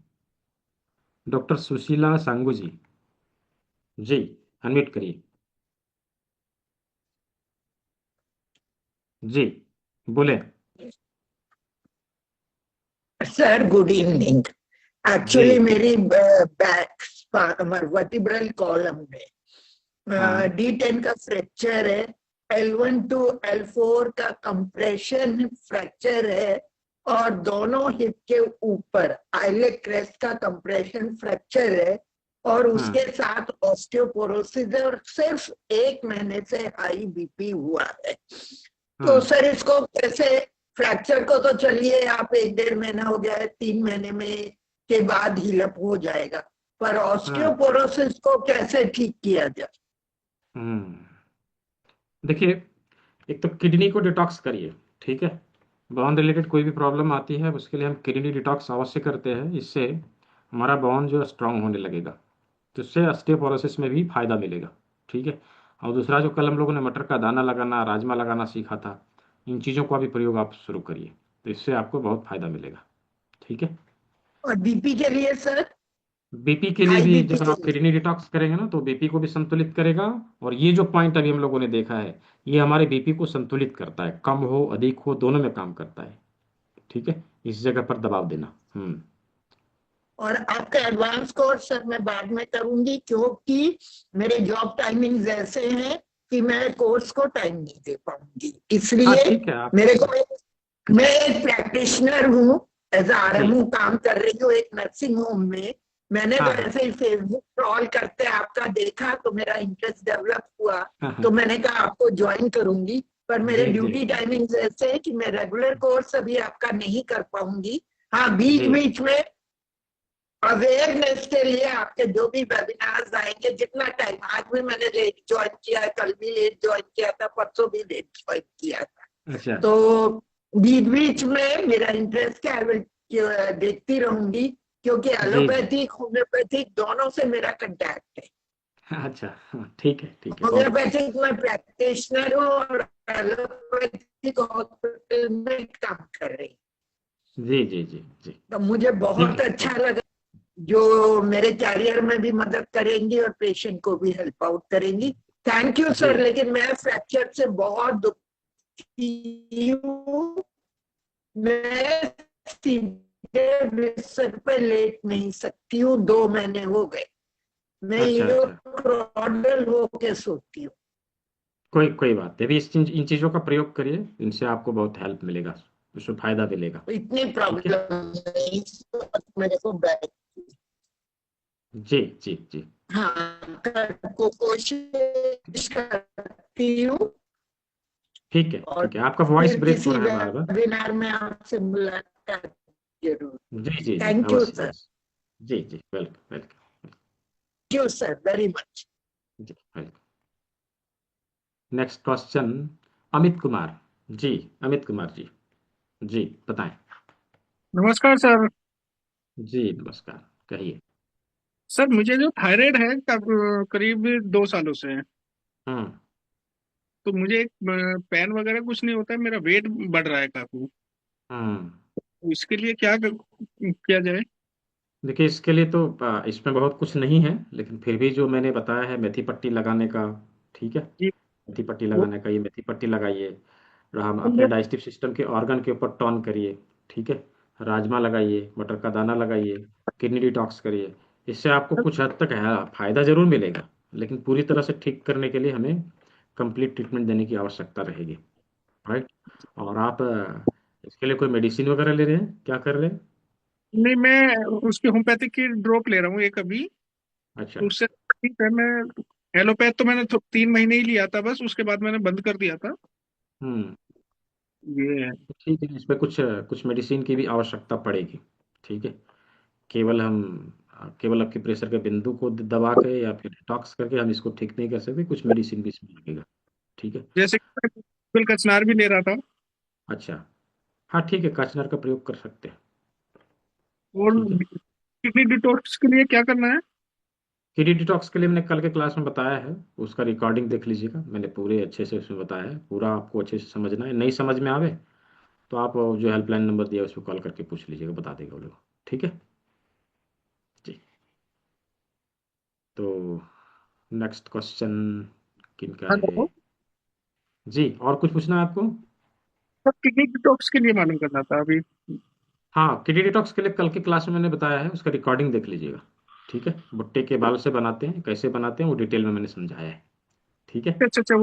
doctor Sushila Sangu ji. जी, अनम्यूट करिए। जी, बोले। Sir good evening. जी। एक्चुअली मेरी बैक वर्टिब्रल कॉलम हाँ में D10 का फ्रैक्चर है, L1 टू L4 का कंप्रेशन फ्रैक्चर है, और दोनों हिप के ऊपर आइलेट क्रेस्ट का कंप्रेशन फ्रैक्चर है, और उसके साथ ऑस्टियोपोरोसिस है, और सिर्फ 1 महीने से हाई बीपी हुआ है। तो सर इसको कैसे, फ्रैक्चर को तो चलिए आप 1-1.5 महीना हो गया है, 3 महीने में के बाद हीलअप हो जाएगा, पर ऑस्टियोपोरोसिस को कैसे ठीक किया जाए? देखिए, एक तो किडनी को डिटॉक्स करिए। ठीक है, बोन रिलेटेड कोई भी प्रॉब्लम आती है उसके लिए हम किडनी डिटॉक्स अवश्य करते हैं, इससे हमारा बोन जो स्ट्रांग होने लगेगा, तो इससे ऑस्टियोपोरोसिस में भी फायदा मिलेगा। ठीक है, और दूसरा जो कल हम लोगों ने मटर का दाना लगाना राजमा लगाना सीखा था, इन चीज़ों का भी प्रयोग आप शुरू करिए, तो इससे आपको बहुत फायदा मिलेगा। ठीक है, और बीपी के लिए सर? बीपी के लिए हाई भी बीपी जब के आप लिए? किडनी डिटॉक्स करेंगे ना तो बीपी को भी संतुलित करेगा, और ये जो पॉइंट अभी हम लोगों ने देखा है ये हमारे बीपी को संतुलित करता है, कम हो अधिक हो दोनों में काम करता है। ठीक है, इस जगह पर दबाव देना। और आपका एडवांस कोर्स सर मैं बाद में करूंगी, क्योंकि मेरे जॉब टाइमिंग्स ऐसे हैं कि मैं कोर्स को टाइम नहीं दे पाऊंगी, हाँ इसलिए ठीक है, आप मेरे को मैं एक प्रैक्टिशनर हूँ, एज आरएमओ काम कर रही हूँ एक नर्सिंग होम में। मैंने तो ऐसे ही फेसबुक स्क्रॉल करते आपका देखा तो मेरा इंटरेस्ट डेवलप हुआ, तो मैंने कहा आपको ज्वाइन करूंगी, पर मेरे जी जी ड्यूटी टाइमिंग्स ऐसे है कि मैं रेगुलर कोर्स अभी आपका नहीं कर पाऊंगी। हाँ, बीच बीच में अवेयरनेस के लिए आपके जो भी वेबिनार्स आएंगे, जितना टाइम, आज भी मैंने लेट ज्वाइन किया है, कल भी लेट ज्वाइन किया था, परसों भी लेट ज्वाइन किया था। अच्छा, तो बीच बीच में मेरा इंटरेस्ट क्या देखती रहूंगी, क्योंकि जी जी, एलोपैथिक होम्योपैथिक दोनों से मेरा कांटेक्ट है। अच्छा, ठीक है ठीक है, बहुत अच्छा। होम्योपैथिक में प्रैक्टिशनर हूँ और एलोपैथिक हॉस्पिटल में काम कर रही हूँ। जी जी जी जी, तो मुझे ठीक बहुत है, अच्छा लगा, जो मेरे कैरियर में भी मदद करेंगी और पेशेंट को भी हेल्प आउट करेंगी। थैंक यू सर, जी लेकिन मैं फ्रैक्चर से बहुत दुखी हूँ, मैं सीधे बिस्तर पे लेट नहीं सकती हूँ, 2 महीने हो गए, मैं अच्छा ये अच्छा, क्रॉडल होके सोती हूँ। कोई कोई बात नहीं, अभी इन चीज़ों का प्रयोग करिए, इनसे आपको बहुत हेल्प मिलेगा, उसमें फायदा मिलेगा। इतनी ठीक है, प्रॉब्लम मेरे को बैक जी जी जी हाँ को कोशिश करती हूँ ठीक है और ठीक है। आपका वॉइस फिर ब्रेक हो किसी रहा है बार बार। वेबिनार में आपसे मुलाकात जरूर। जी जी जी थैंक यू अवश्य सर, अवश्य। जी जी welcome welcome. Thank you sir very much. जी welcome. Next question Amit Kumar ji. Amit Kumar ji जी बताएं। नमस्कार सर। जी नमस्कार, कहिए। सर मुझे जो थायराइड है करीब 2 सालों से है। हम्म तो मुझे एक पेन वगैरह कुछ नहीं होता है, मेरा वेट बढ़ रहा है काफी। हम्म तो इसके लिए क्या किया जाए? देखिए इसके लिए तो इसमें बहुत कुछ नहीं है, लेकिन फिर भी जो मैंने बताया है मेथी पट्टी लगाने का, ठीक है, जी। मेथी पट्टी वो लगाने का, ये मेथी पट्टी लगाइए। हम तो अपने मैं डाइजेस्टिव सिस्टम के ऑर्गन के ऊपर टॉन करिए, ठीक है। राजमा लगाइए, मटर का दाना लगाइए, किडनी डिटॉक्स करिए। इससे आपको कुछ हद तक है फायदा जरूर मिलेगा, लेकिन पूरी तरह से ठीक करने के लिए हमें कंप्लीट ट्रीटमेंट देने की आवश्यकता रहेगी, राइट। और आप इसके लिए कोई मेडिसिन वगैरह ले रहे हैं, क्या कर रहे हैं? नहीं, मैं उसकी होम्योपैथिक की ड्रॉप ले रहा हूँ एक अभी। अच्छा। तो उससे ठीक है। मैं एलोपैथ तो मैंने 3 महीने ही लिया था बस, उसके बाद मैंने बंद कर दिया था। हम्म ये है। ठीक है, इसमें कुछ कुछ मेडिसिन की भी आवश्यकता पड़ेगी, ठीक है। केवल हम केवल आपके प्रेशर के बिंदु को दबा के या फिर डिटॉक्स करके हम इसको ठीक नहीं कर सकते, कुछ मेडिसिन भी इसमें लगेगा, ठीक है। जैसे कि मैं गूगल का अचनार भी ले रहा था। अच्छा, हाँ ठीक है, काचनर का प्रयोग कर सकते हैं, और ठीक है। किडनी डिटॉक्स के लिए क्या करना है? किडनी डिटॉक्स के लिए मैंने कल के क्लास में बताया है, उसका रिकॉर्डिंग देख लीजिएगा, मैंने पूरे अच्छे से उसमें बताया है, पूरा आपको अच्छे से समझना है। नहीं समझ में आवे तो आप जो हेल्पलाइन नंबर दिया है उस पर कॉल करके पूछ लीजिएगा, बता देगा वो लोग, ठीक है जी। तो नेक्स्ट क्वेश्चन किनका है? हेलो। जी, और कुछ पूछना है आपको? सर किडनी डिटॉक्स के लिए मालूम करना था अभी। हाँ, किडनी डिटॉक्स के लिए कल की क्लास में मैंने बताया है, उसका रिकॉर्डिंग देख लीजिएगा, ठीक है। भुट्टे के बाल से बनाते हैं, कैसे बनाते हैं वो डिटेल में मैंने समझाया है, ठीक है। अच्छा अच्छा,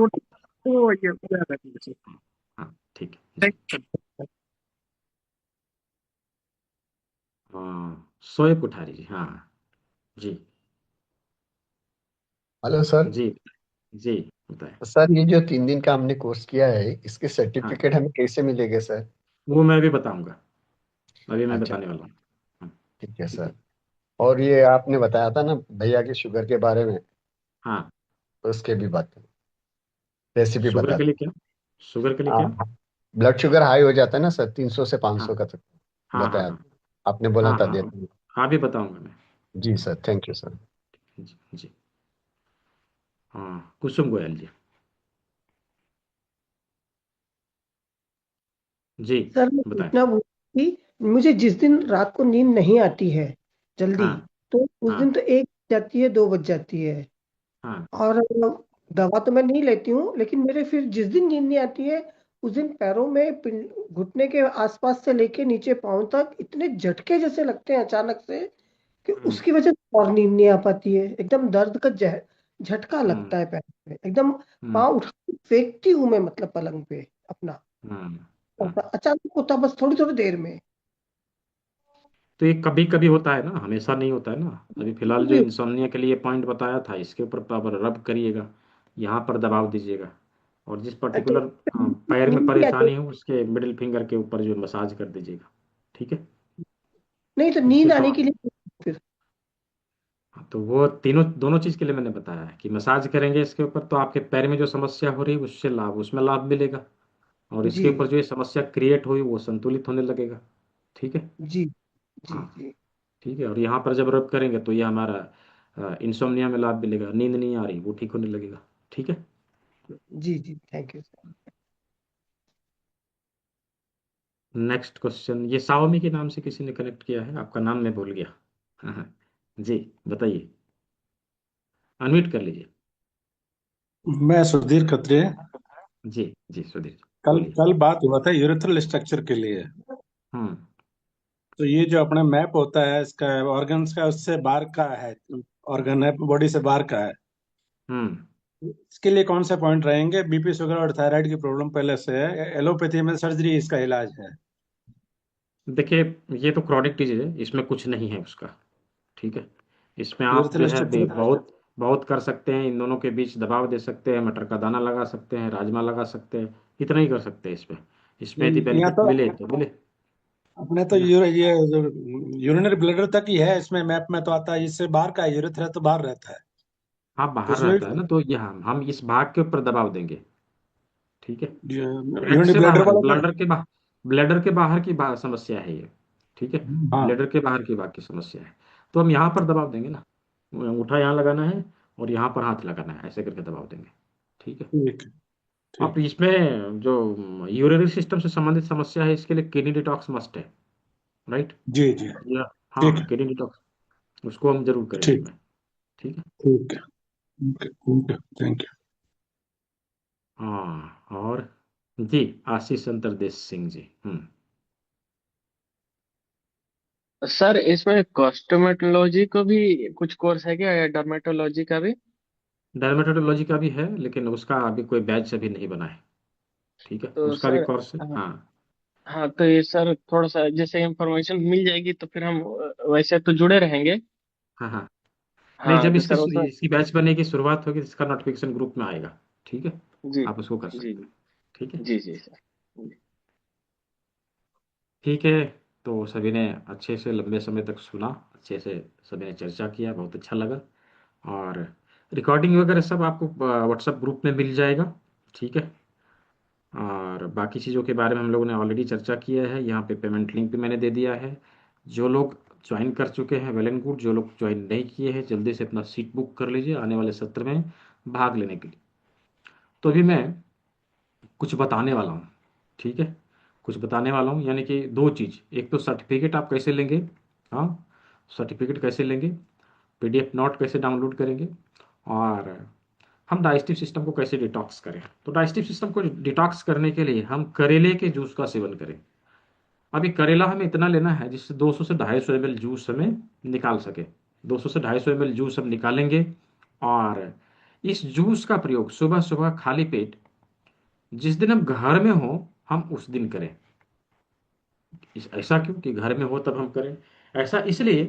वो ये याद है मुझे। हाँ ठीक है जी। Thank you. हाँ शोएब कोठारी जी, हाँ जी हेलो सर। जी जी बताएं। सर ये जो 3 दिन का हमने कोर्स किया है इसके हाँ सर्टिफिकेट हमें कैसे मिलेंगे सर? वो मैं भी बताऊंगा, अभी मैं अच्छा, बताने वाला हूँ। हाँ, ठीक है ठीक सर। है। और ये आपने बताया था ना भैया की शुगर के बारे में, हाँ तो उसके भी बात रेसिपी शुगर बता के लिए क्या? शुगर के लिए क्या? दें। ब्लड शुगर हाई हो जाता है ना सर, 300 से हाँ 500 का तक हाँ हाँ बताया हाँ था। आपने बोला हाँ था हाँ देते हाँ हैं। हाँ भी बताऊंगा मैं। जी सर, थैंक यू सर। जी जी। हाँ कुसुम गोयल जी जी सर मैं बताएं। पूछना भूल गई कि मुझे जिस दिन रात को नींद नहीं आती है जल्दी, हाँ तो उस दिन हाँ तो 1 बज जाती है, 2 बज जाती है। हाँ और दवा तो मैं नहीं लेती हूँ, लेकिन मेरे फिर जिस दिन नींद नहीं आती है उस दिन पैरों में घुटने के आसपास से लेके नीचे पाँव तक इतने झटके जैसे लगते हैं अचानक से, कि हम्म उसकी वजह से और नींद नहीं आ पाती है। एकदम दर्द का झटका हम्म लगता है पैर में एकदम। हम्म पाँव उठा के फेंकती हूँ मैं, मतलब पलंग पे अपना, हम्म और हम्म। अचानक होता बस थोड़ी थोड़ी देर में। तो ये कभी कभी होता है ना, हमेशा नहीं होता है ना। अभी फिलहाल जो भी इंसोम्निया के लिए पॉइंट बताया था, इसके ऊपर पावर रब करिएगा, यहाँ पर दबाव दीजिएगा, और जिस तो पर्टिकुलर पैर में नींद भी आती है। परेशानी हो उसके मिडिल फिंगर के ऊपर जो मसाज कर दीजिएगा, ठीक है। नहीं तो इससे नींद तो आने के लिए फिर हाँ, तो वो तीनों दोनों चीज के लिए मैंने बताया है कि मसाज करेंगे इसके ऊपर तो आपके पैर में जो समस्या हो रही है उससे लाभ, उसमें लाभ मिलेगा, और इसके जी ऊपर जो ये समस्या क्रिएट हुई वो संतुलित होने लगेगा, ठीक है। जी जी हाँ जी ठीक है, और यहाँ पर जब रब करेंगे तो ये हमारा इंसोम्निया में लाभ मिलेगा, नींद नहीं आ रही वो ठीक होने लगेगा, ठीक है। जी जी, thank you sir. Next question, ये साओमी के नाम से किसी ने कनेक्ट किया है, आपका नाम मैं भूल गया। हाँ हाँ जी बताइए, अनम्यूट कर लीजिए। मैं सुधीर खत्री। जी जी सुधीर जी कल बोलिए। कल बात हुआ था यूरेथ्रल स्ट्रक्चर के लिए। हम्म तो ये जो अपना मैप होता है इसका ऑर्गन्स का, उससे बाहर का है, ऑर्गन है बॉडी से बाहर का है। हम्म इसके लिए कौन से पॉइंट रहेंगे? बीपी शुगर और थायराइड की प्रॉब्लम पहले से है, एलोपैथी में सर्जरी इसका इलाज है। देखिए, ये तो क्रॉनिक डिजीज है, इसमें कुछ नहीं है उसका। ठीक है, इसमें आप जो है बहुत बहुत कर सकते हैं, इन दोनों के बीच दबाव दे सकते हैं, मटर का दाना लगा सकते हैं, राजमा लगा सकते हैं, इतना ही कर सकते हैं इसमें। इसमें यदि यहाँ बेनिफिट तो मिले तो मिले, अपने तो है ना। ये यूरिनरी ब्लैडर तक ही है, इसमें मैप में तो आता है, इससे बाहर का है, यूरेथ्रा तो बाहर रहता है। हाँ, तो बाहर उसमें रहता है ना, तो ये हम इस भाग के ऊपर दबाव देंगे। ठीक है, पेट यूरिनरी से ब्लैडर बाहर, वाला तो। ब्लैडर के बाहर की समस्या है ये। ठीक है, हाँ, ब्लैडर के बाहर की बाकी समस्या है, तो हम यहाँ पर दबाव देंगे ना। अंगूठा यहाँ लगाना है और यहाँ पर हाथ लगाना है, ऐसे करके दबाव देंगे। ठीक है। ठीक है, अब ठीक। इसमें जो यूरिनरी सिस्टम से संबंधित समस्या है, इसके लिए किडनी डिटॉक्स मस्ट है। राइट। जी जी, या ठीक हाँ, है, किडनी डिटॉक्स उसको हम जरूर करें ठीक। इसमें। ठीक है। ठीक है, ओके ओके, थैंक यू। हाँ, और जी, आशीष अंतरदेश सिंह जी। सर इसमें कॉस्मेटोलॉजी को भी कुछ कोर्स है क्या, या डर्मेटोलॉजी का भी? डर्मेटोलॉजी का भी है, लेकिन उसका अभी कोई बैच अभी नहीं बना है। ठीक है, तो उसका भी सर, कोर्स है, हाँ, हाँ। हाँ, तो ये सर थोड़ा सा जैसे इंफॉर्मेशन मिल जाएगी तो फिर हम वैसे तो जुड़े रहेंगे। हाँ हाँ, नहीं, हाँ जब तो इसकी सर उसमें, इसकी बैच बनेगी, शुरुआत होगी, इसका नोटिफिकेशन ग्रुप में आएगा। ठीक है, जी आप उसको कर जी सकते हैं। ठीक है। जी जी सर, जी। ठीक है, तो सभी ने अच्छे से लंबे समय तक सुना, अच्छे से सभी ने चर्चा किया, बहुत अच्छा लगा। और रिकॉर्डिंग वगैरह सब आपको व्हाट्सएप ग्रुप में मिल जाएगा। ठीक है, और बाकी चीज़ों के बारे में हम लोगों ने ऑलरेडी चर्चा किया है, यहाँ पे पेमेंट लिंक भी मैंने दे दिया है। जो लोग ज्वाइन कर चुके हैं वेल एंड गुड, जो लोग ज्वाइन नहीं किए हैं जल्दी से अपना सीट बुक कर लीजिए आने वाले सत्र में भाग लेने के लिए। तो अभी मैं कुछ बताने वाला हूँ। ठीक है, कुछ बताने वाला हूँ, यानी कि दो चीज़, एक तो सर्टिफिकेट आप कैसे लेंगे। हाँ, सर्टिफिकेट कैसे लेंगे, पीडीएफ नोट कैसे डाउनलोड करेंगे, और हम डाइजेस्टिव सिस्टम को कैसे डिटॉक्स करें। तो डाइजेस्टिव सिस्टम को डिटॉक्स करने के लिए हम करेले के जूस का सेवन करें। अभी करेला हमें इतना लेना है जिससे 200 से 250 ml जूस हमें निकाल सके। 200 से 250 ml जूस हम निकालेंगे, और इस जूस का प्रयोग सुबह सुबह खाली पेट जिस दिन हम घर में हो हम उस दिन करें। ऐसा क्यों कि घर में हो तब हम करें? ऐसा इसलिए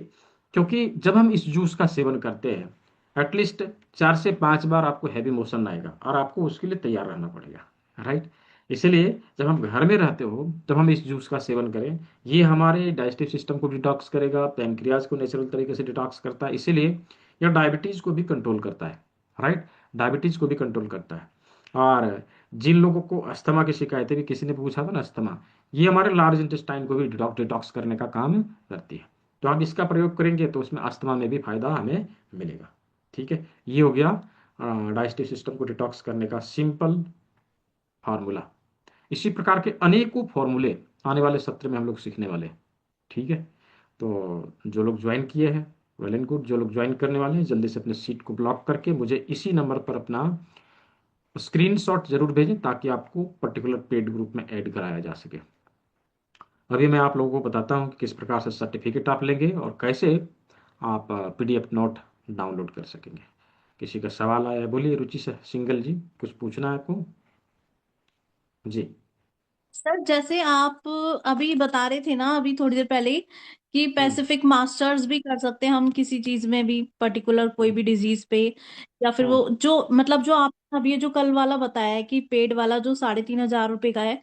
क्योंकि जब हम इस जूस का सेवन करते हैं एटलीस्ट 4 से 5 बार आपको हैवी मोशन आएगा, और आपको उसके लिए तैयार रहना पड़ेगा। राइट। इसलिए जब हम घर में रहते हो तब हम इस जूस का सेवन करें। ये हमारे डाइजेस्टिव सिस्टम को डिटॉक्स करेगा, पैनक्रियाज को नेचुरल तरीके से डिटॉक्स करता है, इसीलिए यह डायबिटीज को भी कंट्रोल करता है। राइट, डायबिटीज को भी कंट्रोल करता है। और जिन लोगों को अस्थमा की शिकायतें भी किसी ने पूछा था ना, अस्थमा, ये हमारे लार्ज इंटेस्टाइन को भी डिटॉक्स करने का काम करती है। तो हम इसका प्रयोग करेंगे तो उसमें अस्थमा में भी फायदा हमें मिलेगा। ठीक है, ये हो गया डाइजेस्टिव सिस्टम को डिटॉक्स करने का सिंपल फार्मूला। इसी प्रकार के अनेकों फॉर्मूले आने वाले सत्र में हम लोग सीखने वाले हैं। ठीक है, तो जो लोग ज्वाइन किए हैं वेल एंड गुड, जो लोग ज्वाइन करने वाले हैं जल्दी से अपने सीट को ब्लॉक करके मुझे इसी नंबर पर अपना स्क्रीनशॉट जरूर भेजें ताकि आपको पर्टिकुलर पेड ग्रुप में ऐड कराया जा सके। अभी मैं आप लोगों को बताता हूँ कि किस प्रकार से सर्टिफिकेट आप लेंगे और कैसे आप पीडीएफ नोट डाउनलोड कर सकेंगे। किसी का सवाल आया है? बोलिए रुचि से सिंगल जी, कुछ पूछना है आपको? जी। सर जैसे आप अभी बता रहे थे ना, अभी थोड़ी देर पहले ही, कि हम्म पैसिफिक मास्टर्स भी कर सकते हैं हम किसी चीज में भी, पर्टिकुलर कोई भी डिजीज पे, या फिर हम्म वो जो मतलब जो आप अभी ये जो कल वाला बताया है कि पेड वाला जो 3,500 रुपये का है,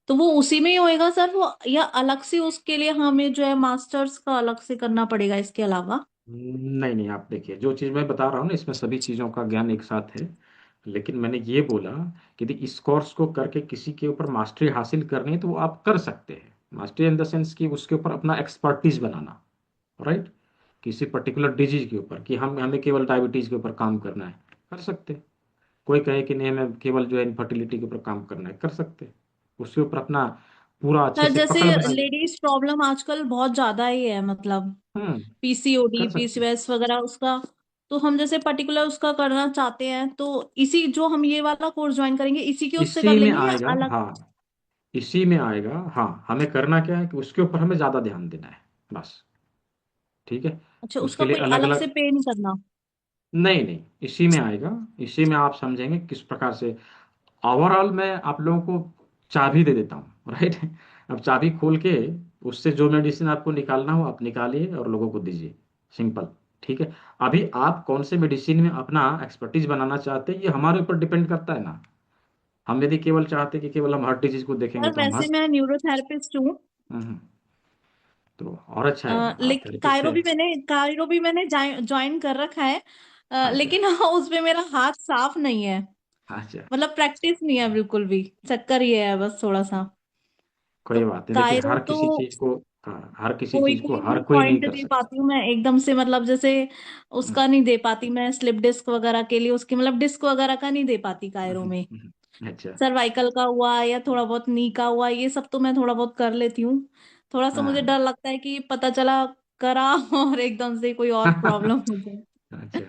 तो वो उसी में ही होएगा सर वो, या अलग से उसके लिए हमें जो है मास्टर्स का अलग से करना पड़ेगा इसके अलावा? नहीं नहीं, आप देखिए जो चीज़ मैं बता रहा हूँ ना, इसमें सभी चीज़ों का ज्ञान एक साथ है। लेकिन मैंने ये बोला कि यदि इस कोर्स को करके किसी के ऊपर मास्टरी हासिल करनी है तो वो आप कर सकते हैं। मास्टरी इन द सेंस कि उसके ऊपर अपना एक्सपर्टीज बनाना। राइट, किसी पर्टिकुलर डिजीज के ऊपर कि हम हमें केवल डायबिटीज के ऊपर काम करना है, कर सकते हैं। कोई कहे कि नहीं हमें केवल जो है इनफर्टिलिटी के ऊपर काम करना है, कर सकते हैं। उसके ऊपर अपना पूरा अच्छे सर से जैसे पकड़ बनाइए। लेडीज प्रॉब्लम आजकल बहुत ज्यादा ही है, मतलब हम्म पीसीओडी कर सकते हैं। पीसीओएस वगैरह उसका, तो हम जैसे पर्टिकुलर उसका करना चाहते हैं, तो इसी जो हम ये वाला कोर्स ज्वाइन करेंगे इसी के उससे कर इसी में लेंगे या आएगा, अलग? हाँ, इसी में आएगा। हाँ, हमें करना क्या है कि उसके ऊपर हमें ज़्यादा ध्यान देना है, बस। ठीक है, अच्छा, उसके उसका लिए कोई अलग अलग से अलग, पे नहीं करना? नहीं नहीं, इसी में आएगा। इसी में आप समझेंगे किस प्रकार से। ओवरऑल मैं आप लोगों को चाबी दे देता हूँ। राइट, अब चाबी खोल के उससे जो मेडिसिन आपको निकालना हो आप निकालिए और लोगों को दीजिए, सिंपल। ठीक है। अभी आप कौन से मेडिसिन में अपना एक्सपर्टीज बनाना चाहते हैं ये हमारे ऊपर डिपेंड करता है ना। हम यदि केवल चाहते कि केवल हम हार्ट डिजीज को देखेंगे सर तो हम वैसे हंस। मैं न्यूरोथेरेपिस्ट हूँ। हम्म, तो और अच्छा है, आप लेकिन थेरेपिस्ट है। कायरो भी मैंने ज्वाइन कर रखा है। अच्छा। लेकिन हाँ, उसपे मेरा हाथ साफ नहीं है। अच्छा। मतलब प्रैक्टिस नहीं है बिल्कुल भी। चक्कर ये है बस थोड़ा सा। तो कोई बात नहीं, देखिए कायरो हर तो किसी चीज को, हाँ, हर किसी कोई चीज को कोई हर भी कोई नहीं पॉइंट कर दे सकता। पाती हूँ मैं एकदम से, मतलब जैसे हम्म, उसका नहीं दे पाती मैं, स्लिप डिस्क वगैरह के लिए उसकी मतलब डिस्क वगैरह का नहीं दे पाती कायरो में। अच्छा। सर्वाइकल का हुआ या थोड़ा बहुत नी का हुआ, ये सब तो मैं थोड़ा बहुत कर लेती हूँ। थोड़ा सा मुझे हाँ। डर लगता है कि पता चला करा और एकदम से कोई और प्रॉब्लम हो जाए। अच्छा।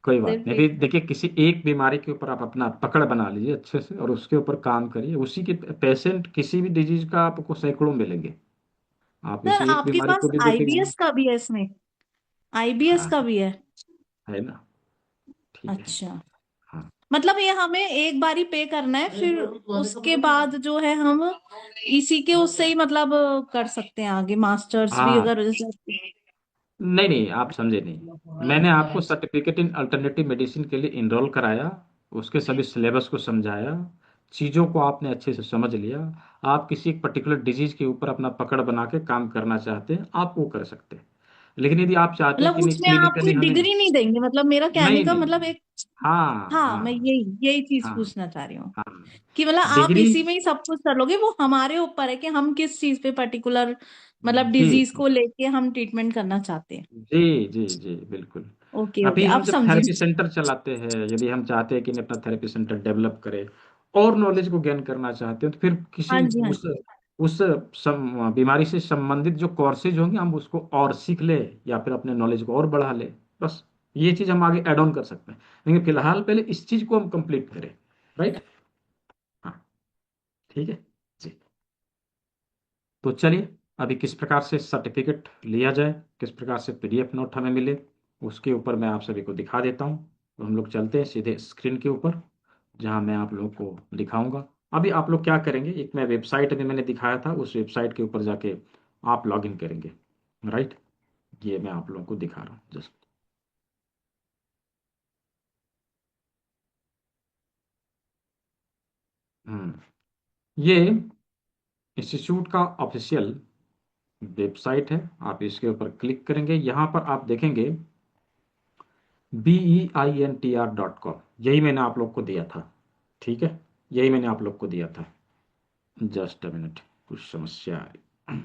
कोई बात नहीं, सिर्फ अभी एक। देखिए किसी एक बीमारी के ऊपर आप अपना पकड़ बना लीजिए अच्छे से और उसके ऊपर काम करिए, उसी के पेशेंट किसी भी डिजीज का आपको सैकड़ों मिलेंगे। आप सर इसी एक आपके बीमारी पास को भी देखेंगे ना। आईबीएस का भी है इसमें? आईबीएस हाँ, का भी है? है ना। ठीक है। अच्छा। हाँ। मतलब ये हमें एक बारी पे करना है, फिर उसके बाद जो है हम इसी के उससे ही मतलब कर सकते हैं आगे मास्टर्स भी हाँ, अगर जैसे। नहीं नहीं, आप समझे नहीं। मैंने आपको सर्टिफिकेट इन अल्टरनेटिव मेडिसिन के लिए इनरोल कराया, उसके सभी सिलेबस को समझाया, चीज़ों को आपने अच्छे से समझ लिया। आप किसी एक पर्टिकुलर डिजीज के ऊपर अपना पकड़ बना के काम करना चाहते हैं आप वो कर सकते हैं। लेकिन यदि आप चाहते हैं मतलब कि नहीं उसमें आप क्लिनिकली कोई हमें, डिग्री नहीं देंगे, मतलब मेरा कहने नहीं का नहीं, मतलब एक। हाँ हाँ, मैं हाँ यही यही चीज हाँ पूछना चाह रही हूँ हाँ, कि मतलब आप डिग्री, इसी में ही सब कुछ कर लोगे, वो हमारे ऊपर है कि हम किस चीज पे पर्टिकुलर मतलब जी डिजीज को लेके हम ट्रीटमेंट करना चाहते हैं। जी जी जी बिल्कुल। ओके अभी ओके, हम अब जब समझी। थेरेपी सेंटर चलाते हैं, यदि हम चाहते हैं कि नहीं अपना थेरेपी सेंटर डेवलप करें और नॉलेज को गेन करना चाहते हैं तो फिर हाँ किसी जी हाँ जी। उस बीमारी से संबंधित जो कोर्सेज होंगे हम उसको और सीख ले या फिर अपने नॉलेज को और बढ़ा ले। बस ये चीज हम आगे ऐड ऑन कर सकते हैं, लेकिन फिलहाल पहले इस चीज को हम कंप्लीट करें। राइट। हाँ। ठीक है जी। तो चलिए, अभी किस प्रकार से सर्टिफिकेट लिया जाए, किस प्रकार से पीडीएफ नोट हमें मिले, उसके ऊपर मैं आप सभी को दिखा देता हूँ। तो हम लोग चलते हैं सीधे स्क्रीन के ऊपर जहाँ मैं आप लोगों को दिखाऊंगा। अभी आप लोग क्या करेंगे, एक मैं वेबसाइट में मैंने दिखाया था, उस वेबसाइट के ऊपर जाके आप लॉग इन करेंगे। राइट। ये मैं आप लोगों को दिखा रहा हूँ जस्ट। ये इंस्टीट्यूट का ऑफिशियल वेबसाइट है, आप इसके ऊपर क्लिक करेंगे, यहाँ पर आप देखेंगे BEINTR.com, यही मैंने आप लोग को दिया था। ठीक है, यही मैंने आप लोग को दिया था। जस्ट अ मिनट, कुछ समस्या आ रही।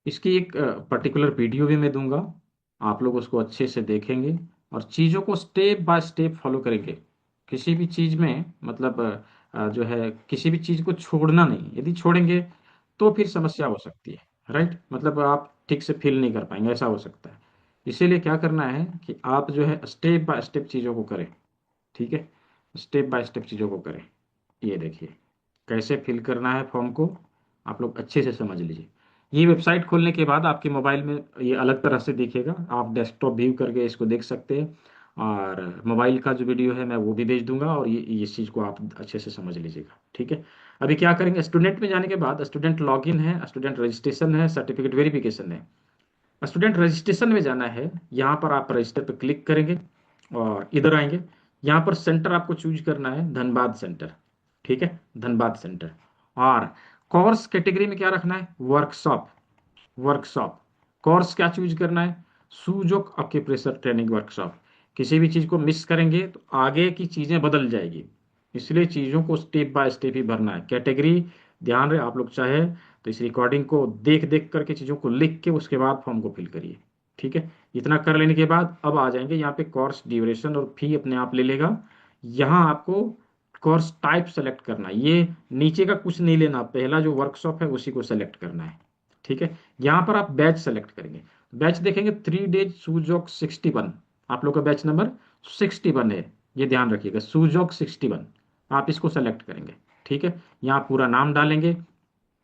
इसकी एक पर्टिकुलर वीडियो भी मैं दूंगा, आप लोग उसको अच्छे से देखेंगे और चीज़ों को स्टेप बाय स्टेप फॉलो करेंगे। किसी भी चीज़ में मतलब जो है किसी भी चीज़ को छोड़ना नहीं, यदि छोड़ेंगे तो फिर समस्या हो सकती है। राइट, मतलब आप ठीक से फील नहीं कर पाएंगे, ऐसा हो सकता है। इसीलिए क्या करना है कि आप जो है स्टेप बाय स्टेप चीज़ों को करें। ठीक है, स्टेप बाय स्टेप चीज़ों को करें। ये देखिए कैसे फिल करना है फॉर्म को, आप लोग अच्छे से समझ लीजिए। ये वेबसाइट खोलने के बाद आपके मोबाइल में ये अलग तरह से दिखेगा, आप डेस्कटॉप व्यू करके इसको देख सकते हैं और मोबाइल का जो वीडियो है मैं वो भी भेज दूंगा और ये इस चीज़ को आप अच्छे से समझ लीजिएगा। ठीक है। अभी क्या करेंगे, स्टूडेंट में जाने के बाद स्टूडेंट लॉगिन है, स्टूडेंट रजिस्ट्रेशन है, सर्टिफिकेट वेरिफिकेशन है। स्टूडेंट रजिस्ट्रेशन में जाना है, यहाँ पर आप रजिस्टर पर क्लिक करेंगे और इधर आएंगे। यहाँ पर सेंटर आपको चूज करना है धनबाद सेंटर। ठीक है, धनबाद सेंटर। और कोर्स कैटेगरी में क्या रखना है, वर्कशॉप। वर्कशॉप कोर्स क्या चूज करना है, सूजोक ऑक्यूप्रेशर ट्रेनिंग वर्कशॉप। किसी भी चीज़ को मिस करेंगे तो आगे की चीज़ें बदल जाएगी, इसलिए चीज़ों को स्टेप बाय स्टेप ही भरना है। कैटेगरी ड्यान रहे, आप लोग चाहे तो इस रिकॉर्डिंग को देख देख करके चीज़ों को लिख के उसके बाद फॉर्म को फिल करिए। ठीक है, इतना कर लेने के बाद अब आ जाएंगे यहाँ पे कोर्स ड्यूरेशन और फी अपने आप ले लेगा। यहाँ आपको कोर्स टाइप सेलेक्ट करना है, ये नीचे का कुछ नहीं लेना, पहला जो वर्कशॉप है उसी को सेलेक्ट करना है। ठीक है, यहाँ पर आप बैच सेलेक्ट करेंगे, बैच देखेंगे 3 डेज सूजोक 61, आप लोग का बैच नंबर 61 है, ये ध्यान रखिएगा, सूजोक 61 आप इसको सेलेक्ट करेंगे। ठीक है, यहाँ पूरा नाम डालेंगे,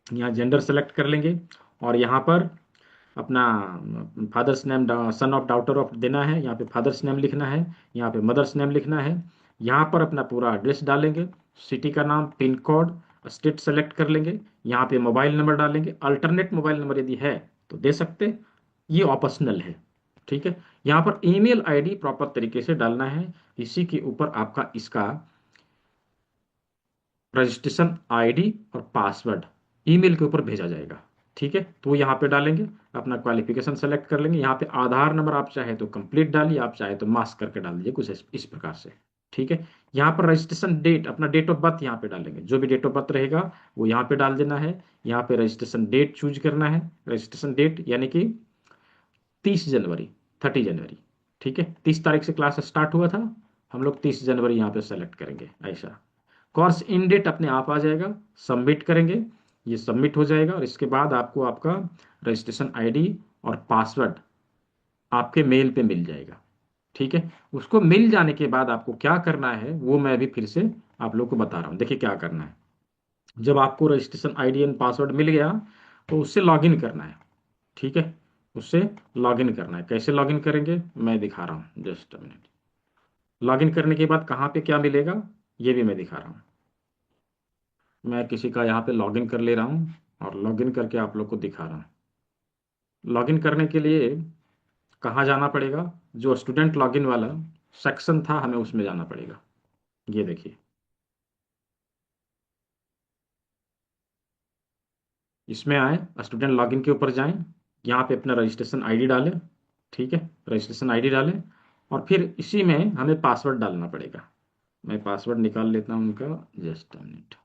यहाँ जेंडर सेलेक्ट कर लेंगे और यहाँ पर अपना father's name son of daughter of देना है, यहाँ पे फादर्स नेम लिखना है, यहाँ पे मदर्स नेम लिखना है, यहाँ पर अपना पूरा एड्रेस डालेंगे, सिटी का नाम, पिन कोड, स्टेट सेलेक्ट कर लेंगे, यहाँ पे मोबाइल नंबर डालेंगे। अल्टरनेट मोबाइल नंबर यदि है तो दे सकते हैं, ये ऑप्शनल है। ठीक है, यहाँ पर ईमेल आईडी प्रॉपर तरीके से डालना है। इसी के ऊपर आपका इसका रजिस्ट्रेशन आईडी और पासवर्ड ईमेल के ऊपर भेजा जाएगा। ठीक है, तो वो यहाँ पे डालेंगे, अपना क्वालिफिकेशन सेलेक्ट कर लेंगे। यहाँ पे आधार नंबर आप चाहे तो कंप्लीट डालिए, आप चाहे तो मास्क करके डाल दीजिए, कुछ इस प्रकार से। ठीक है, यहाँ पर रजिस्ट्रेशन डेट, अपना डेट ऑफ बर्थ यहाँ पे डालेंगे, जो भी डेट ऑफ बर्थ रहेगा वो यहाँ पे डाल देना है। यहाँ पे रजिस्ट्रेशन डेट चूज करना है, रजिस्ट्रेशन डेट यानी कि 30 जनवरी, 30 जनवरी। ठीक है, 30 तारीख से क्लास स्टार्ट हुआ था, हम लोग 30 जनवरी यहाँ पे सेलेक्ट करेंगे ऐसा। कोर्स इन डेट अपने आप आ जाएगा, सबमिट करेंगे, ये सबमिट हो जाएगा। और इसके बाद आपको आपका रजिस्ट्रेशन आईडी और पासवर्ड आपके मेल पे मिल जाएगा। ठीक है, उसको मिल जाने के बाद आपको क्या करना है वो मैं अभी फिर से आप लोग को बता रहा हूँ। देखिए क्या करना है, जब आपको रजिस्ट्रेशन आईडी एंड पासवर्ड मिल गया तो उससे लॉगिन करना है। ठीक है, उससे लॉगिन करना है। कैसे लॉगिन करेंगे मैं दिखा रहा हूँ, जस्ट अ मिनट। लॉगिन करने के बाद कहाँ पे क्या मिलेगा ये भी मैं दिखा रहा हूँ। मैं किसी का यहाँ पे लॉगिन कर ले रहा हूँ और लॉगिन करके आप लोग को दिखा रहा हूँ। लॉगिन करने के लिए कहाँ जाना पड़ेगा, जो स्टूडेंट लॉगिन वाला सेक्शन था हमें उसमें जाना पड़ेगा। ये देखिए, इसमें आए, स्टूडेंट लॉगिन के ऊपर जाएं, यहाँ पे अपना रजिस्ट्रेशन आईडी डालें। ठीक है, रजिस्ट्रेशन आईडी डालें और फिर इसी में हमें पासवर्ड डालना पड़ेगा। मैं पासवर्ड निकाल लेता हूँ उनका, जस्ट अ मिनट।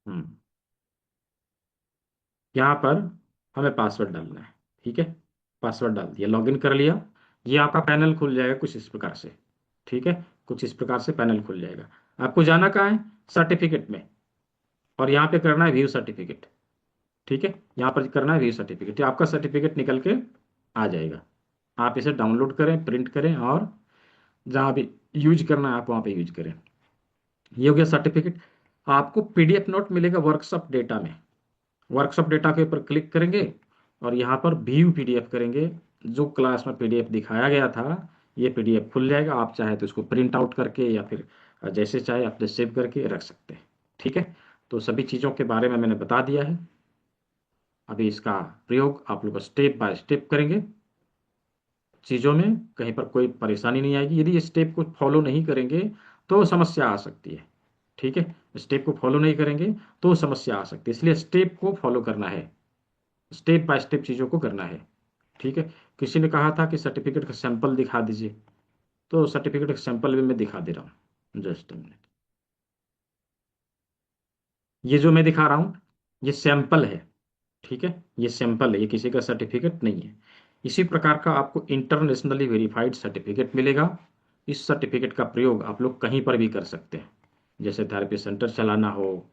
हम्म, यहाँ पर हमें पासवर्ड डालना है। ठीक है, पासवर्ड डाल दिया, लॉगिन कर लिया, ये आपका पैनल खुल जाएगा कुछ इस प्रकार से। ठीक है, कुछ इस प्रकार से पैनल खुल जाएगा। आपको जाना कहाँ है, सर्टिफिकेट में, और यहाँ पे करना है व्यू सर्टिफिकेट। ठीक है, यहाँ पर करना है व्यू सर्टिफिकेट, आपका सर्टिफिकेट निकल के आ जाएगा। आप इसे डाउनलोड करें, प्रिंट करें और जहाँ भी यूज करना है आप वहाँ पे यूज करें। ये हो गया सर्टिफिकेट। आपको पीडीएफ नोट मिलेगा वर्कशॉप डेटा में, वर्कशॉप डेटा के ऊपर क्लिक करेंगे और यहाँ पर व्यू पीडीएफ करेंगे। जो क्लास में पीडीएफ दिखाया गया था ये पीडीएफ खुल जाएगा। आप चाहे तो इसको प्रिंट आउट करके या फिर जैसे चाहे अपने सेव करके रख सकते हैं। ठीक है, तो सभी चीज़ों के बारे में मैंने बता दिया है। अभी इसका प्रयोग आप लोग स्टेप बाय स्टेप करेंगे, चीज़ों में कहीं पर कोई परेशानी नहीं आएगी। यदि स्टेप को फॉलो नहीं करेंगे तो समस्या आ सकती है। ठीक है, स्टेप को फॉलो नहीं करेंगे तो समस्या आ सकती है, इसलिए स्टेप को फॉलो करना है, स्टेप बाय स्टेप चीज़ों को करना है। ठीक है, किसी ने कहा था कि सर्टिफिकेट का सैंपल दिखा दीजिए, तो सर्टिफिकेट का सैंपल भी मैं दिखा दे रहा हूँ, जस्ट अ मिनट। ये जो मैं दिखा रहा हूँ ये सैंपल है। ठीक है, ये सैंपल है, ये किसी का सर्टिफिकेट नहीं है। इसी प्रकार का आपको इंटरनेशनली वेरीफाइड सर्टिफिकेट मिलेगा। इस सर्टिफिकेट का प्रयोग आप लोग कहीं पर भी कर सकते हैं, जैसे थेरेपी सेंटर चलाना हो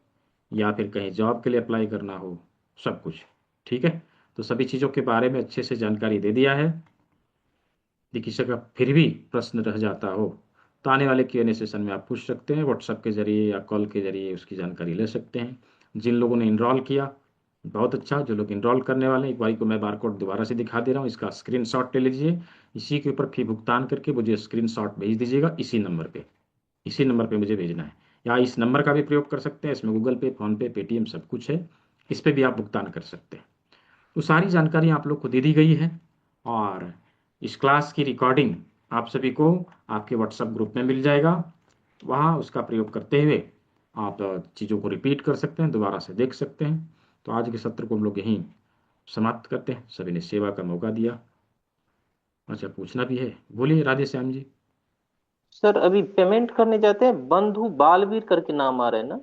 या फिर कहीं जॉब के लिए अप्लाई करना हो, सब कुछ। ठीक है, तो सभी चीज़ों के बारे में अच्छे से जानकारी दे दिया है। यदि किसी का फिर भी प्रश्न रह जाता हो तो आने वाले Q&A सेशन में आप पूछ सकते हैं, व्हाट्सएप के जरिए या कॉल के जरिए उसकी जानकारी ले सकते हैं। जिन लोगों ने इनरोल किया बहुत अच्छा, जो लोग इनरोल करने वाले हैं एक बार को मैं बारकोड दोबारा से दिखा दे रहा हूँ, इसका स्क्रीनशॉट ले लीजिए, इसी के ऊपर फी भुगतान करके मुझे स्क्रीनशॉट भेज दीजिएगा। इसी नंबर पे, इसी नंबर पे मुझे भेजना है, या इस नंबर का भी प्रयोग कर सकते हैं, इसमें गूगल पे, फोन पे, पेटीएम सब कुछ है, इस पर भी आप भुगतान कर सकते हैं। तो सारी जानकारी आप लोग को दे दी गई है और इस क्लास की रिकॉर्डिंग आप सभी को आपके व्हाट्सएप ग्रुप में मिल जाएगा। वहाँ उसका प्रयोग करते हुए आप चीज़ों को रिपीट कर सकते हैं, दोबारा से देख सकते हैं। तो आज के सत्र को हम लोग यहीं समाप्त करते हैं। सभी ने सेवा का मौका दिया। अच्छा, पूछना भी है, बोलिए राधे श्याम जी। सर अभी पेमेंट करने जाते हैं, बंधु बालवीर करके नाम आ रहा है ना?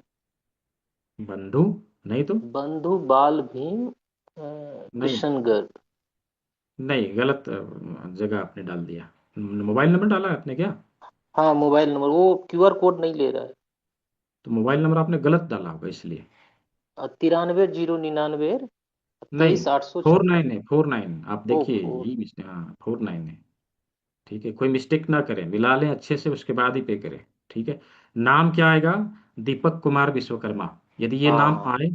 बंधु नहीं तो बंधु बाल भीम नहीं, किशनगढ़। नहीं, गलत जगह आपने डाल दिया। मोबाइल नंबर डाला है आपने क्या? हाँ मोबाइल नंबर, वो क्यूआर कोड नहीं ले रहा है। तो मोबाइल नंबर आपने गलत डाला होगा इसलिए। 93 099 नहीं, 23 856। 49 है, 49 आप ओ देखिए, फोर। यही मिस्टेक, हाँ 49 है। ठीक है, कोई मिस्टेक ना करें, मिला लें अच्छे से, उसके बाद ही पे करें। ठीक है, नाम क्या आएगा? दीपक कुमार विश्वकर्मा। यदि ये नाम हाँ आए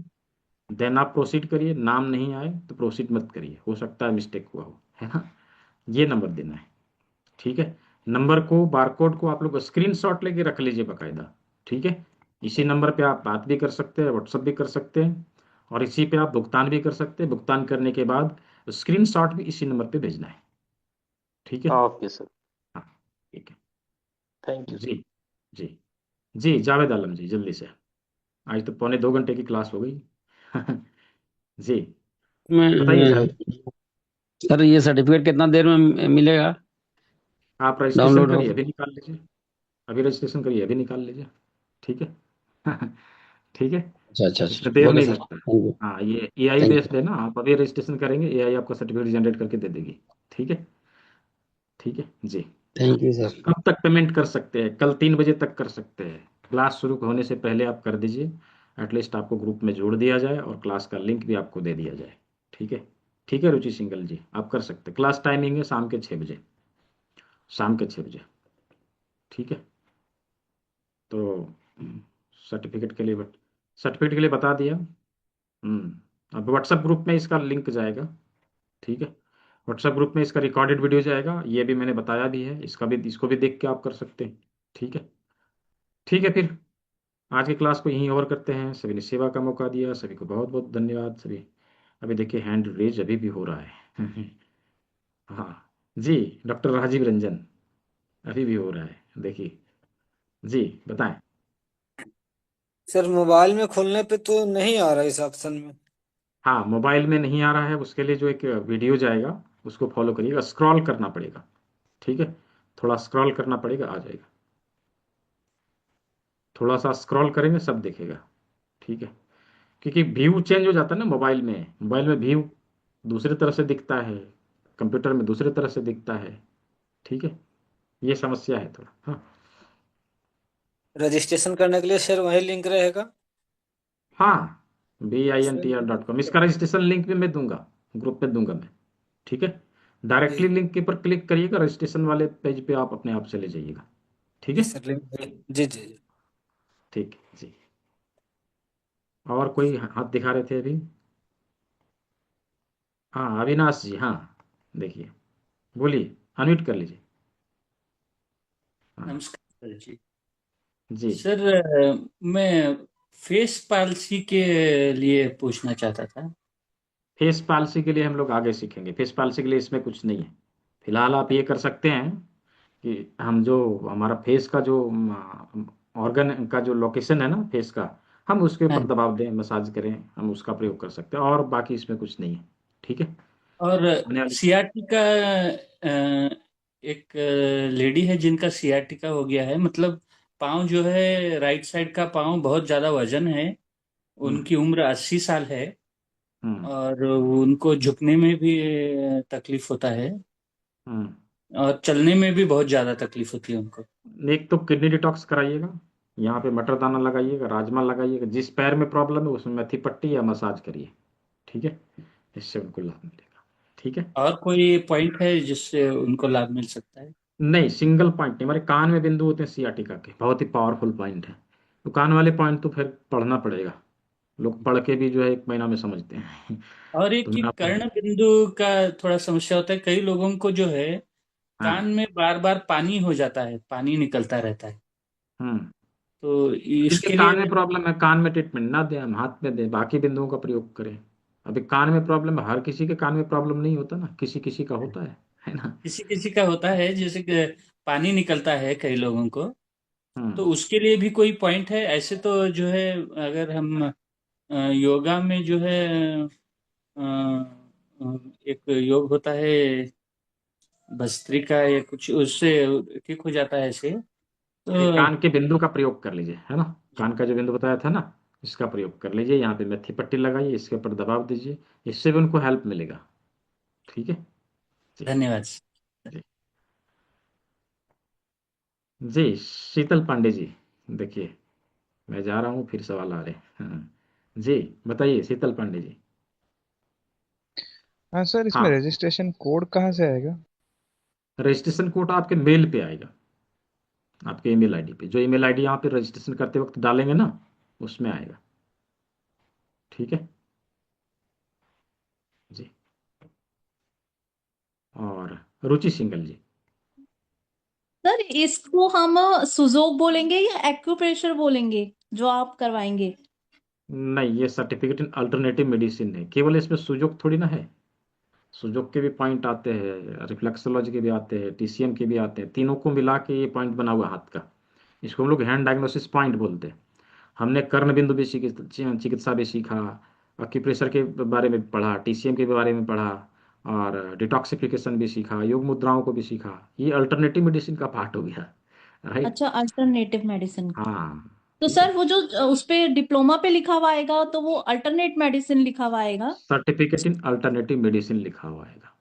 देन आप प्रोसीड करिए। नाम नहीं आए तो प्रोसीड मत करिए, हो सकता है मिस्टेक हुआ हो, है ना। ये नंबर देना है, ठीक है। नंबर को, बारकोड को आप लोग स्क्रीनशॉट लेके रख लीजिए बाकायदा, ठीक है। इसी नंबर पे आप बात भी कर सकते हैं, व्हाट्सअप भी कर सकते हैं, और इसी पे आप भुगतान भी कर सकते हैं। भुगतान करने के बाद स्क्रीनशॉट भी इसी नंबर पे भेजना है, ठीक है। Okay sir. हाँ, ठीक है। Thank you sir. जी जी जी, जावेद आलम जी, जल्दी से। आज तो पौने 2 घंटे की क्लास हो गई। जी, बताइए मैं जावेद। सर ये सर्टिफिकेट कितना देर में मिलेगा आप रजिस्ट्रेशन डाउनलोड करिए, होगा? अभी निकाल लीजिए। अभी रजिस्ट्रेशन करिए, अभी निकाल लीजिए, ठीक है। ठीक है, अच्छा अच्छा इसमें अच्छा, देर ओके नहीं सर, लगता। Thank you. हाँ, ये एआई थैंक बेस्ड यू। है ना, आप अभी रजिस्ट्रेशन करेंगे, एआई आपका सर्टिफिकेट जनरेट करके दे देगी, ठीक है। ठीक है जी। Thank you sir. कब तक पेमेंट कर सकते हैं? कल 3 बजे तक कर सकते हैं। क्लास शुरू होने से पहले आप कर दीजिए, एटलीस्ट आपको ग्रुप में जोड़ दिया जाए और क्लास का लिंक भी आपको दे दिया जाए, ठीक है। ठीक है रुचि सिंगल जी, आप कर सकते हैं। क्लास टाइमिंग है शाम के 6 बजे, शाम के 6 बजे, ठीक है। तो सर्टिफिकेट के लिए सर्टिफिकेट के लिए बता दिया। अब व्हाट्सएप ग्रुप में इसका लिंक जाएगा, ठीक है। व्हाट्सएप ग्रुप में इसका रिकॉर्डेड वीडियो जाएगा, ये भी मैंने बताया भी है, इसका भी, इसको भी देख के आप कर सकते हैं, ठीक है। ठीक है, फिर आज की क्लास को यहीं ओवर करते हैं। सभी ने सेवा का मौका दिया, सभी को बहुत बहुत धन्यवाद सभी। अभी देखिए हैंड रेज अभी भी हो रहा है। हाँ जी, डॉक्टर राजीव रंजन, अभी भी हो रहा है, देखिए जी, बताएं। सर मोबाइल में खोलने पे तो नहीं आ रहा इस ऑप्शन में। हाँ, मोबाइल में नहीं आ रहा है, उसके लिए जो एक वीडियो जाएगा उसको फॉलो करिएगा, स्क्रॉल करना पड़ेगा, ठीक है। थोड़ा स्क्रॉल करना पड़ेगा, आ जाएगा। थोड़ा सा स्क्रॉल करेंगे सब दिखेगा, ठीक है। क्योंकि व्यू चेंज हो जाता है ना मोबाइल में, मोबाइल में व्यू दूसरी तरह से दिखता है, कंप्यूटर में दूसरी तरह से दिखता है, ठीक है। ये समस्या है थोड़ा, हाँ। रजिस्ट्रेशन करने के लिए सर वही लिंक रहेगा। हाँ, BINTR.com, इसका रजिस्ट्रेशन लिंक भी मैं दूंगा, ग्रुप में दूंगा मैं, ठीक है। जी डायरेक्टली लिंक के ऊपर क्लिक करिएगा, रजिस्ट्रेशन वाले पेज पे आप अपने आप चले जाइएगा, ठीक जी है। सर लिंक जी जी जी। ठीक है जी। और कोई हाथ दिखा रहे थे अभी? हाँ, अविनाश जी, हाँ, देखिए, बोलिए, अनम्यूट कर लीजिए। हाँ नमस्कार सर जी। जी। सर मैं फेस पॉलिसी के लिए पूछना चाहता था। फेस पॉलिसी के लिए हम लोग आगे सीखेंगे, फेस पॉलिसी के लिए इसमें कुछ नहीं है। फिलहाल आप ये कर सकते हैं कि हम जो हमारा फेस का जो ऑर्गन का जो लोकेशन है ना फेस का, हम उसके ऊपर हाँ, दबाव दें, मसाज करें, हम उसका प्रयोग कर सकते हैं, और बाकी इसमें कुछ नहीं है, ठीक है। और आने वाली, सियाटिका एक लेडी है जिनका सियाटिका हो गया है, मतलब पाँव जो है, राइट साइड का पाँव बहुत ज्यादा वजन है। हम्म उनकी उम्र 80 साल है हम्म और उनको झुकने में भी तकलीफ होता है हम्म और चलने में भी बहुत ज्यादा तकलीफ होती है उनको। एक तो किडनी डिटॉक्स कराइएगा, यहाँ पे मटर दाना लगाइएगा, राजमा लगाइएगा, जिस पैर में प्रॉब्लम है उसमें मेथी पट्टी या मसाज करिए, ठीक है। इससे उनको लाभ मिलेगा, ठीक है। और कोई पॉइंट है जिससे उनको लाभ मिल सकता है? नहीं, सिंगल पॉइंट नहीं, हमारे कान में बिंदु होते हैं सियाटिका के, बहुत ही पावरफुल पॉइंट है। तो कान वाले पॉइंट तो फिर पढ़ना पड़ेगा, लोग पढ़ के भी जो है 1 महीना में समझते हैं। और तो एक मैं ये आपको, कर्ण बिंदु का थोड़ा समस्या होता है, कई लोगों को जो है कान हाँ, में बार बार पानी हो जाता है, पानी निकलता रहता है। हम्म तो जिनके इसके कान लिए में प्रॉब्लम है, कान में ट्रीटमेंट ना दें, हम हाथ में दें, बाकी बिंदुओं का प्रयोग करें। अभी कान में प्रॉब्लम है, हर किसी के कान में प्रॉब्लम नहीं होता ना, किसी किसी का होता है ना। किसी किसी का होता है, जैसे कि पानी निकलता है कई लोगों को। तो हम्म उसके लिए भी कोई पॉइंट है? ऐसे तो जो है अगर हम योगा में जो है एक योग होता है भस्त्रिका या कुछ, उससे ठीक हो जाता है ऐसे ये तो। कान के बिंदु का प्रयोग कर लीजिए, है ना। कान का जो बिंदु बताया था ना, इसका प्रयोग कर लीजिए, यहाँ पे मेथी पट्टी लगाइए, इसके ऊपर दबाव दीजिए, इससे भी उनको हेल्प मिलेगा, ठीक है जी। धन्यवाद। जी जी, शीतल पांडे जी, देखिए, मैं जा रहा हूँ, फिर सवाल आ रहे हैं, हाँ। जी, बताइए शीतल पांडे जी। हाँ सर, इसमें हाँ, रजिस्ट्रेशन कोड कहाँ से आएगा? रजिस्ट्रेशन कोड आपके मेल पे आएगा, आपके ईमेल आईडी पे, जो ईमेल आईडी यहाँ पे रजिस्ट्रेशन करते वक्त डालेंगे ना, उसमें आएगा, ठीक है। और रुचि सिंगल जी। सर इसको हम सुजोक बोलेंगे या एक्यूप्रेशर बोलेंगे जो आप करवाएंगे? नहीं, ये सर्टिफिकेट इन अल्टरनेटिव मेडिसिन है, केवल इसमें सुजोक थोड़ी ना है। सुजोक के भी पॉइंट आते हैं, रिफ्लेक्सोलॉजी के भी आते हैं, टीसीएम के भी आते हैं, तीनों को मिला के ये पॉइंट बना हुआ हाथ का। इसको हम लोग हैंड डायग्नोसिस पॉइंट बोलते हैं। हमने कर्ण बिंदु भी चिकित्सा भी सीखा, एक्यूप्रेशर के बारे में पढ़ा, टीसीएम के बारे में पढ़ा, और डिटॉक्सिफिकेशन भी सीखा, योग मुद्राओं को भी सीखा। ये अल्टरनेटिव मेडिसिन का पार्ट हो गया, राइट। अच्छा, अल्टरनेटिव मेडिसिन। हाँ, तो ठीक है। सर वो जो उस पे डिप्लोमा पे लिखा हुआ आएगा तो वो अल्टरनेट मेडिसिन लिखा हुआ आएगा? सर्टिफिकेट इन अल्टरनेटिव मेडिसिन लिखा हुआ आएगा।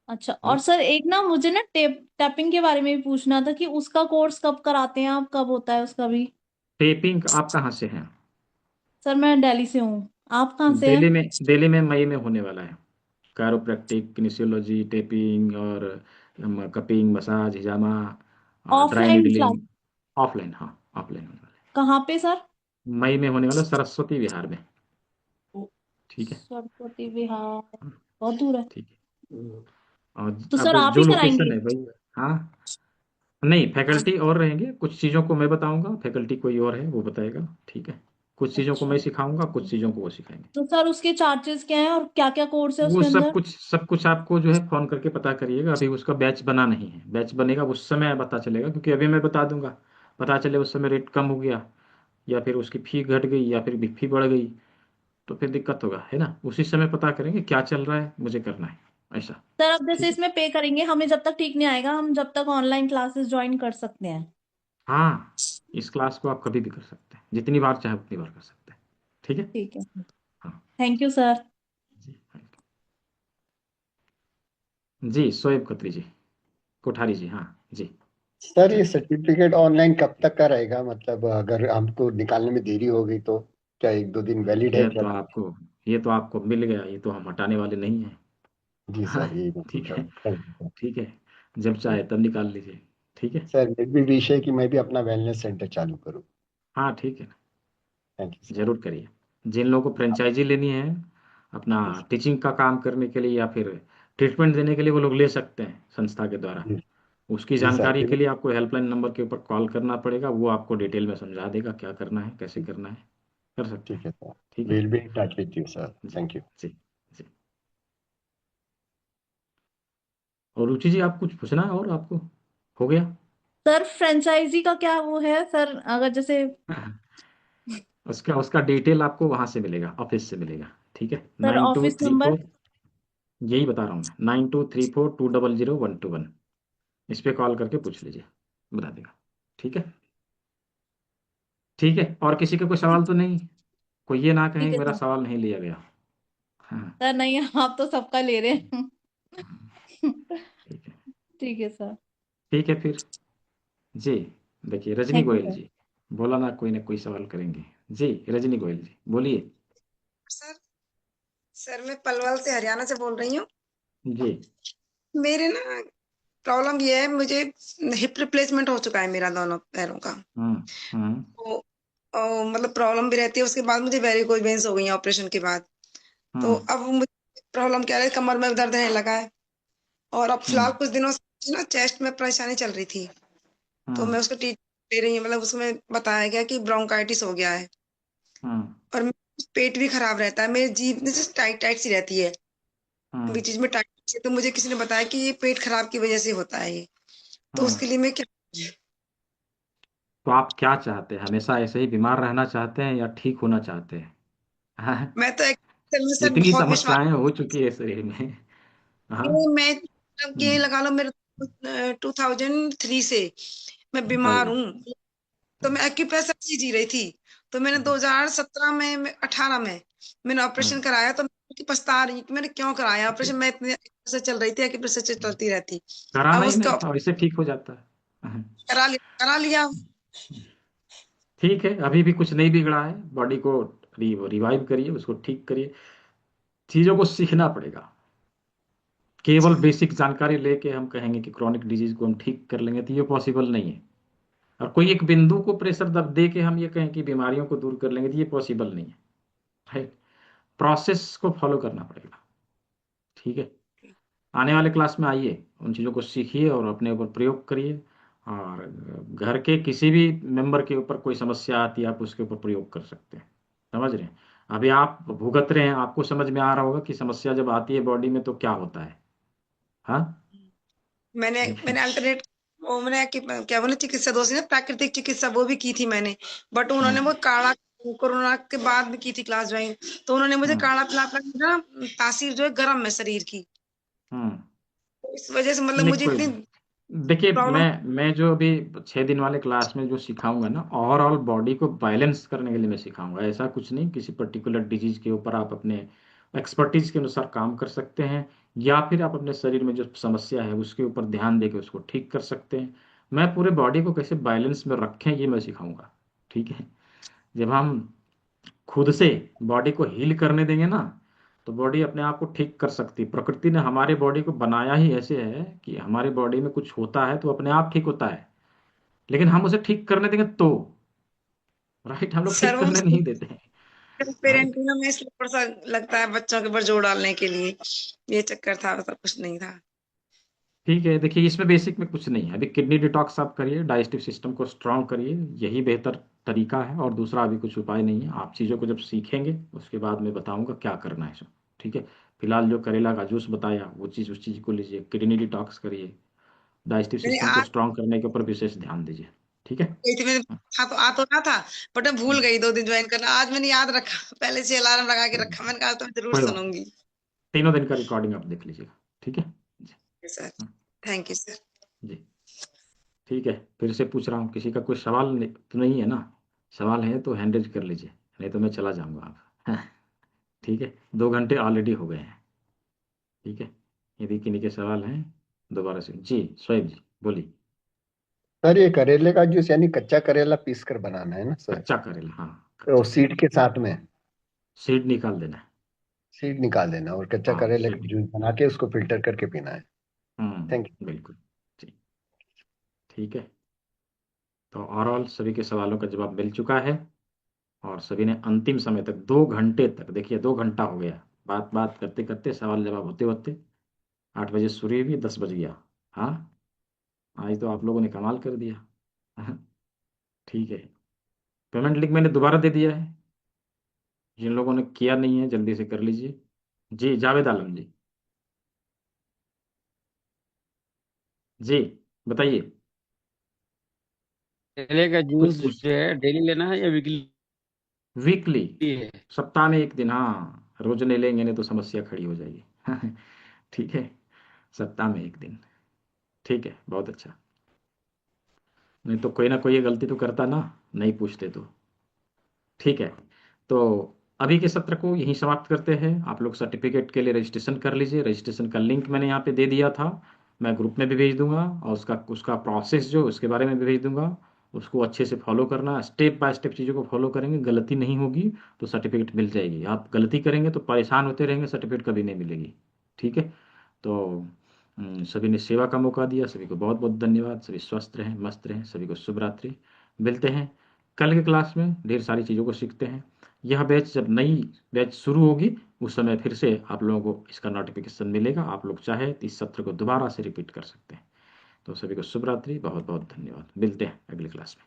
अच्छा, और सर एक ना मुझे ना टैपिंग के बारे में भी पूछना था कि उसका कोर्स कब कराते हैं आप, कब होता है उसका भी? टेपिंग आप कहाँ से हैं? सर मैं दिल्ली से हूँ, आप कहाँ से हैं? दिल्ली में मई में होने वाला है। कैरोप्रैक्टिक, किनेसियोलॉजी, टेपिंग और कपिंग, मसाज, हिजामा, dry offline class? Needling. Offline, हाँ, ऑफलाइन होने वाला कहाँ पे सर? है। मई में होने वाला है, सरस्वती विहार में। ठीक है। सरस्वती विहार बहुत दूर है। ठीक है। और तो सर अब आप जो ही लोकेशन कराएंगे? है भाई, हाँ, नहीं, फैकल्टी और रहेंगे, कुछ चीज़ों को मैं बताऊंगा, फैकल्टी कोई और है वो बताएगा। ठीक है। कुछ चीज़ों को अच्छा, मैं सिखाऊंगा, कुछ चीज़ों को वो सिखाएंगे। तो सर उसके चार्जेस क्या हैं और क्या क्या कोर्स है वो उसके अंदर? सब कुछ आपको जो है फोन करके पता करिएगा। अभी उसका बैच बना नहीं है, बैच बनेगा उस समय पता चलेगा, क्योंकि अभी मैं बता दूंगा, पता चले उस समय रेट कम हो गया, या फिर उसकी फी घट गई, या फिर फी बढ़ गई, तो फिर दिक्कत होगा, है ना। उसी समय पता करेंगे क्या चल रहा है, मुझे करना है ऐसा। सर अब जैसे ठीक है। इसमें पे करेंगे, हमें जब तक ठीक नहीं आएगा हम जब तक ऑनलाइन क्लासेस ज्वाइन कर सकते हैं? हाँ, इस क्लास को आप कभी भी कर सकते हैं, जितनी बार चाहे उतनी बार कर सकते हैं। ठीक है। ठीक है, हाँ थैंक यू सर। जी। जी, शोएब खत्री जी, कोठारी जी, हाँ जी। सर जी, ये सर्टिफिकेट ऑनलाइन कब तक का रहेगा, मतलब अगर हमको निकालने में देरी हो गई तो क्या 1-2 दिन वैलिड है ये क्या? तो आपको ये तो आपको मिल गया, ये तो हम हटाने वाले नहीं हैं। जी हाँ, सर, यही मैं ठीक पूछ रहा है। हूँ। थैंक यू ठीक है, जब सर। चाहे तब निकाल लीजिए। ठीक है। सर मेरी भी विश है कि मैं भी अपना वेलनेस सेंटर चालू करूँ। हाँ, ठीक है ना, थैंक यू सर। जरूर करिए। जिन लोगों को फ्रेंचाइजी लेनी है अपना जी सर। टीचिंग का काम करने के लिए या फिर ट्रीटमेंट देने के लिए, वो लोग ले सकते हैं संस्था के द्वारा। जी उसकी जी सर, जानकारी फिर के लिए आपको हेल्पलाइन नंबर के ऊपर कॉल करना पड़ेगा, वो आपको डिटेल में समझा देगा क्या करना है, कैसे करना है, कर सकते ठीक हैं। है सर। ठीक है। Will be in touch with you sir. जी थैंक यू। जी जी। और रुचि जी, आप कुछ पूछना है और आपको? हो गया? सर फ्रेंचाइजी का क्या वो है सर, अगर जैसे? उसका उसका डिटेल आपको वहां से मिलेगा, ऑफिस से मिलेगा। ठीक है। Sir nine two office three number? Four यही बता रहा हूँ मैं, 9234200121। इस पे कॉल करके पूछ लीजिए, बता देगा। ठीक है। ठीक है, और किसी का कोई सवाल तो नहीं? कोई ये ना ठीक कहे है मेरा सर। सवाल नहीं लिया गया। हाँ, सर नहीं, आप तो सबका ले रहे हैं। ठीक है। ठीक है सर। ठीक है फिर। जी, देखिए Rajni thank you Goyal sir. जी, बोला ना कोई सवाल करेंगे। जी, रजनी गोयल जी बोलिए। सर सर मैं पलवल से हरियाणा से बोल रही हूँ। जी। मेरे ना प्रॉब्लम ये है, मुझे हिप रिप्लेसमेंट हो चुका है मेरा दोनों पैरों का। हम्म हम्म तो मतलब प्रॉब्लम भी रहती है, उसके बाद मुझे वेरिकोज वेन्स हो गई है ऑपरेशन के बाद। तो हम्म अब मुझे प्रॉब्लम क्या है, कमर में दर्द रहने लगा है। और अब फिलहाल हम्म कुछ दिनों से ना चेस्ट में परेशानी चल रही थी। तो हम्म मैं उसको ट्रीटमेंट ले रही हूँ, मतलब उसमें बताया गया कि ब्रोंकाइटिस हो गया है। हम्म और पेट भी खराब रहता है, मेरी जीभ जैसे टाइट टाइट सी रहती है, हम्म बीच में टाइट सी। तो मुझे किसी ने बताया कि ये पेट खराब की वजह से होता है ये। तो हम्म। उसके लिए मैं क्या? तो आप क्या चाहते हैं, हमेशा ऐसे ही बीमार रहना चाहते हैं या ठीक होना चाहते हैं? हाँ? मैं तो एक्चुअली सर इतनी बहुत विश्वास समस्याएं हो चुकी है शरीर में। हाँ। है। मैं मतलब ये हम्म, लगा लो, मेरे 2003 से मैं बीमार अरे, हूँ। तो मैं एक्यूप्रेशर से जी रही थी। तो मैंने 2017 में 18 में मैंने ऑपरेशन हम्म, कराया। तो मैं पछता रही हूँ कि मैंने क्यों कराया ऑपरेशन। मैं इतने से चल रही थी, एक्यूप्रेशर से चलती रहती। अब कराना ही उसका नहीं था, वैसे ठीक हो जाता है। करा लिया। ठीक है, अभी भी कुछ नहीं बिगड़ा है, बॉडी को रिवाइव करिए, उसको ठीक करिए। चीजों को सीखना पड़ेगा। केवल अच्छा बेसिक जानकारी लेके हम कहेंगे कि क्रॉनिक डिजीज को हम ठीक कर लेंगे, तो ये पॉसिबल नहीं है। और कोई एक बिंदु को प्रेशर दब दे के हम ये कहें कि बीमारियों को दूर कर लेंगे, तो ये पॉसिबल नहीं है। राइट। प्रोसेस को फॉलो करना पड़ेगा। ठीक है। आने वाले क्लास में आइए, उन चीज़ों को सीखिए और अपने ऊपर प्रयोग करिए। और घर के किसी भी मेंबर के ऊपर कोई समस्या आती है, आप उसके ऊपर प्रयोग कर सकते हैं। समझ रहे हैं? अभी आप भुगत रहे हैं, आपको समझ में आ रहा होगा कि समस्या जब आती है बॉडी में तो क्या होता है। हाँ, मैंने मैंने अल्टरनेट वो मैंने क्या बोले चिकित्सा दोस्त ने प्राकृतिक चिकित्सा वो भी की थी मैंने, बट उन्होंने वो काढ़ा कोरोना के बाद में की थी क्लास ज्वाइन, तो उन्होंने मुझे काढ़ा पिला पिला ना तासीर जो है गर्म है शरीर की, हम्म। तो इस वजह से मतलब नहीं, मुझे कोई इतनी देखिए, प्रॉब्लम। मैं जो अभी 6 दिन वाले क्लास में जो सिखाऊंगा ना, ओवरऑल बॉडी को बैलेंस करने के लिए मैं सिखाऊंगा। ऐसा कुछ नहीं किसी पर्टिकुलर डिजीज के ऊपर आप अपने एक्सपर्टीज के अनुसार काम कर सकते हैं, या फिर आप अपने शरीर में जो समस्या है उसके ऊपर ध्यान देके उसको ठीक कर सकते हैं। मैं पूरे बॉडी को कैसे बैलेंस में रखें ये मैं सिखाऊंगा। ठीक है? जब हम खुद से बॉडी को हील करने देंगे ना, तो बॉडी अपने आप को ठीक कर सकती है। प्रकृति ने हमारे बॉडी को बनाया ही ऐसे है कि हमारे बॉडी में कुछ होता है तो अपने आप ठीक होता है, लेकिन हम उसे ठीक करने देंगे तो, राइट, हम लोग सर ठीक वो करने नहीं देते हैं। राइट, पेरेंटिंग में इसलिए थोड़ा सा लगता है बच्चों के ऊपर जोर डालने के लिए, ये चक्कर था, सब कुछ नहीं था। ठीक है। देखिए, इसमें बेसिक में कुछ नहीं है। अभी किडनी डिटॉक्स आप करिए, डाइजेस्टिव सिस्टम को स्ट्रांग करिए, यही बेहतर तरीका है, और दूसरा अभी कुछ उपाय नहीं है। आप चीज़ों को जब सीखेंगे उसके बाद मैं बताऊंगा क्या करना है इसमें। ठीक है? फिलहाल जो करेला का जूस बताया वो चीज़, उस चीज़ को लीजिए, किडनी डिटॉक्स करिए, डाइजेस्टिव मैंने सिस्टम को आज स्ट्रांग करने के ऊपर विशेष ध्यान दीजिए। ठीक है? गई थी, मैंने आ तो रहा था, बट मैं भूल हम्म, गई 2 दिन ज्वाइन करना। आज मैंने याद रखा, पहले से अलार्म लगा के कोई रखा, मैंने कहा तो मैं जरूर कोई बात नहीं। सुनूंगी। 3 दिन का रिकॉर्डिंग आप देख लीजिएगा। ठीक है जी? सर हम्म, थैंक यू सर। जी, ठीक है। फिर से पूछ रहा हूँ, किसी का कोई सवाल तो नहीं है ना? सवाल है तो हैंड रेज कर लीजिए, नहीं तो मैं चला जाऊंगा आप। ठीक है, 2 घंटे ऑलरेडी हो गए हैं। ठीक है, यदि किन्हीं के सवाल हैं दोबारा से। जी, शोएब जी बोलिए। सर ये करेले का जूस यानी कच्चा करेला पीस कर बनाना है ना सर? कच्चा करेला, हाँ, तो कच्चा सीड करेला, के साथ में सीड निकाल देना है। सीड निकाल देना और कच्चा हाँ, करेले सीड का निकाल। जूस बना के उसको फिल्टर करके पीना है। Thank you. बिल्कुल। जी, ठीक है। तो ओवरऑल सभी के सवालों का जवाब मिल चुका है, और सभी ने अंतिम समय तक 2 घंटे तक, देखिए 2 घंटा हो गया, बात बात करते करते, सवाल जवाब होते होते 8 बजे सूर्य भी 10 बज गया। हाँ, आज तो आप लोगों ने कमाल कर दिया। हाँ, ठीक है। पेमेंट लिंक मैंने दोबारा दे दिया है, जिन लोगों ने किया नहीं है जल्दी से कर लीजिए। जी, जावेद आलम जी, जी बताइए। केले का कुछ जूस पूछ, जो है डेली लेना है या वीकली वीकली, है? सप्ताह में 1 दिन, हाँ, रोज नहीं लेंगे नहीं तो समस्या खड़ी हो जाएगी। ठीक है, सप्ताह में 1 दिन। ठीक है, बहुत अच्छा। नहीं तो कोई ना कोई ये गलती तो करता ना, नहीं पूछते तो। ठीक है, तो अभी के सत्र को यहीं समाप्त करते हैं। आप लोग सर्टिफिकेट के लिए रजिस्ट्रेशन कर लीजिए। रजिस्ट्रेशन का लिंक मैंने यहाँ पे दे दिया था, मैं ग्रुप में भी भेज दूंगा, और उसका उसका प्रोसेस जो उसके बारे में भी भेज दूंगा। उसको अच्छे से फॉलो करना, स्टेप बाय स्टेप चीज़ों को फॉलो करेंगे, गलती नहीं होगी तो सर्टिफिकेट मिल जाएगी। आप गलती करेंगे तो परेशान होते रहेंगे, सर्टिफिकेट कभी नहीं मिलेगी। ठीक है? तो सभी ने सेवा का मौका दिया, सभी को बहुत बहुत धन्यवाद। सभी स्वस्थ रहें, मस्त रहें, सभी को शुभ रात्रि। मिलते हैं कल के क्लास में, ढेर सारी चीज़ों को सीखते हैं। यह बैच जब नई बैच शुरू होगी उस समय फिर से आप लोगों को इसका नोटिफिकेशन मिलेगा। आप लोग चाहे तो इस सत्र को दोबारा से रिपीट कर सकते हैं। तो सभी को शुभ रात्रि, बहुत बहुत धन्यवाद। मिलते हैं अगली क्लास में।